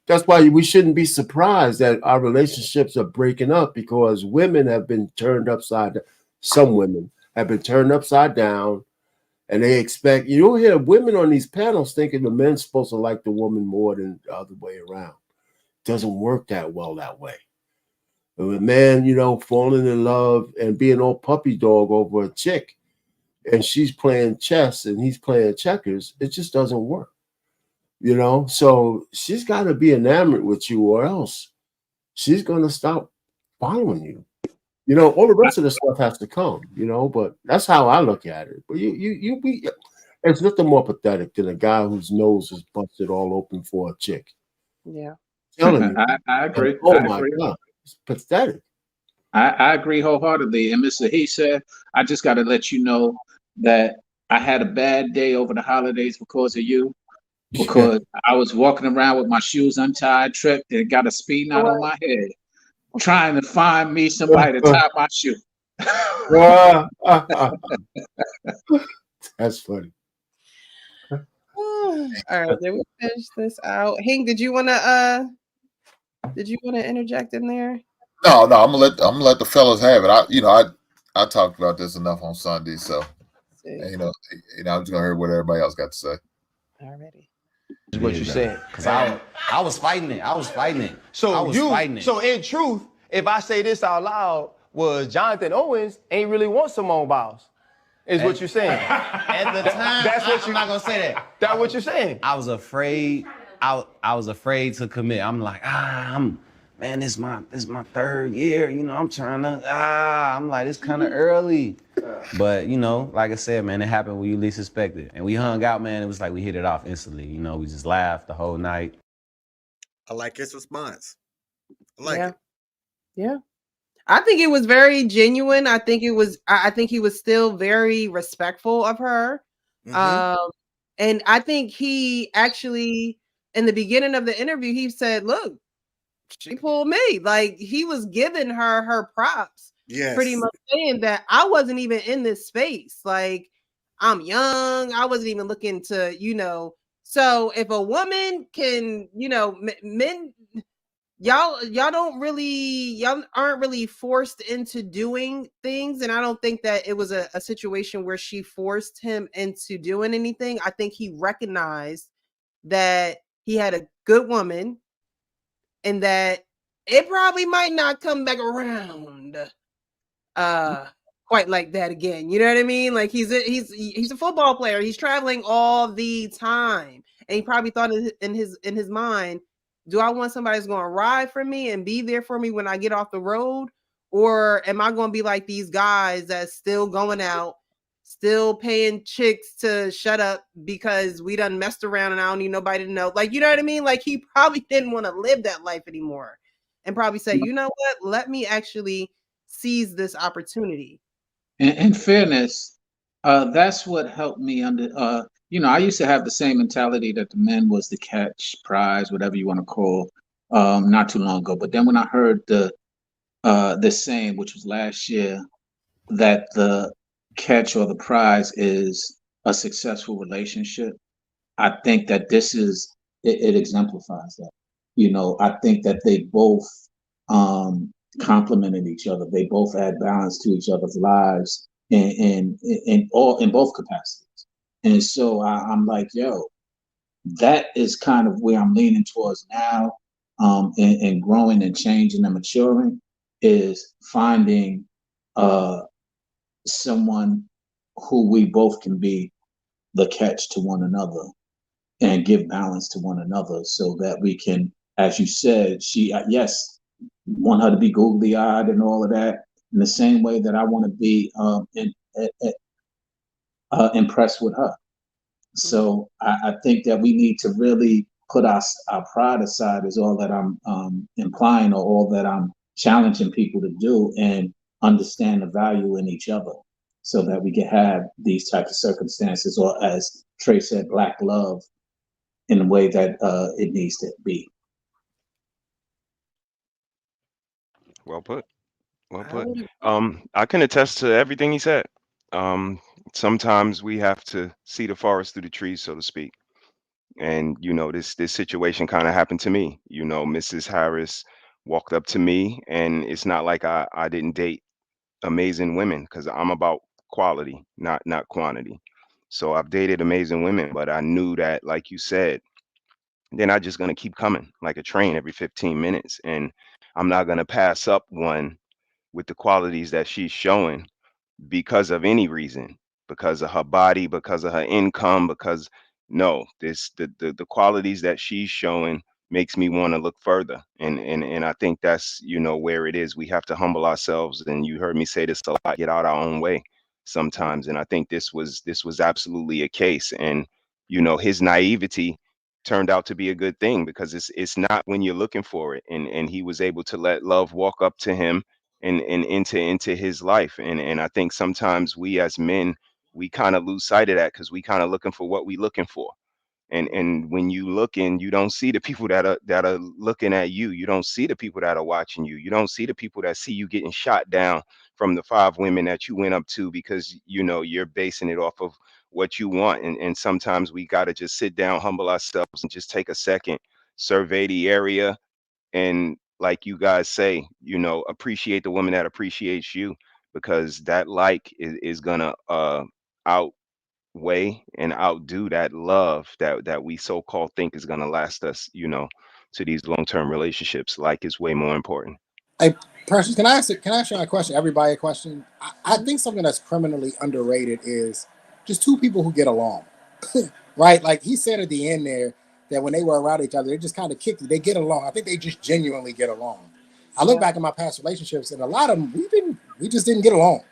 that's why we shouldn't be surprised that our relationships are breaking up, because women have been turned upside down. Some women have been turned upside down, and they expect, you don't hear women on these panels thinking the men's supposed to like the woman more than the other way around. It doesn't work that well that way. A man, falling in love and being all puppy dog over a chick, and she's playing chess and he's playing checkers, it just doesn't work. So she's got to be enamored with you, or else she's going to stop following you. All the rest of the stuff has to come, but that's how I look at it. But it's nothing more pathetic than a guy whose nose is busted all open for a chick. Yeah. Telling you. I agree. Oh my God. It's pathetic. I agree wholeheartedly. And Mr. He said, I just got to let you know that I had a bad day over the holidays because of you. Because I was walking around with my shoes untied, tripped, and got a speed knot on my head, trying to find me somebody to tie my shoe. That's funny. All right, did we finish this out? Hank, did you wanna interject in there? No, I'm gonna let the fellas have it. I talked about this enough on Sunday, so I'm just gonna hear what everybody else got to say. Already. Is what you said. Because I was fighting it. So in truth, if I say this out loud, was Jonathan Owens ain't really want Simone Biles. Is what you're saying. At the time, I'm not gonna say that. That's what you're saying. I was afraid. I was afraid to commit. I'm like, man, this is my third year. I'm trying to. I'm like, it's kind of early. But like I said, man, it happened when you least expect it. And we hung out, man. It was like we hit it off instantly. We just laughed the whole night. I like his response. I like it. Yeah. I think it was very genuine. I think he was still very respectful of her. Mm-hmm. And I think he actually, in the beginning of the interview, he said, look, she pulled me. Like, he was giving her props. Yes. Pretty much saying that I wasn't even in this space. Like, I'm young. I wasn't even looking to, you know. So if a woman can, you know, men, y'all aren't really forced into doing things, and I don't think that it was a situation where she forced him into doing anything. I think he recognized that he had a good woman and that it probably might not come back around quite like that again. You know what I mean? Like he's a football player. He's traveling all the time, and he probably thought in his mind, do I want somebody who's going to ride for me and be there for me when I get off the road, or am I going to be like these guys that's still going out, still paying chicks to shut up because we done messed around and I don't need nobody to know? Like, you know what I mean? Like he probably didn't want to live that life anymore, and probably say, you know what, let me actually seize this opportunity. In fairness, that's what helped me under. I used to have the same mentality that the men was the catch, prize, whatever you want to call, not too long ago. But then when I heard the saying, which was last year, that the catch or the prize is a successful relationship, I think that it exemplifies that. I think that they both um, complemented each other. They both add balance to each other's lives in both capacities. And so I'm like, yo, that is kind of where I'm leaning towards now, and growing and changing and maturing is finding someone who we both can be the catch to one another and give balance to one another so that we can, as you said, yes, want her to be googly eyed and all of that in the same way that I want to be impressed with her. So I think that we need to really put our pride aside, is all that I'm implying, or all that I'm challenging people to do, and understand the value in each other so that we can have these types of circumstances, or as Trey said, black love, in the way that it needs to be. Well put. Well put. I can attest to everything he said. Um, Sometimes we have to see the forest through the trees, so to speak. And this situation kind of happened to me. Mrs. Harris walked up to me, and it's not like I didn't date amazing women, because I'm about quality, not quantity. So I've dated amazing women, but I knew that, like you said, they're not just going to keep coming like a train every 15 minutes. And I'm not going to pass up one with the qualities that she's showing because of any reason, because of her body, because of her income, because no, the qualities that she's showing makes me want to look further. And I think that's where it is. We have to humble ourselves. And you heard me say this a lot, get out our own way sometimes. And I think this was absolutely a case. And his naivety turned out to be a good thing, because it's not when you're looking for it. And he was able to let love walk up to him and into his life. And I think sometimes we as men, we kind of lose sight of that, because we kind of looking for what we looking for. And when you looking, you don't see the people that are looking at you. You don't see the people that are watching you. You don't see the people that see you getting shot down from the 5 women that you went up to, because you're basing it off of what you want. And sometimes we got to just sit down, humble ourselves, and just take a second, survey the area, and like you guys say, appreciate the woman that appreciates you, because that is gonna outweigh and outdo that love that we so-called think is gonna last us, to these long-term relationships. Like, is way more important. Hey, Precious, can I ask you a question? Everybody a question. I think something that's criminally underrated is just two people who get along, right? Like he said at the end there, that when they were around each other, they just kind of kicked it. They get along. I think they just genuinely get along. I look back at my past relationships, and a lot of them we just didn't get along.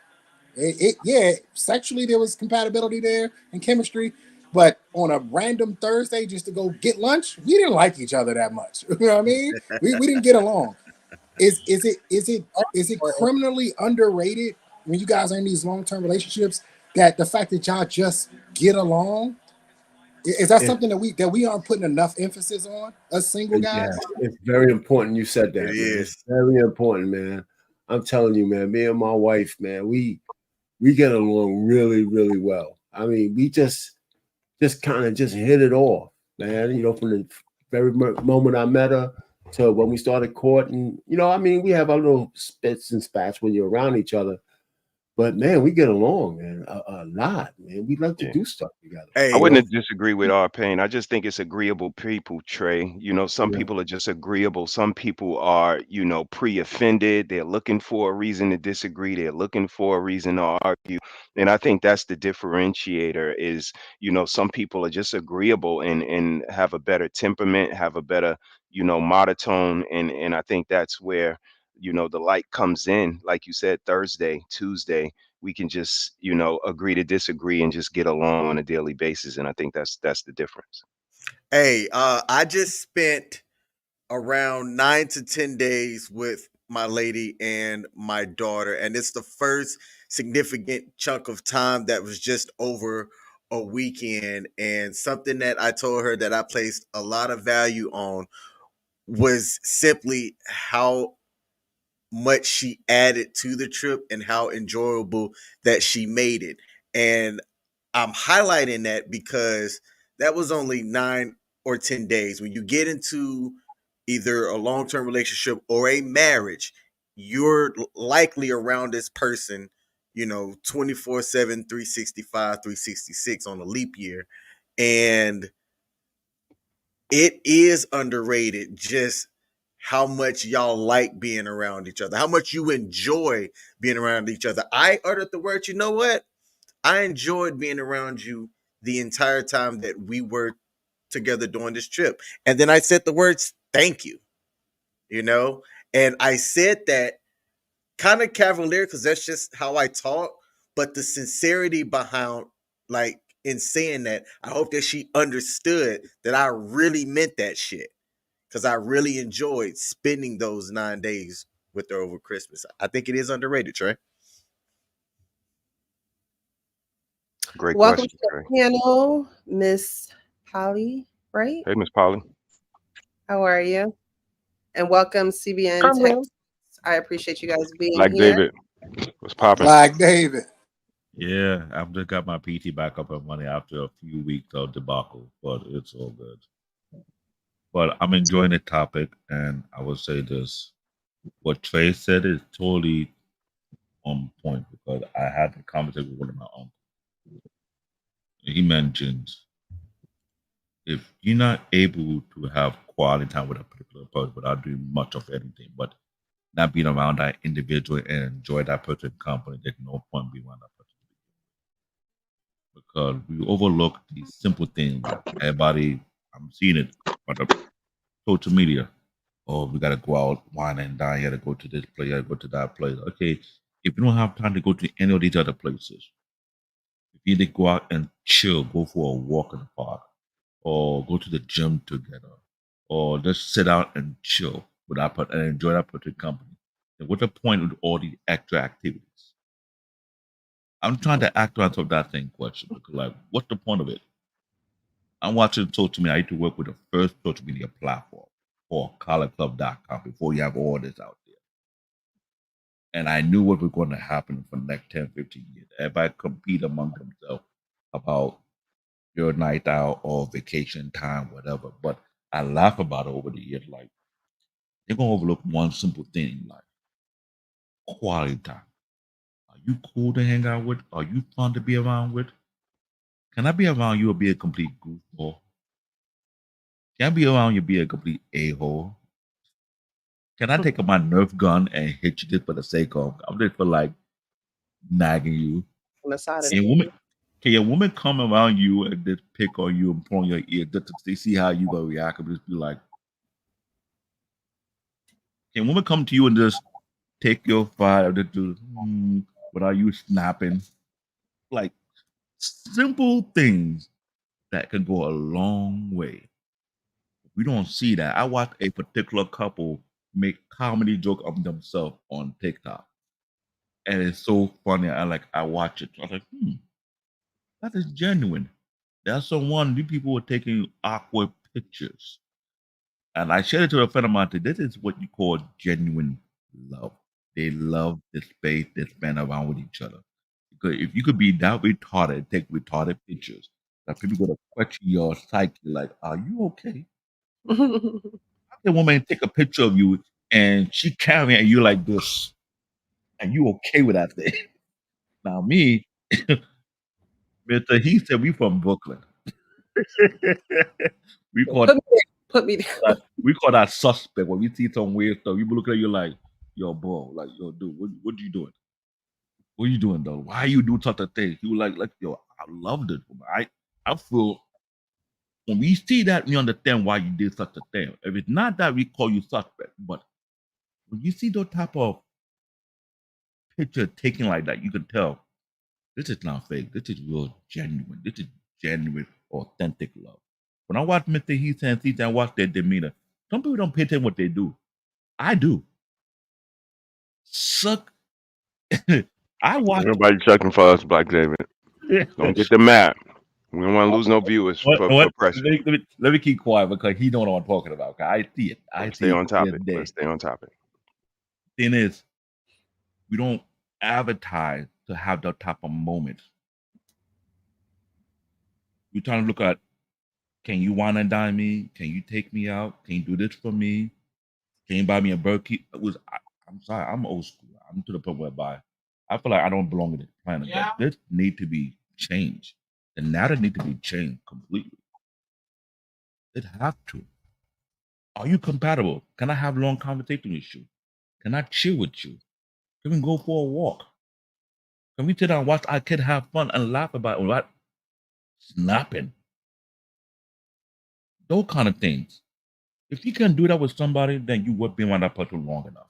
Yeah, sexually there was compatibility there and chemistry, but on a random Thursday just to go get lunch, we didn't like each other that much. You know what I mean? We didn't get along. Is it criminally underrated when you guys are in these long-term relationships, that the fact that y'all just get along? Is that something that we aren't putting enough emphasis on, us single Yeah, guys? it's very important. You said that, It man. is. It's very important, man. I'm telling you, man. Me and my wife, man, we get along really, really well. I mean, we just kind of just hit it off, man. You know, from the very moment I met her to when we started courting. You know, I mean, we have our little spits and spats when you're around each other, but man, we get along, man, a lot, man. We like to Yeah. do stuff together. I Hey, You know? wouldn't disagree with our pain. I just think it's agreeable people, Trey. You know, some Yeah. people are just agreeable. Some people are, you know, pre-offended. They're looking for a reason to disagree. They're looking for a reason to argue. And I think that's the differentiator is, you know, some people are just agreeable and have a better temperament, have a better, you know, monotone. And I think that's where, you know, the light comes in. Like you said, Thursday, Tuesday, we can just, you know, agree to disagree and just get along on a daily basis. And I think that's the difference. hey, I just spent around 9 to 10 days with my lady and my daughter, and it's the first significant chunk of time that was just over a weekend. And something that I told her that I placed a lot of value on was simply how much she added to the trip and how enjoyable that she made it. And I'm highlighting that because that was only 9 or 10 days. When you get into either a long term relationship or a marriage, you're likely around this person, 24/7, 365, 366 on a leap year. And it is underrated just how much y'all like being around each other, how much you enjoy being around each other. I uttered the word, you know what? I enjoyed being around you the entire time that we were together during this trip. And then I said the words, thank you, you know? And I said that kind of cavalier because that's just how I talk. But the sincerity behind, like, in saying that, I hope that she understood that I really meant that shit because I really enjoyed spending those 9 days with her over Christmas. I think it is underrated, Trey. Great Welcome question, to the Trey. panel, Miss Polly, right? Hey, Miss Polly. How are you? And welcome, CBN I'm Tech. well. I appreciate you guys being Black here. David. What's popping? Black David. Yeah, I've just got my PT back up and running after a few weeks of debacle, but it's all good. But I'm enjoying the topic, and I will say this: what Trey said is totally on point because I had a conversation with one of my uncles. He mentioned if you're not able to have quality time with a particular person without doing much of anything, but not being around that individual and enjoy that person's company, there's no point being around that person. Because we overlook these simple things like everybody, I'm seeing it on the social media. Oh, we gotta go out, wine and dine, you gotta go to this place, you gotta go to that place. Okay, if you don't have time to go to any of these other places, if you need to go out and chill, go for a walk in the park, or go to the gym together, or just sit out and chill with that and enjoy that particular company. Then what's the point of all these extra activities? I'm trying to act on that same question because, like, what's the point of it? I'm watching social media. I used to work with the first social media platform called collarclub.com before you have all this out there. And I knew what was going to happen for the next 10, 15 years. Everybody compete among themselves about your night out or vacation time, whatever. But I laugh about it over the years. Like, they're going to overlook one simple thing, like quality time. Are you cool to hang out with? Are you fun to be around with? Can I be around you or be a complete goofball? Can I be around you be a complete a-hole? Can I take up my Nerf gun and hit you just for the sake of? I'm just for like nagging you. On the side of Can a woman, can a woman come around you and just pick on you and pull on your ear just to see how you gonna react and just be like, can a woman come to you and just take your fire and just do without you snapping? Like simple things that can go a long way. We don't see that. I watched a particular couple make comedy joke of themselves on TikTok. And it's so funny. I watch it. I was like, that is genuine. That's someone these people were taking awkward pictures. And I shared it to a friend of mine. This is what you call genuine love. They love the space they spend around with each other. Because if you could be that retarded, take retarded pictures, that people gonna question your psyche, like, are you okay? The woman take a picture of you and she carrying you like this, and you okay with that thing? Now me, Mister, he said we from Brooklyn. we call Put me that suspect when we see some weird stuff. We look at you like, yo, bro, like, yo, dude, what you doing? What are you doing, though? Why you doing such a thing? He was like, yo, I loved it. I feel when we see that, we understand why you did such a thing. If it's not that, we call you suspect. But when you see those type of picture taken like that, you can tell this is not fake. This is real, genuine. This is genuine, authentic love. When I watch Mr. Heath and Caesar and watch their demeanor, some people don't pay attention what they do. I do. Suck. I watch. Everybody checking for us, Black David. Don't get them mad. We don't want to lose no viewers for pressure. Let me keep quiet because he don't know what I'm talking about. I see it. Stay on topic. Let's stay on topic. Thing is, we don't advertise to have that type of moments. We're trying to look at, can you wine and dine me? Can you take me out? Can you do this for me? Can you buy me a burger? I'm sorry, I'm old school. I'm to the point whereby I feel like I don't belong in this planet. Yeah. This need to be changed. The narrative need to be changed completely. It have to. Are you compatible? Can I have long conversation with you? Can I chill with you? Can we go for a walk? Can we sit down and watch our kid have fun and laugh about it without snapping? Those kind of things. If you can do that with somebody, then you would be around that person long enough.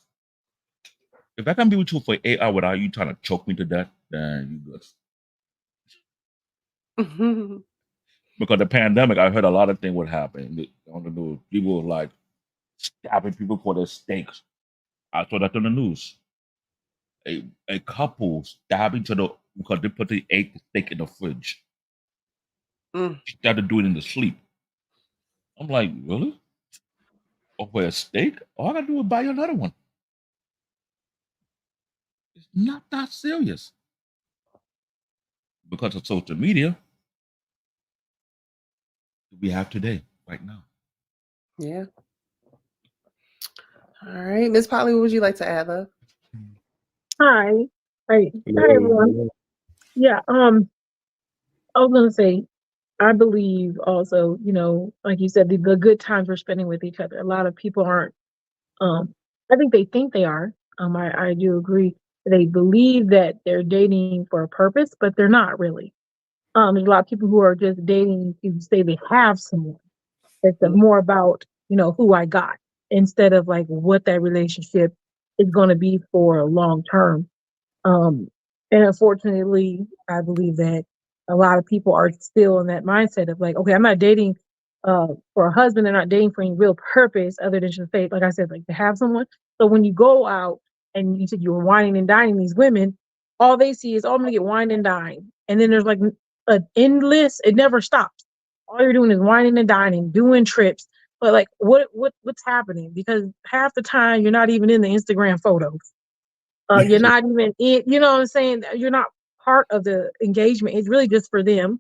If I can be with you for 8 hours without you trying to choke me to death, then you good. Because the pandemic, I heard a lot of things would happen on the news. People were like stabbing people for their steaks. I saw that on the news. A couple stabbing each other because they put the steak in the fridge. She started doing it in the sleep. I'm like, really? Or for a steak? All I gotta do is buy you another one. It's not that serious. Because of social media, we have today, right now. Yeah. All right, Miss Polly, what would you like to add, love? Hi. Hi, everyone. Yeah, I was gonna say, I believe also, like you said, the good times we're spending with each other. A lot of people aren't. I think they are. I do agree. They believe that they're dating for a purpose, but they're not really. There's a lot of people who are just dating to say they have someone. It's more about, who I got instead of like what that relationship is going to be for long term. Um, and unfortunately, I believe that a lot of people are still in that mindset of like, okay, I'm not dating for a husband. They're not dating for any real purpose other than just say, like I said, like to have someone. So when you go out and you said you were whining and dining these women, all they see is, oh, I'm gonna get wine and dine. And then there's like an endless, it never stops. All you're doing is whining and dining, doing trips. But like what's happening? Because half the time you're not even in the Instagram photos. You're not even in, you know what I'm saying? You're not part of the engagement. It's really just for them.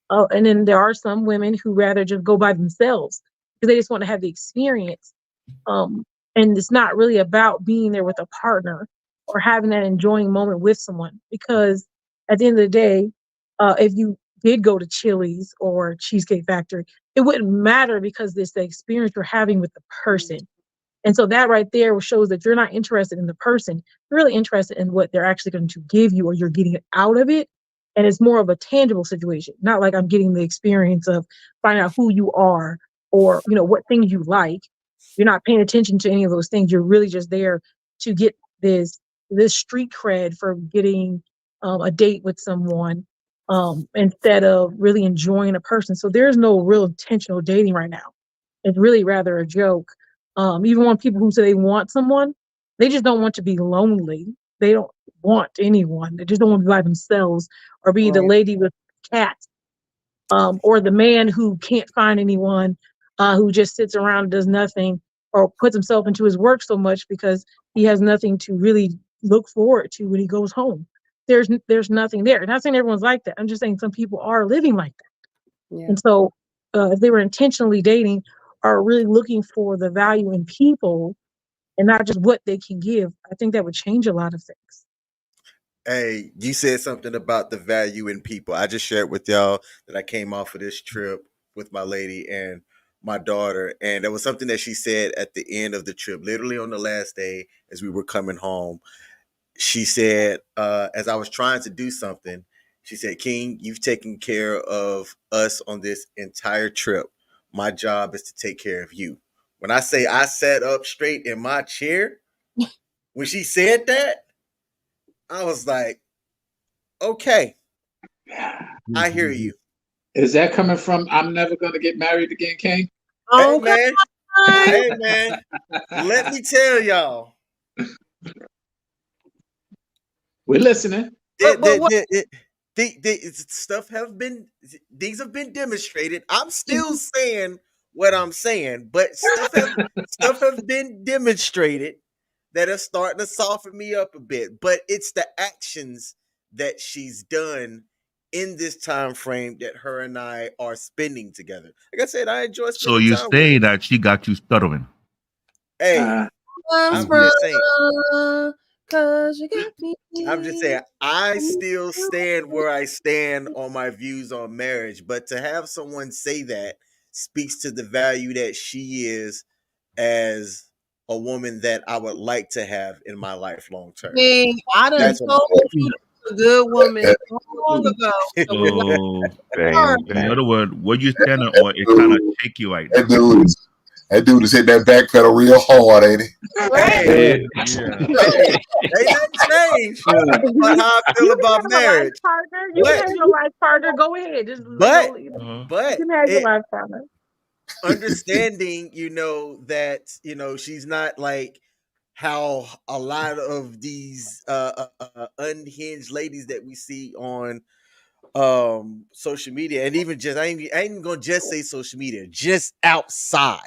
And then there are some women who rather just go by themselves because they just want to have the experience. And it's not really about being there with a partner or having that enjoying moment with someone. Because at the end of the day, if you did go to Chili's or Cheesecake Factory, it wouldn't matter because it's the experience you're having with the person. And so that right there shows that you're not interested in the person. You're really interested in what they're actually going to give you or you're getting out of it. And it's more of a tangible situation, not like I'm getting the experience of finding out who you are or, what things you like. You're not paying attention to any of those things. You're really just there to get this street cred for getting a date with someone instead of really enjoying a person. So there's no real intentional dating right now. It's really rather a joke. Even when people who say they want someone, they just don't want to be lonely. They don't want anyone. They just don't want to be by themselves or be the lady with cats, or the man who can't find anyone, who just sits around and does nothing or puts himself into his work so much because he has nothing to really look forward to when he goes home. there's nothing there. Not saying everyone's like that. I'm just saying some people are living like that. Yeah. And so if they were intentionally dating, are really looking for the value in people and not just what they can give, I think that would change a lot of things. Hey, you said something about the value in people. I just shared with y'all that I came off of this trip with my lady and my daughter, and there was something that she said at the end of the trip, literally on the last day as we were coming home. She said, as I was trying to do something, she said, King, you've taken care of us on this entire trip. My job is to take care of you. When I say I sat up straight in my chair, when she said that, I was like, okay, I hear you. Is that coming from I'm never gonna get married again, King? Hey, Okay. man. Hey, man. Let me tell y'all. We're listening. But what? Stuff have been, things have been demonstrated. I'm still saying what I'm saying, but stuff have been demonstrated that are starting to soften me up a bit. But it's the actions that she's done in this time frame that her and I are spending together. Like I said, I enjoy So spending you time with say her. that she got you stuttering. Hey, I'm From, just saying. 'cause you got me. I'm just saying, I still stand where I stand on my views on marriage, but to have someone say that speaks to the value that she is as a woman that I would like to have in my life long term. I done That's what I'm told you a good woman long ago. So So, Bang, in bang. other words, what you standing on, it kind of shaky right now. That dude is hitting that back pedal real hard, ain't he? Hey, Yeah. hey, ain't nothing changed about how I feel You can about have a life marriage. partner. You can But, have your life partner. Go ahead. Just but, you but can have your it, life partner. understanding, that, she's not like how a lot of these unhinged ladies that we see on social media, and even just I ain't gonna just say social media, just outside,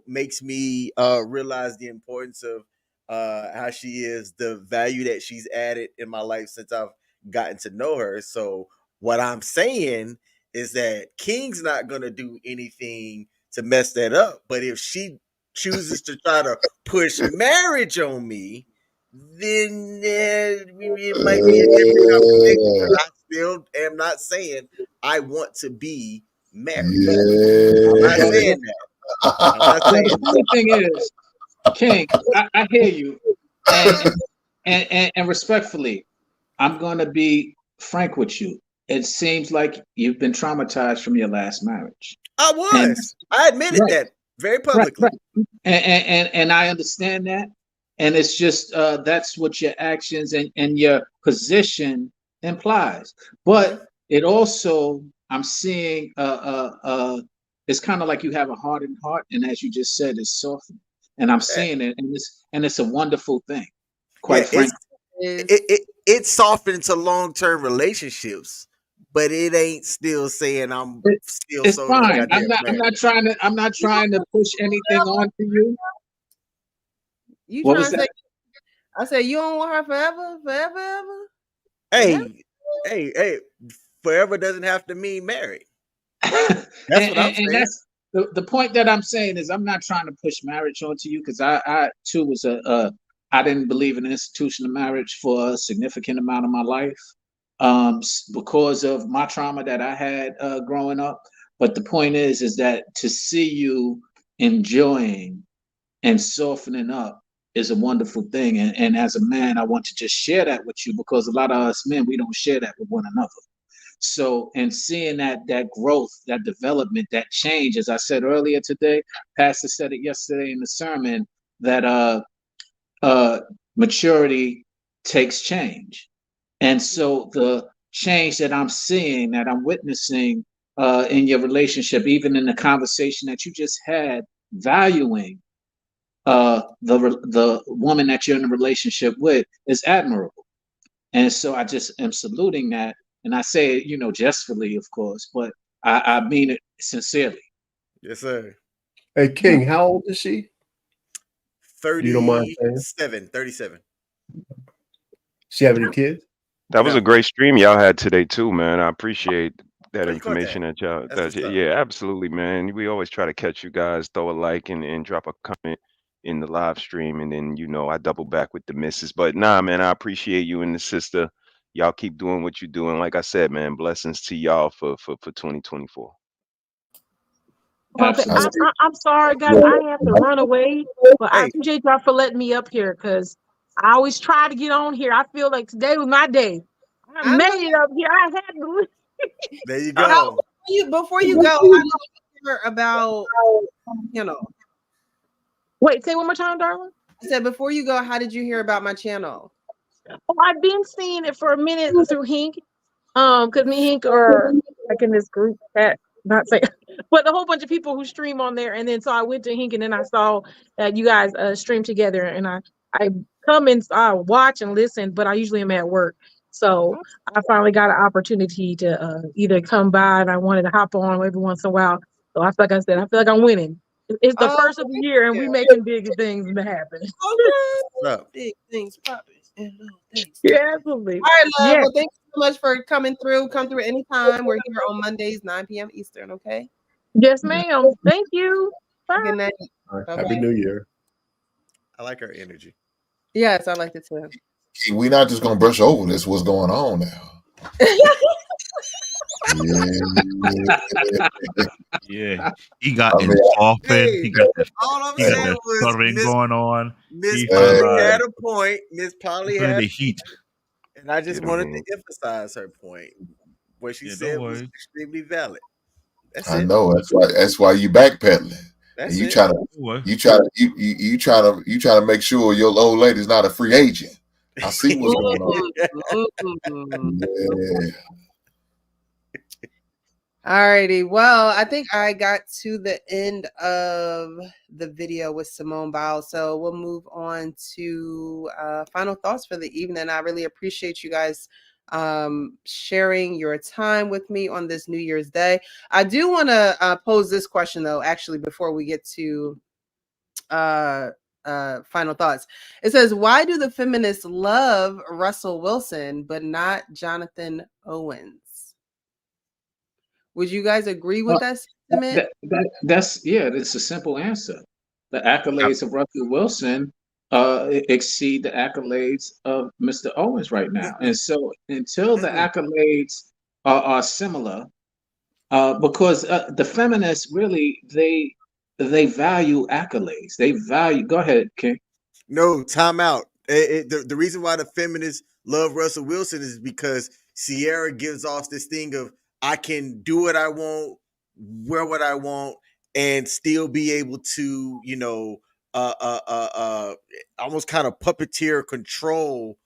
makes me realize the importance of how she is, the value that she's added in my life since I've gotten to know her. So what I'm saying is that King's not gonna do anything to mess that up, but if she chooses to try to push marriage on me, then it might be a different conversation. But I still am not saying I want to be married. I'm not Yeah. saying that. I'm not Well, saying the that. funny thing is, King, I hear you, and respectfully, I'm gonna be frank with you. It seems like you've been traumatized from your last marriage, I and was. I admitted right, that very right, publicly. right, and I understand that, and it's just that's what your actions and your position implies. Mhm. But it also, I'm seeing, it's kind of like you have a hardened heart, and as you just said, it's softened, and I'm Eh, seeing it, and it's a wonderful thing, Yeah, quite frankly. it's softened to long-term relationships, but it ain't still saying I'm It, still it's sold on fine. goddamn I'm marriage. not trying to. I'm not trying to push anything onto you. you What trying was to that? say? I said you don't want her forever, forever, ever. Hey, forever doesn't have to mean married. That's what I'm And saying. that's the point that I'm saying is I'm not trying to push marriage onto you because I too was I didn't believe in the institution of marriage for a significant amount of my life because of my trauma that I had growing up. But the point is that to see you enjoying and softening up is a wonderful thing. And as a man, I want to just share that with you because a lot of us men, we don't share that with one another. So, and seeing that growth, that development, that change, as I said earlier today, Pastor said it yesterday in the sermon, that uh, maturity takes change. And so the change that I'm seeing, that I'm witnessing in your relationship, even in the conversation that you just had, valuing the woman that you're in a relationship with is admirable. And so I just am saluting that. And I say it, jestfully, of course, but I mean it sincerely. Yes, sir. Hey, King, how old is she? You don't mind saying? 37. She have any kids? That was No, a great stream y'all had today too, man. I appreciate that of course that. information that y'all That's that what's up. yeah, absolutely, man. We always try to catch you guys, throw a like and drop a comment in the live stream, and then I double back with the misses. But nah, man, I appreciate you and the sister. Y'all keep doing what you're doing. Like I said, man, blessings to y'all for 2024. Well, Absolutely. I'm sorry, guys. I have to run away, but I Hey, appreciate y'all for letting me up here because I always try to get on here. I feel like today was my day. I I made know. it up here. I had to. there you How go. before you go? How did you hear about channel? Wait, say one more time, darling. I said before you go. How did you hear about my channel? Oh, I've been seeing it for a minute through Hink. Because me and Hink are like in this group chat, not say, but a whole bunch of people who stream on there. And then so I went to Hink and then I saw that you guys stream together, and I come and I watch and listen, but I usually am at work. So I finally got an opportunity to either come by, and I wanted to hop on every once in a while. So like I said, I feel like I'm winning. It's the Oh, first of the year, and we making big things happen. okay. What's up? Big things popping and little things. Yeah, absolutely. All right, love. Yeah. Well, thank you so much for coming through. Come through anytime. We're here on Mondays, 9 p.m. Eastern. Okay. Yes, ma'am. Thank you. Bye. Good night. All right. Bye Happy bye. New Year. I like her energy. Yes, I like it too. We're not just gonna brush over this. What's going on now? Yeah, he got I mean, softened. Hey, He got the all I'm he got saying the was stuttering going on. Miss He Polly felt like had a point. Miss Polly feeling had, the heat. and I just Get him wanted in. to emphasize her point. What she Yeah, don't said was worry. extremely valid. That's I it. know that's why you backpedaling, and That's you it. trying to Don't worry. you trying to make sure your old lady's not a free agent. I see what's going on. Mm. Yeah. Alrighty. Well, I think I got to the end of the video with Simone Biles. So we'll move on to final thoughts for the evening. I really appreciate you guys sharing your time with me on this New Year's Day. I do want to pose this question though, actually, before we get to final thoughts. It says, why do the feminists love Russell Wilson but not Jonathan Owens? Would you guys agree with that sentiment? That's a simple answer. The I, accolades of Russell Wilson exceed the accolades of Mr. Owens right now, and so until the accolades are similar, because the feminists really they value accolades. They value. Go ahead, King. No, time out. The reason why the feminists love Russell Wilson is because Sierra gives off this thing of I can do what I want, wear what I want, and still be able to, almost kind of puppeteer control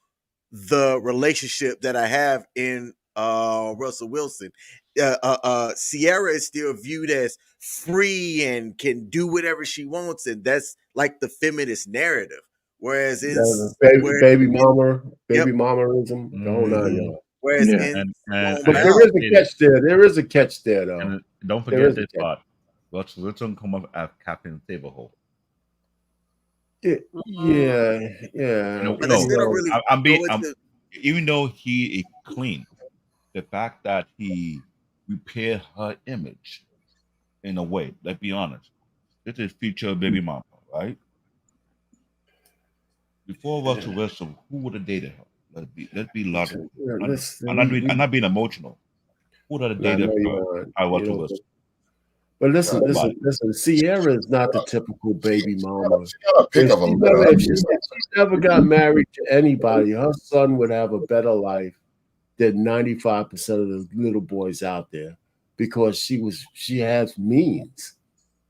the relationship that I have in Russell Wilson. Sierra is still viewed as free and can do whatever she wants, and that's like the feminist narrative. Whereas in Baby mama, yep, baby mamaism, the whole nine mhm. yards. whereas Yeah. in And Simone But I there gotta Biles, is a say this, catch there. There is a catch there, though. and don't There forget is a this catch. part. Russell Wilson come up as Captain Taberhole. Yeah, yeah. but they No, still don't really go I'm into. even though he is clean, the fact that he repaired her image in a way. Let's be honest. This is future baby mama, right? Before Russell Wilson, who would have dated her? Let's be logical. I'm not being emotional. Who would have I dated know you her? aren't. I You Russell know, Wilson. but listen, Nobody. Sierra is not the typical baby mama. She got a pick If of a she litter. never, if she never got married to anybody, her son would have a better life than 95% of the little boys out there because she has means.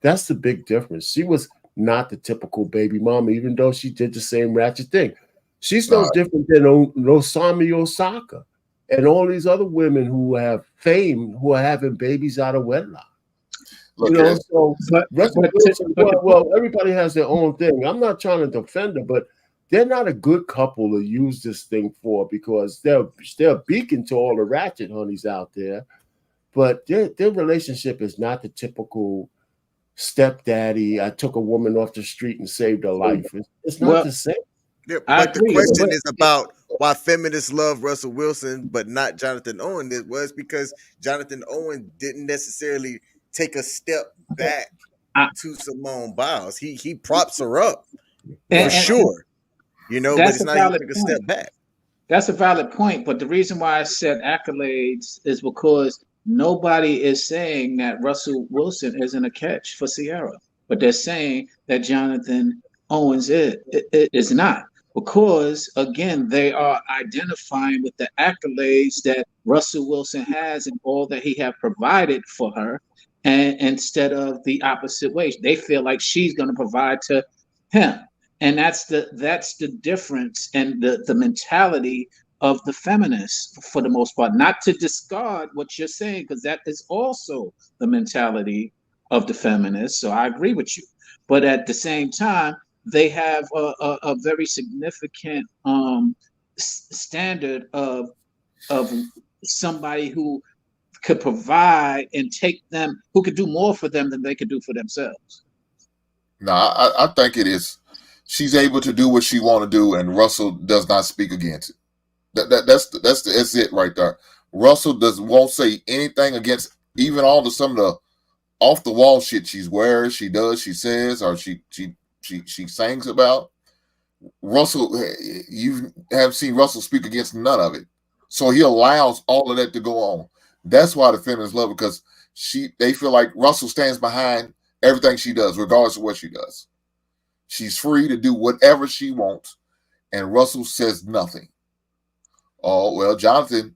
That's the big difference. She was not the typical baby mama, even though she did the same ratchet thing. She's no Right. different than Nosami Osaka and all these other women who have fame who are having babies out of wedlock. Look You know, at so But Russell but Wilson, but the well, everybody has their own thing. I'm not trying to defend her, but they're not a good couple to use this thing for because they're a beacon to all the ratchet honeys out there. But their relationship is not the typical stepdaddy. I took a woman off the street and saved her life. It's not well, the same. Yeah, I but the agree, question but is about why feminists love Russell Wilson but not Jonathan Owen, it was because Jonathan Owen didn't necessarily take a step back to Simone Biles. He props her up for sure, you know, but that's it's a not he valid took a point. step back. That's a valid point, but the reason why I said accolades is because nobody is saying that Russell Wilson isn't a catch for Sierra, but they're saying that Jonathan Owens is not. Because again, they are identifying with the accolades that Russell Wilson has and all that he have provided for her, and instead of the opposite way, they feel like she's going to provide to him. And that's the difference and the mentality of the feminists for the most part. Not to discard what you're saying, because that is also the mentality of the feminists. So I agree with you, but at the same time, they have a very significant standard of somebody who could provide and take them, who could do more for them than they could do for themselves. No, I think it is. She's able to do what she want to do, and Russell does not speak against it. That's it right there. Russell won't say anything against even some of the off the wall shit she's wears, she does, she says, or she sings about. Russell, you haven't seen Russell speak against none of it, so he allows all of that to go on. That's why the feminists love it, because they feel like Russell stands behind everything she does, regardless of what she does. She's free to do whatever she wants, and Russell says nothing. Oh, well, Jonathan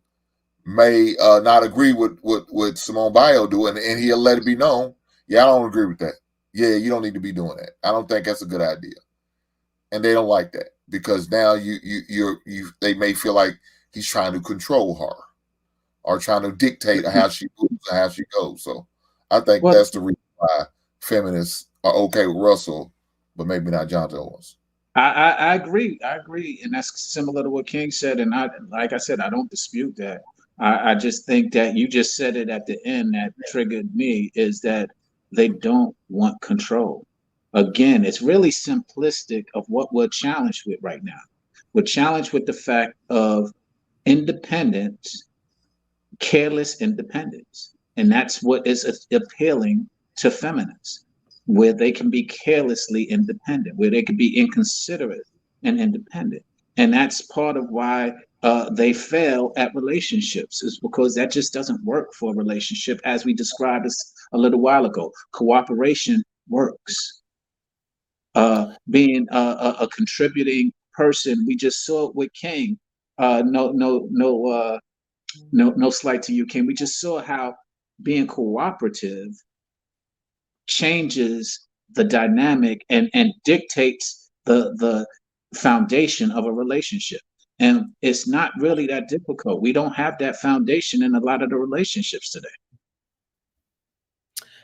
may not agree with what Simone Biles doing, and he'll let it be known. Yeah, I don't agree with that. Yeah, you don't need to be doing that. I don't think that's a good idea. And they don't like that because now they may feel like he's trying to control her or trying to dictate how she moves and how she goes. So I think that's the reason why feminists are okay with Russell, but maybe not Jonathan Owens. I agree. I agree, and that's similar to what King said. And like I said, I don't dispute that. I just think that you just said it at the end that triggered me is that they don't want control. Again, it's really simplistic of what we're challenged with right now. We're challenged with the fact of independence, careless independence, and that's what is appealing to feminists, where they can be carelessly independent, where they can be inconsiderate and independent. And that's part of why they fail at relationships, is because that just doesn't work for a relationship. As we described this a little while ago, cooperation works. Being a contributing person, we just saw it with King. No slight to you, King. We just saw how being cooperative changes the dynamic and dictates the foundation of a relationship. And it's not really that difficult. We don't have that foundation in a lot of the relationships today.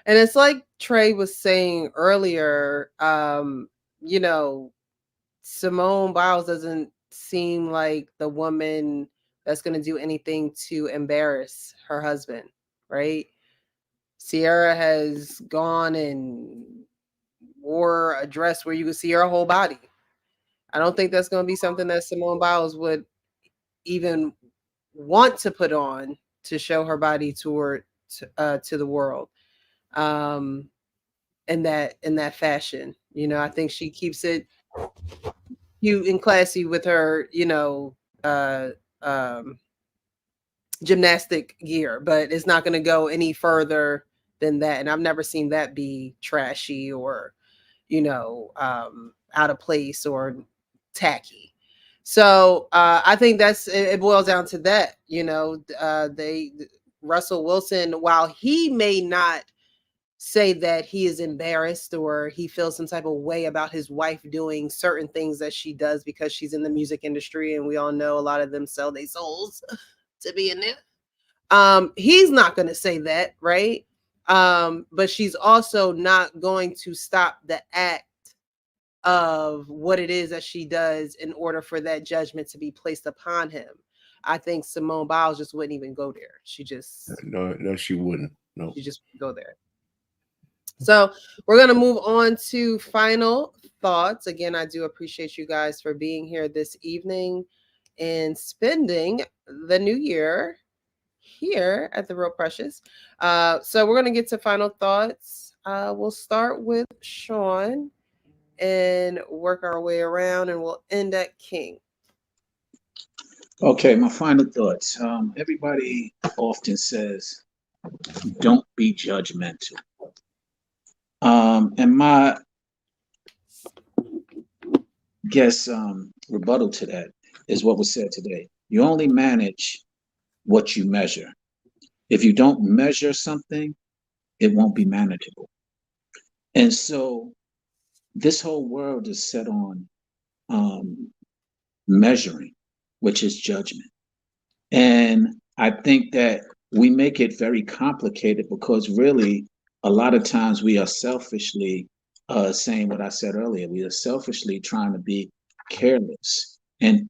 And it's like Trey was saying earlier, you know, Simone Biles doesn't seem like the woman that's going to do anything to embarrass her husband, right? Sierra has gone and wore a dress where you can see her whole body. I don't think that's going to be something that Simone Biles would even want to put on to show her body to the world. In that fashion, you know, I think she keeps it cute and classy with her, you know, gymnastic gear, but it's not going to go any further than that. And I've never seen that be trashy or, you know, out of place or tacky. So I think it boils down to that. You know, Russell Wilson, while he may not say that he is embarrassed or he feels some type of way about his wife doing certain things that she does because she's in the music industry, and we all know a lot of them sell their souls to be in there. He's not going to say that, right? But she's also not going to stop the act of what it is that she does in order for that judgment to be placed upon him. I think Simone Biles just wouldn't even go there. She just no, she wouldn't. No, she just wouldn't go there. So we're going to move on to final thoughts. Again, I do appreciate you guys for being here this evening. in spending the new year here at the Real Precious. So we're going to get to final thoughts. We'll start with Sean and work our way around, and we'll end at King. Okay, my final thoughts. Everybody often says, don't be judgmental. And my rebuttal to that is what was said today. You only manage what you measure. If you don't measure something, it won't be manageable. And so this whole world is set on measuring, which is judgment. And I think that we make it very complicated because really, a lot of times we are selfishly saying what I said earlier. We are selfishly trying to be careless and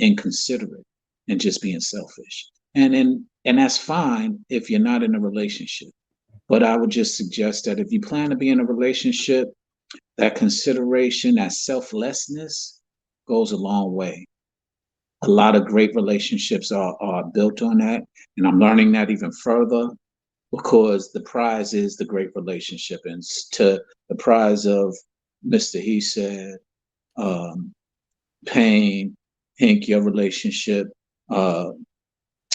inconsiderate and just being selfish. And that's fine if you're not in a relationship. But I would just suggest that if you plan to be in a relationship, that consideration, that selflessness goes a long way. A lot of great relationships are built on that. And I'm learning that even further because the prize is the great relationship. And to the prize of Mr. He said, Payne, Hank, your relationship,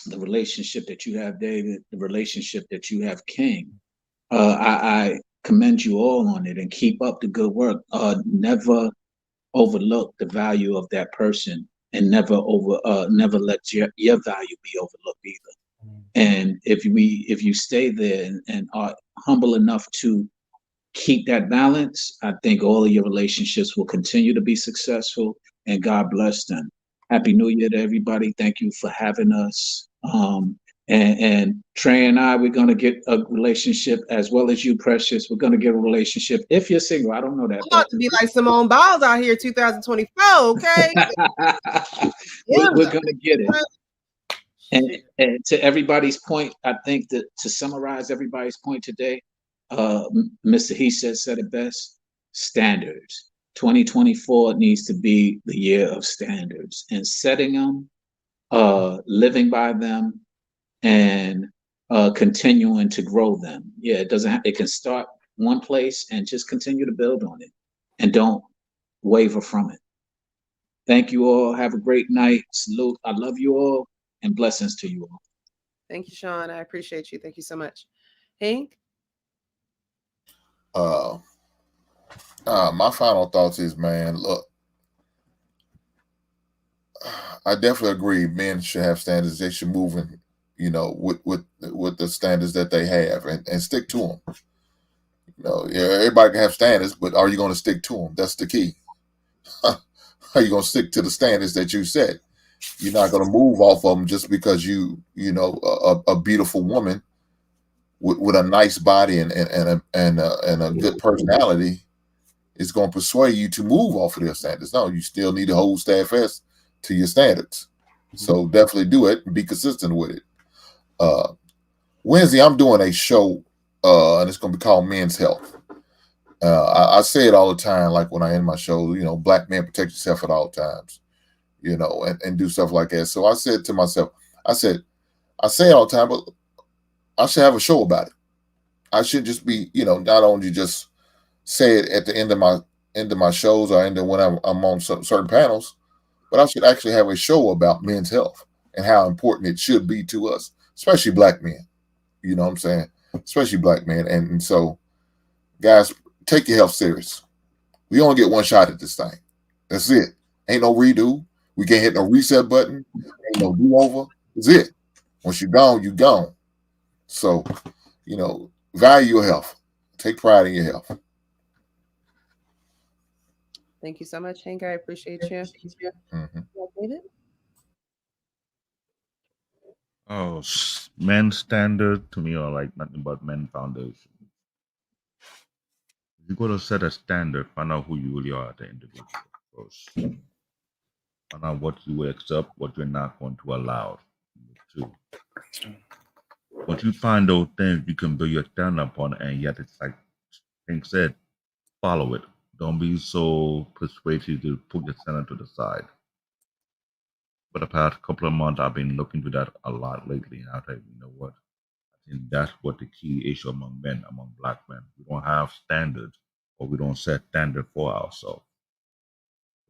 the relationship that you have, David, the relationship that you have, King. I commend you all on it and keep up the good work. Never overlook the value of that person and never let your value be overlooked either. And if you stay there and are humble enough to keep that balance, I think all of your relationships will continue to be successful and God bless them. Happy New Year to everybody. Thank you for having us. And Trey and I, we're going to get a relationship as well as you, Precious. We're going to get a relationship. If you're single, I don't know that. I'm about to be like Simone Biles out here 2024, okay? We're going to get it. And to everybody's point, I think that to summarize everybody's point today, Mr. He said it best, standards. 2024 needs to be the year of standards and setting them, living by them, and continuing to grow them. Yeah, it can start one place and just continue to build on it and don't waver from it. Thank you all. Have a great night. Salute. I love you all and blessings to you all. Thank you, Sean. I appreciate you. Thank you so much. Hank? My final thoughts is, man, look, I definitely agree. Men should have standards. They should move in, with the standards that they have and stick to them. Yeah, everybody can have standards, but are you going to stick to them? That's the key. Are you going to stick to the standards that you set? You're not going to move off of them just because a beautiful woman with a nice body and a good personality is going to persuade you to move off of their standards. No, you still need to hold steadfast to your standards. So definitely do it and be consistent with it. Wednesday, I'm doing a show, and it's going to be called Men's Health. I say it all the time, like when I end my show, black men, protect yourself at all times, and do stuff like that. So I said to myself, I say it all the time, but I should have a show about it. I should just be, not only just say it at the end of my shows or when I'm on certain panels, but I should actually have a show about men's health and how important it should be to us, especially black men. You know what I'm saying? Especially black men. And so, guys, take your health serious. We only get one shot at this thing. That's it. Ain't no redo. We can't hit no reset button. Ain't no do-over. That's it. Once you're gone, you're gone. So, value your health. Take pride in your health. Thank you so much, Hank. I appreciate you. David? Oh, men's standard to me are like nothing but men foundation. You got to set a standard, find out who you really are at the individual first. Find out what you will accept, what you're not going to allow. Number two. Once you find those things, you can build your stand up on, and yet it's like Hank said, follow it. Don't be so persuasive to put your standard to the side. For the past couple of months, I've been looking to that a lot lately. And I think, you know what? I think that's what the key issue among men, among black men. We don't have standards, or we don't set standards for ourselves.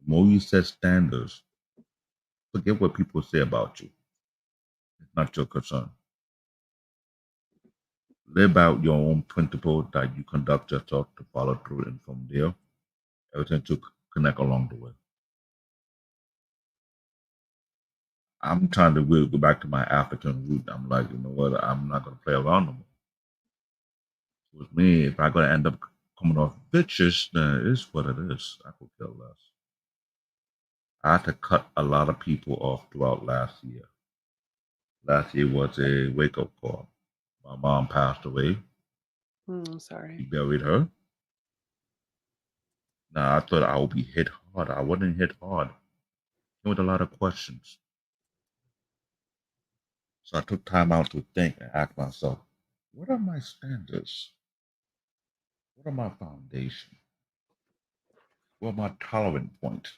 The more you set standards, forget what people say about you. It's not your concern. Live out your own principle that you conduct yourself to follow through, and from there, everything to connect along the way. I'm trying to really go back to my African root. I'm like, you know what? I'm not going to play around no more. With me, if I'm going to end up coming off bitches, then it's what it is. I could care less. I had to cut a lot of people off throughout last year. Last year was a wake-up call. My mom passed away. I'm We sorry. buried her. Now, I thought I would be hit hard. I wasn't hit hard. With a lot of questions. So I took time out to think and ask myself, what are my standards? What are my foundation? What are my tolerant points?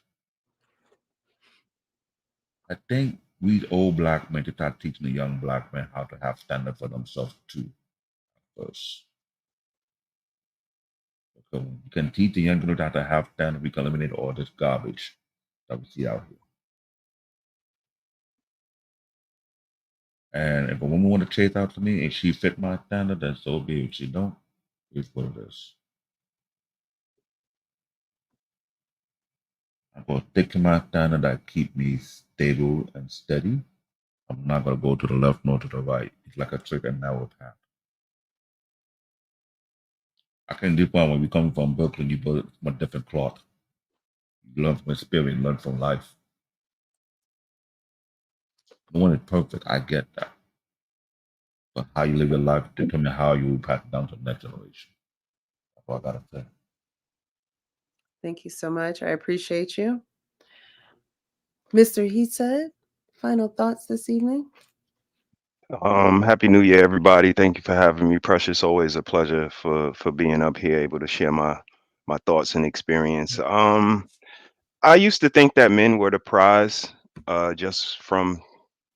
I think we old black men to start teaching the young black men how to have standards for themselves too. First. Because we can teach the young people how to have standards, we can eliminate all this garbage that we see out here. And if a woman want to chase after me and she fit my standard, then so be it. If she don't, it's what it is. I'm going to stick to my standard that keep me stable and steady. I'm not going to go to the left nor to the right. It's like a straight and narrow path. I can do one when we come from Brooklyn, you build from a different cloth. You learn from experience, learn from life. No one is perfect, I get that. But how you live your life determines how you will pass it down to the next generation. That's all I got to say. Thank you so much. I appreciate you. Mr. He said, final thoughts this evening? Happy New Year, everybody. Thank you for having me, Precious. Always a pleasure for being up here, able to share my thoughts and experience. I used to think that men were the prize, just from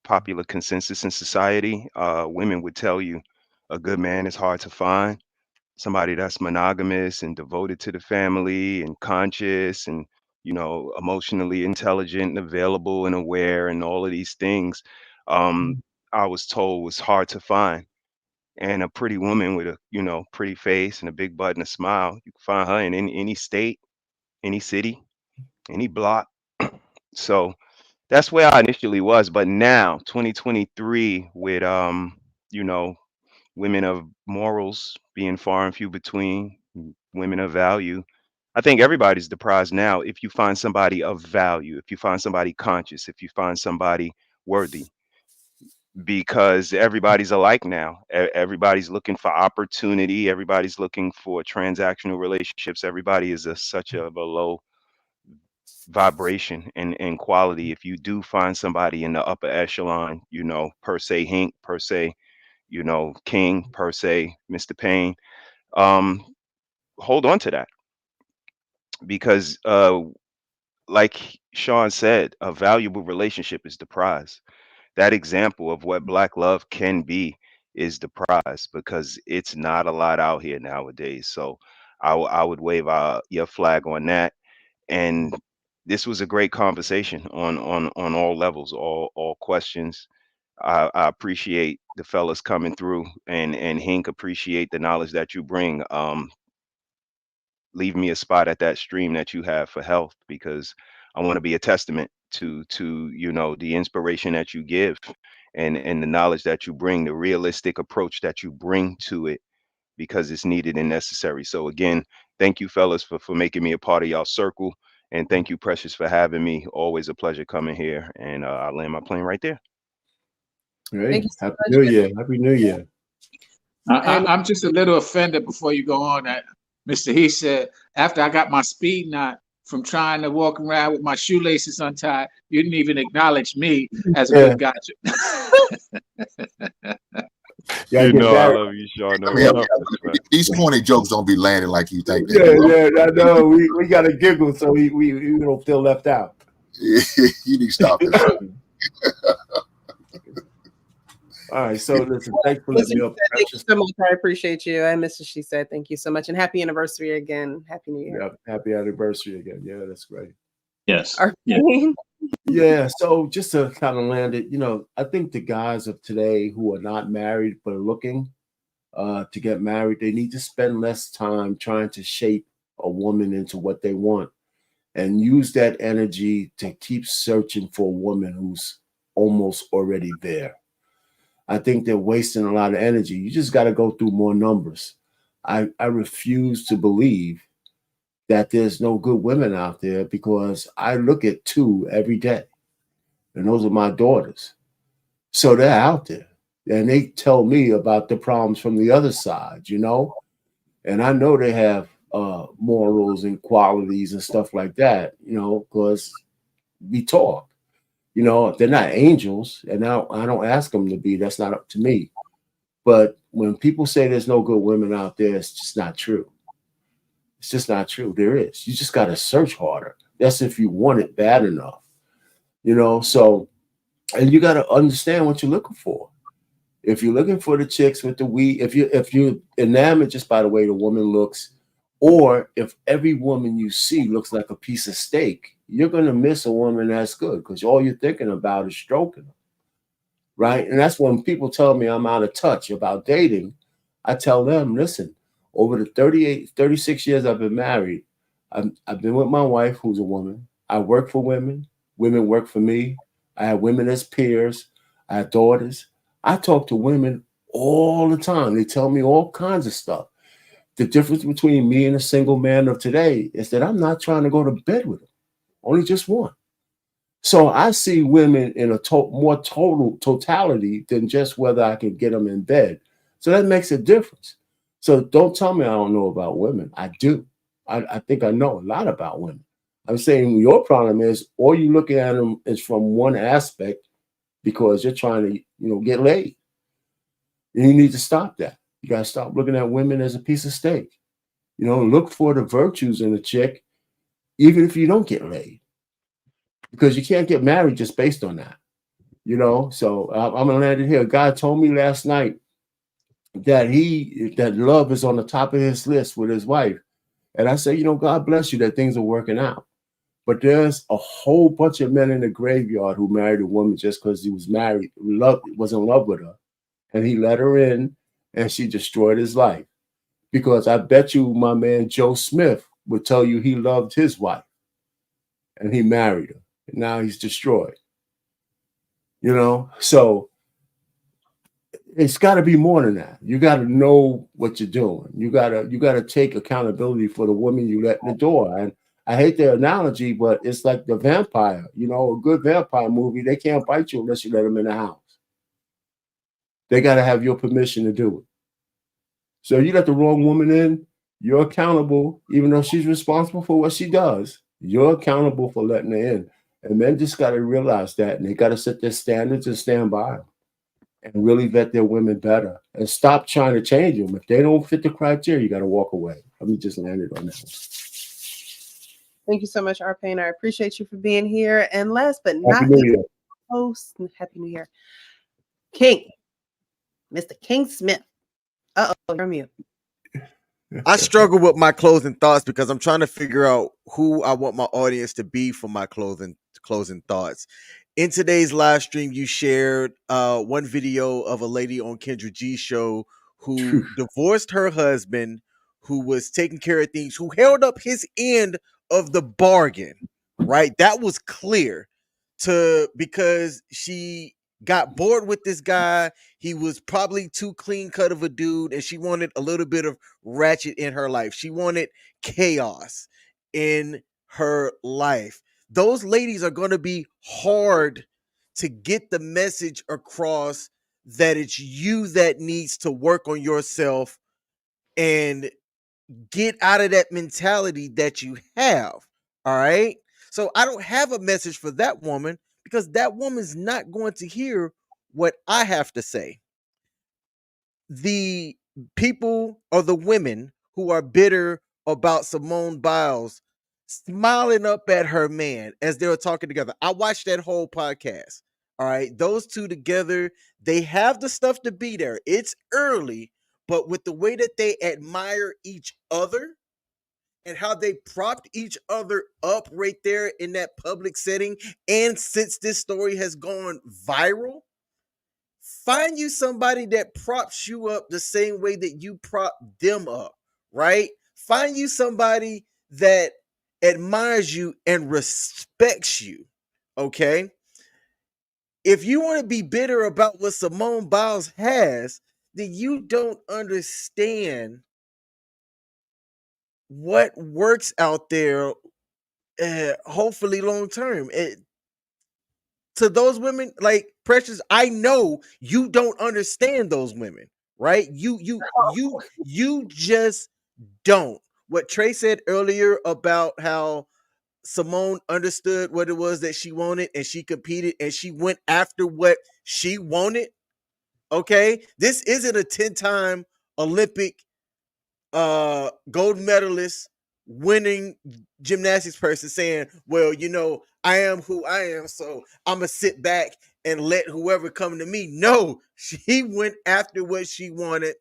popular consensus in society. Women would tell you a good man is hard to find. Somebody that's monogamous and devoted to the family and conscious and emotionally intelligent and available and aware and all of these things. Um, I was told was hard to find. And a pretty woman with a pretty face and a big butt and a smile, you can find her in any state, any city, any block. So that's where I initially was. But now, 2023, with you know, women of morals being far and few between, women of value, I think everybody's the prize now if you find somebody of value, if you find somebody conscious, if you find somebody worthy, because everybody's alike now. Everybody's looking for opportunity. Everybody's looking for transactional relationships. Everybody is such a low vibration and quality. If you do find somebody in the upper echelon, per se Hink, per se, King, per se Mr. Payne, um, hold on to that, because like Sean said, a valuable relationship is the prize. That example of what black love can be is the prize, because it's not a lot out here nowadays. So I would wave your flag on that. And this was a great conversation on all levels, all questions. I appreciate the fellas coming through, and Hink, appreciate the knowledge that you bring. Leave me a spot at that stream that you have for health, because I want to be a testament to the inspiration that you give, and the knowledge that you bring, the realistic approach that you bring to it, because it's needed and necessary. So again, thank you, fellas, for making me a part of y'all circle, and thank you, Precious, for having me. Always a pleasure coming here, and I'll land my plane right there. Hey, Thank you so Happy much. New Year. Happy New Year. I'm just a little offended before you go on that Mr. He said, after I got my speed knot from trying to walk around with my shoelaces untied, you didn't even acknowledge me as a good gotcha. You know I love you, Sean. No, I mean, enough respect. these corny jokes don't be landing like you think they Yeah, do. yeah, I know. We got to giggle so we don't feel left out. You need to stop this. All right. So listen, thanks for letting Listen, me up. thank you so much. I appreciate you. And Mrs. She said, thank you so much. And happy anniversary again. Happy New Year. Yeah, happy anniversary again. Yeah, that's great. Yes. Yeah. Arcane. Yeah, so just to kind of land it, I think the guys of today who are not married but are looking to get married, they need to spend less time trying to shape a woman into what they want and use that energy to keep searching for a woman who's almost already there. I think they're wasting a lot of energy. You just got to go through more numbers. I refuse to believe that there's no good women out there because I look at two every day, and those are my daughters. So they're out there, and they tell me about the problems from the other side. And I know they have morals and qualities and stuff like that, because we talk. They're not angels, and I don't ask them to be. That's not up to me. But when people say there's no good women out there, it's just not true. It's just not true. There is. You just got to search harder. That's if you want it bad enough. So, and you got to understand what you're looking for. If you're looking for the chicks with the weed, if you enamored just by the way the woman looks, or if every woman you see looks like a piece of steak, you're gonna miss a woman that's good because all you're thinking about is stroking her, right? And that's when people tell me I'm out of touch about dating. I tell them, listen, over the 38, 36 years I've been married, I've been with my wife, who's a woman. I work for women. Women work for me. I have women as peers. I have daughters. I talk to women all the time. They tell me all kinds of stuff. The difference between me and a single man of today is that I'm not trying to go to bed with them, only just one. So I see women in a more total totality than just whether I can get them in bed. So that makes a difference. So don't tell me I don't know about women. I do. I think I know a lot about women. I'm saying your problem is all you looking at them is from one aspect because you're trying to get laid. And you need to stop that. You got to stop looking at women as a piece of steak. Look for the virtues in a chick, even if you don't get laid, because you can't get married just based on that. So I'm gonna land it here. A guy told me last night that love is on the top of his list with his wife, and I said, God bless you that things are working out. But there's a whole bunch of men in the graveyard who married a woman just because he was married, was in love with her, and he let her in, and she destroyed his life. Because I bet you my man Joe Smith would tell you he loved his wife and he married her. And now he's destroyed. So it's got to be more than that. You got to know what you're doing. You gotta take accountability for the woman you let in the door. And I hate the analogy, but it's like the vampire. A good vampire movie, they can't bite you unless you let them in the house. They got to have your permission to do it. So you let the wrong woman in, you're accountable, even though she's responsible for what she does. You're accountable for letting her in. And men just got to realize that, and they got to set their standards and stand by them and really vet their women better and stop trying to change them. If they don't fit the criteria, you got to walk away. Let me just land it on that one. Thank you so much, Arcane. I appreciate you for being here. And last but Happy not New least, Year. host, Happy New Year, King, Mr. King Smith. Uh-oh, you're on mute. I struggle with my closing thoughts because I'm trying to figure out who I want my audience to be for my closing thoughts. In today's live stream, you shared one video of a lady on Kendra G's show who divorced her husband, who was taking care of things, who held up his end of the bargain, right? That was clear because she got bored with this guy. He was probably too clean cut of a dude, and she wanted a little bit of ratchet in her life. She wanted chaos in her life. Those ladies are going to be hard to get the message across that it's you that needs to work on yourself and get out of that mentality that you have. All right. So I don't have a message for that woman because that woman's not going to hear what I have to say. The people or the women who are bitter about Simone Biles smiling up at her man as they were talking together. I watched that whole podcast. All right, those two together, they have the stuff to be there. It's early, but with the way that they admire each other and how they propped each other up right there in that public setting, and since this story has gone viral, find you somebody that props you up the same way that you prop them up, right? Find you somebody that admires you and respects you, okay? If you want to be bitter about what Simone Biles has, then you don't understand what works out there, hopefully long term. To those women, like Precious, I know you don't understand those women, right? You just don't. What Trey said earlier about how Simone understood what it was that she wanted and she competed and she went after what she wanted. Okay, this isn't a 10-time Olympic gold medalist winning gymnastics person saying, well, I am who I am, so I'm gonna sit back and let whoever come to me. No, she went after what she wanted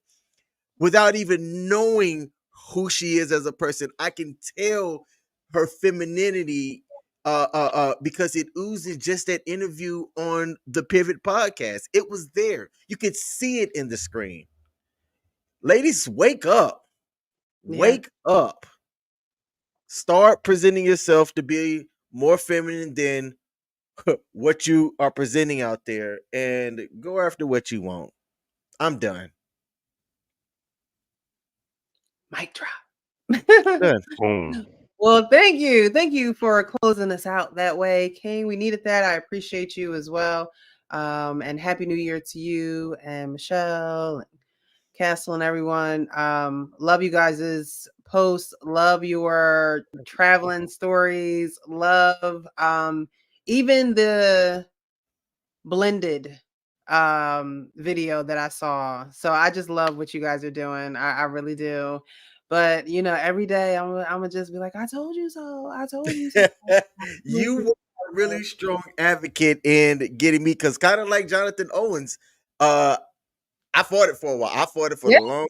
without even knowing who she is as a person. I can tell her femininity because it oozes just that interview on the Pivot podcast. It was there. You could see it in the screen. Ladies, wake up. Wake up. Start presenting yourself to be more feminine than what you are presenting out there and go after what you want. I'm done. Mic drop. Done. Boom. Well, thank you. Thank you for closing us out that way, King. We needed that. I appreciate you as well. And Happy New Year to you and Michelle and Castle and everyone. Love you guys' posts. Love your traveling stories. Love even the blended video that I saw. So I just love what you guys are doing. I really do. But every day I'm gonna just be like, I told you so. I told you so. You were a really strong advocate in getting me, because kind of like Jonathan Owens, I fought it for a while. I fought it for Yeah, the long.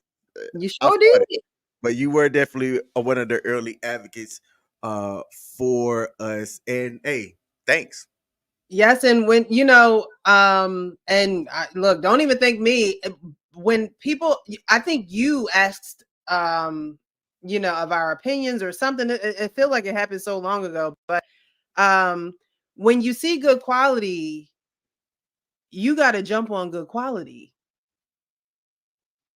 you I sure fought did. it, but you were definitely one of the early advocates for us. And hey, thanks. Yes, and when look, don't even thank me. When people, I think you asked, of our opinions or something. It feels like it happened so long ago, but when you see good quality, you got to jump on good quality,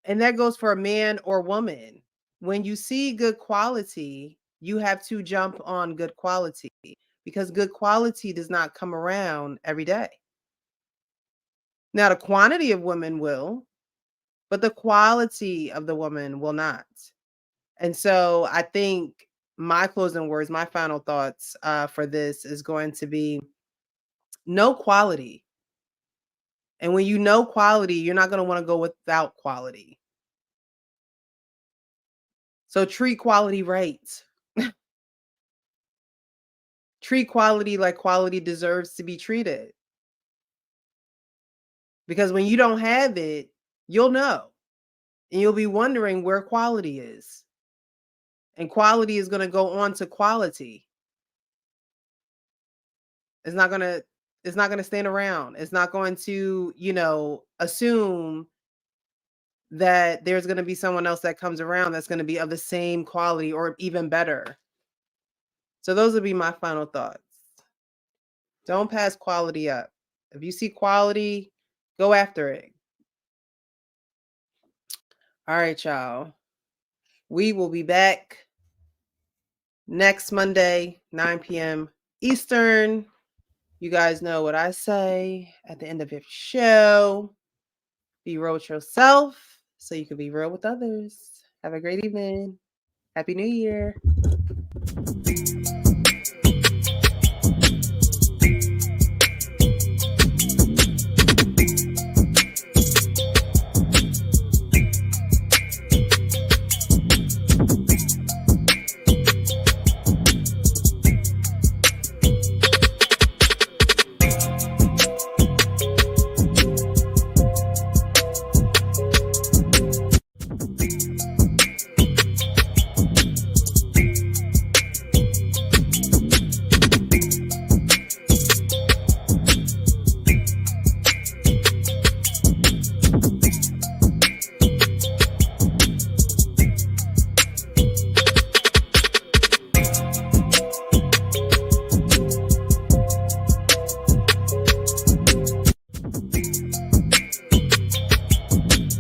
and that goes for a man or woman. When you see good quality, you have to jump on good quality because good quality does not come around every day. Now, the quantity of women will, but the quality of the woman will not. And so I think my closing words, my final thoughts for this is going to be know quality. And when you know quality, you're not going to want to go without quality. So treat quality right. Treat quality like quality deserves to be treated. Because when you don't have it, you'll know. And you'll be wondering where quality is. And quality is going to go on to quality. It's not going to stand around. It's not going to, assume that there's going to be someone else that comes around that's going to be of the same quality or even better. So those would be my final thoughts. Don't pass quality up. If you see quality, go after it. All right, y'all. We will be back next Monday, 9 p.m. Eastern. You guys know what I say at the end of every show. Be real with yourself so you can be real with others. Have a great evening. Happy New Year.